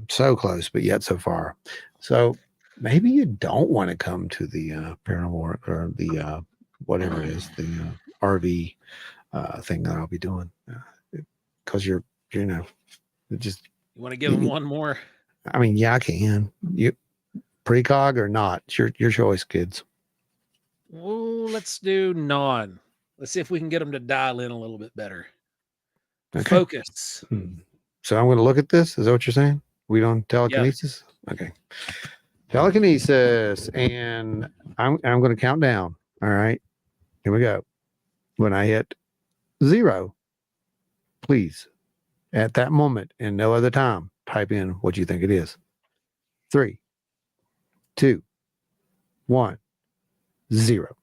Speaker 1: so close, but yet so far. So maybe you don't want to come to the paranormal or the whatever it is, the RV thing that I'll be doing, because you're just.
Speaker 2: You want to give them one more?
Speaker 1: I mean, yeah, I can. You precog or not? It's your choice, kids.
Speaker 2: Well, let's do non. Let's see if we can get them to dial in a little bit better. Okay. Focus.
Speaker 1: So I'm going to look at this. Is that what you're saying? We don't telekinesis? Yep. Okay. Telekinesis. And I'm going to count down. All right. Here we go. When I hit 0, please, at that moment and no other time, type in what you think it is. 3, 2, 1, 0.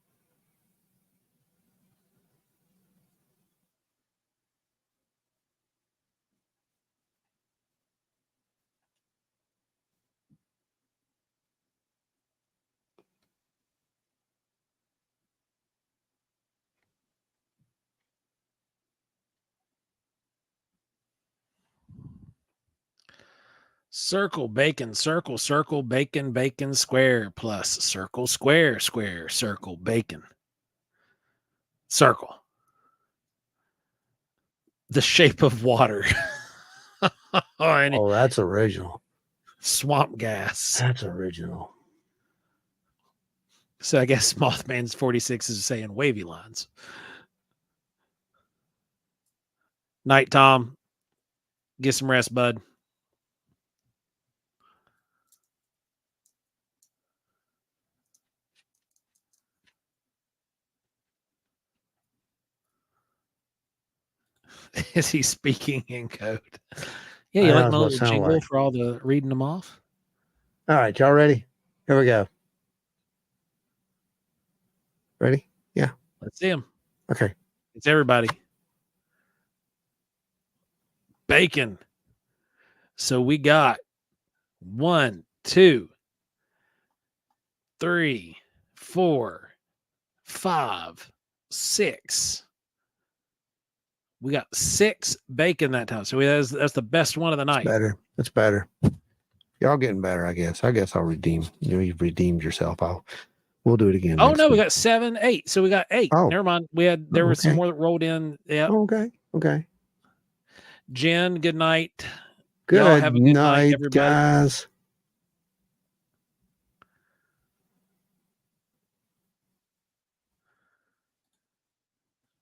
Speaker 2: Circle, bacon, circle, circle, bacon, bacon, square, plus circle, square, square, circle, bacon. Circle. The shape of water. and
Speaker 1: Oh, that's original.
Speaker 2: swamp gas.
Speaker 1: That's original.
Speaker 2: So I guess Mothman's 46 is saying wavy lines. Night, Tom. Get some rest, bud. Is he speaking in code? Yeah, you like my little jingle for all the reading them off?
Speaker 1: All right, y'all ready? Here we go. Ready? Yeah.
Speaker 2: Let's see him.
Speaker 1: Okay.
Speaker 2: It's everybody. Bacon. So we got 1, 2, 3, 4, 5, 6. We got 6 bacon that time. So that's the best one of the night.
Speaker 1: That's better. Y'all getting better, I guess. I'll redeem. You've redeemed yourself. We'll do it again.
Speaker 2: Oh no, we got 7, 8. So we got 8.
Speaker 1: Oh.
Speaker 2: Never mind. There was some more that rolled in. Yeah.
Speaker 1: Oh, okay.
Speaker 2: Jen, good night.
Speaker 1: Good
Speaker 2: Y'all have a good night, everybody.
Speaker 1: Guys.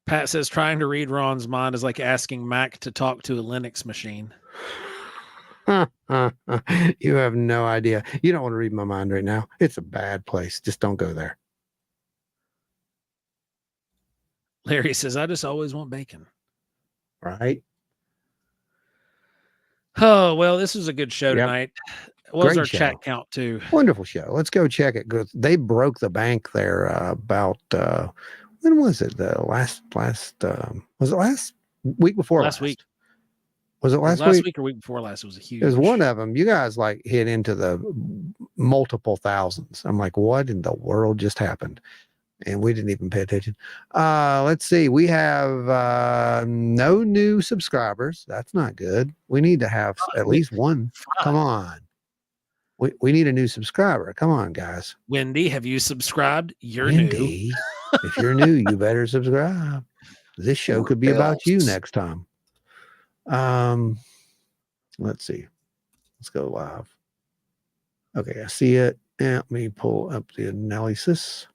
Speaker 2: Pat says trying to read Ron's mind is like asking Mac to talk to a Linux machine.
Speaker 1: You have no idea. You don't want to read my mind right now. It's a bad place. Just don't go there.
Speaker 2: Larry says, I just always want bacon.
Speaker 1: Right.
Speaker 2: Oh, well, this was a good show tonight. What was our chat count too?
Speaker 1: Wonderful show. Let's go check it. They broke the bank there about when was it? The last was it last week before last
Speaker 2: week?
Speaker 1: Was it last
Speaker 2: week or week before last? It was a huge.
Speaker 1: It was one of them. You guys like hit into the multiple thousands. I'm like, what in the world just happened? And we didn't even pay attention. Let's see. We have no new subscribers. That's not good. We need to have at least one. Come on. We need a new subscriber. Come on, guys.
Speaker 2: Wendy, have you subscribed? You're
Speaker 1: Wendy,
Speaker 2: new.
Speaker 1: If you're new, you better subscribe. This show could be about you next time. Let's see. Let's go live. Okay, I see it. Let me pull up the analysis.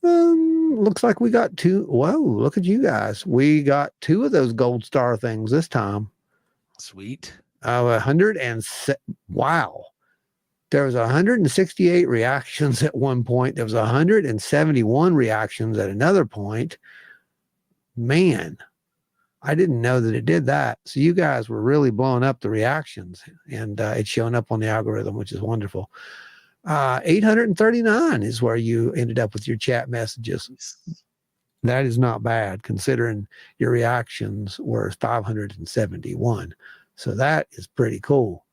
Speaker 1: Looks like we got 2. Whoa, look at you guys. We got 2 of those gold star things this time.
Speaker 2: Sweet.
Speaker 1: 107. Wow. There was 168 reactions at one point. There was 171 reactions at another point. Man, I didn't know that it did that. So you guys were really blowing up the reactions, and it's showing up on the algorithm, which is wonderful. 839 is where you ended up with your chat messages. That is not bad considering your reactions were 571. So that is pretty cool.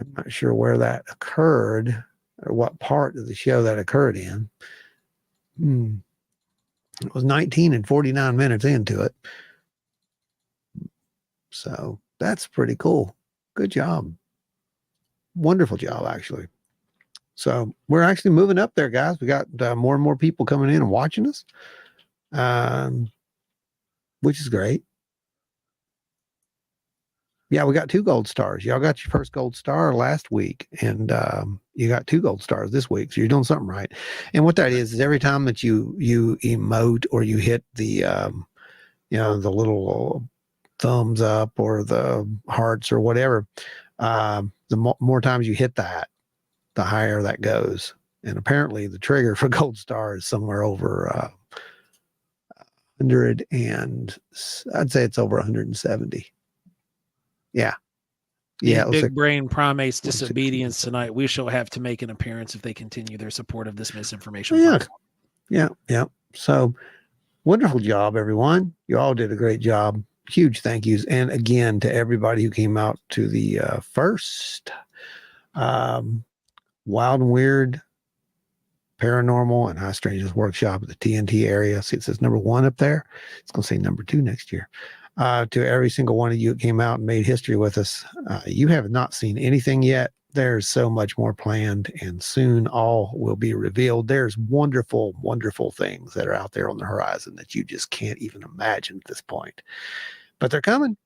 Speaker 1: I'm not sure where that occurred or what part of the show that occurred in. It was 19 and 49 minutes into it. So that's pretty cool. Good job. Wonderful job, actually. So we're actually moving up there, guys. We got more and more people coming in and watching us, which is great. Yeah, we got 2 gold stars. Y'all got your first gold star last week, and you got 2 gold stars this week. So you're doing something right. And what that is every time that you emote or you hit the the little thumbs up or the hearts or whatever, the more times you hit that, the higher that goes. And apparently the trigger for gold star is somewhere over 100, and I'd say it's over 170. Yeah.
Speaker 2: Yeah. Big brain primates disobedience tonight. We shall have to make an appearance if they continue their support of this misinformation.
Speaker 1: Yeah. So wonderful job, everyone. You all did a great job. Huge thank yous. And again, to everybody who came out to the first Wild and Weird Paranormal and High Strangeness Workshop at the TNT area. See, it says number 1 up there. It's going to say number 2 next year. To every single one of you that came out and made history with us. You have not seen anything yet. There's so much more planned, and soon all will be revealed. There's wonderful, wonderful things that are out there on the horizon that you just can't even imagine at this point. But they're coming.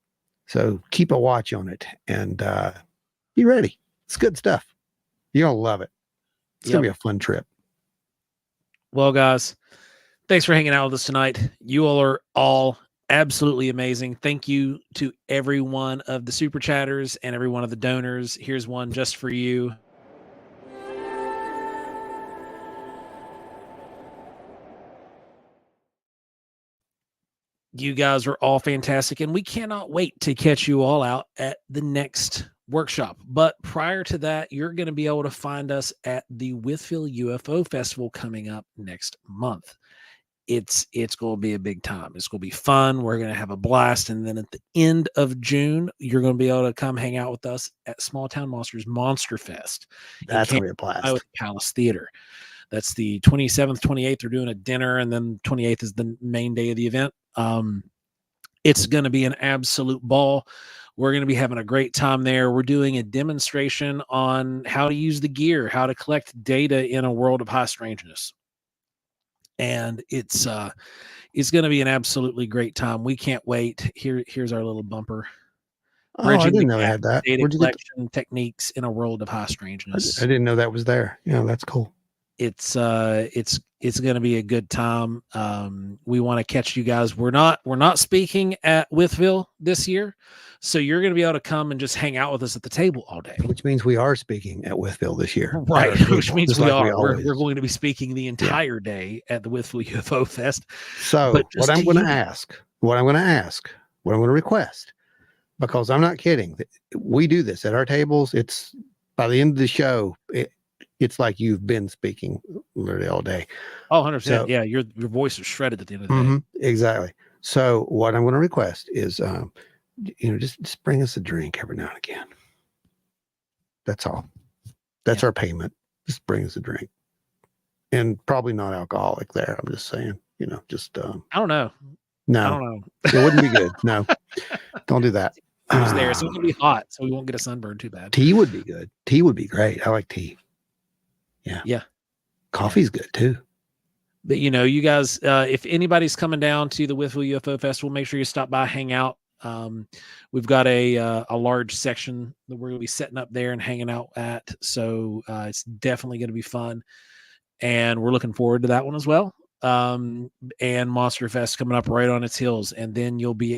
Speaker 1: So keep a watch on it and be ready. It's good stuff. You're going to love it. It's going to be a fun trip.
Speaker 2: Well, guys, thanks for hanging out with us tonight. You all are all absolutely amazing. Thank you to every one of the super chatters and every one of the donors. Here's one just for you. You guys are all fantastic, and we cannot wait to catch you all out at the next workshop. But prior to that, you're going to be able to find us at the Withville UFO Festival coming up next month. It's going to be a big time. It's going to be fun. We're going to have a blast. And then at the end of June, you're going to be able to come hang out with us at Small Town Monsters Monster Fest.
Speaker 1: That's going to be a blast.
Speaker 2: With Palace Theater. That's the 27th, 28th. They're doing a dinner, and then 28th is the main day of the event. It's going to be an absolute ball. We're going to be having a great time there. We're doing a demonstration on how to use the gear, how to collect data in a world of high strangeness. And it's going to be an absolutely great time. We can't wait. Here's our little bumper.
Speaker 1: I didn't know I had that.
Speaker 2: Data collection techniques in a world of high strangeness.
Speaker 1: I didn't know that was there. Yeah, that's cool.
Speaker 2: It's going to be a good time. We want to catch you guys. We're not speaking at Withville this year, so you're going to be able to come and just hang out with us at the table all day.
Speaker 1: Which means we are speaking at Withville this year,
Speaker 2: right? Which means we are. We're going to be speaking the entire day at the Withville UFO Fest.
Speaker 1: So what I'm going to ask, what I'm going to request, because I'm not kidding, we do this at our tables. It's by the end of the show. It's like you've been speaking literally all day.
Speaker 2: Oh, 100%. So, yeah, your voice is shredded at the end of the day.
Speaker 1: Exactly. So what I'm going to request is, just bring us a drink every now and again. That's all. That's our payment. Just bring us a drink. And probably not alcoholic there. I'm just saying, just...
Speaker 2: I don't know.
Speaker 1: No.
Speaker 2: I don't know.
Speaker 1: It wouldn't be good. No. Don't do that.
Speaker 2: It was there, so it's going to be hot, so we won't get a sunburn too bad.
Speaker 1: Tea would be good. Tea would be great. I like tea. Yeah. Coffee's good too.
Speaker 2: But you guys, if anybody's coming down to the Withville UFO Festival, make sure you stop by, hang out. We've got a large section that we're going to be setting up there and hanging out at. So it's definitely going to be fun. And we're looking forward to that one as well. And Monster Fest coming up right on its heels. And then you'll be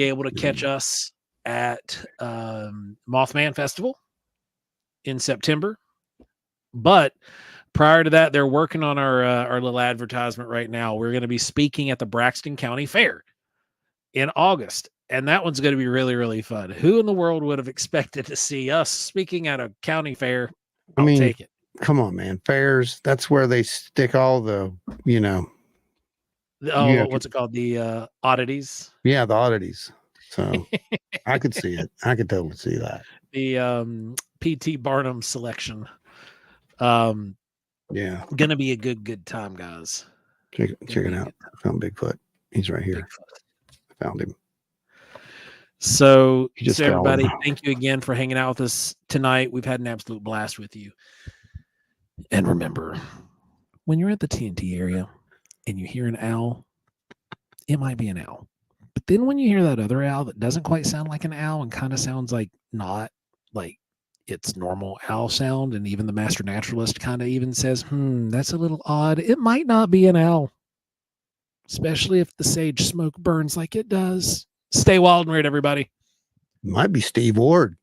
Speaker 2: able to catch us at Mothman Festival in September. But prior to that, they're working on our little advertisement right now. We're going to be speaking at the Braxton County Fair in August, and that one's going to be really, really fun. Who in the world would have expected to see us speaking at a county fair? I'll take it.
Speaker 1: Come on, man. Fairs, that's where they stick all the,
Speaker 2: what's it called? The oddities?
Speaker 1: Yeah, the oddities. So I could see it. I could totally see that.
Speaker 2: The P.T. Barnum selection.
Speaker 1: Gonna
Speaker 2: be a good time, guys.
Speaker 1: Check it out. I found Bigfoot. He's right here. I found him.
Speaker 2: So everybody, thank you again for hanging out with us tonight. We've had an absolute blast with you. And remember, when you're at the TNT area and you hear an owl, it might be an owl. But then when you hear that other owl that doesn't quite sound like an owl and kind of sounds like not like its normal owl sound, and even the master naturalist kind of even says, that's a little odd. It might not be an owl, especially if the sage smoke burns like it does. Stay wild and weird, everybody.
Speaker 1: Might be Steve Ward.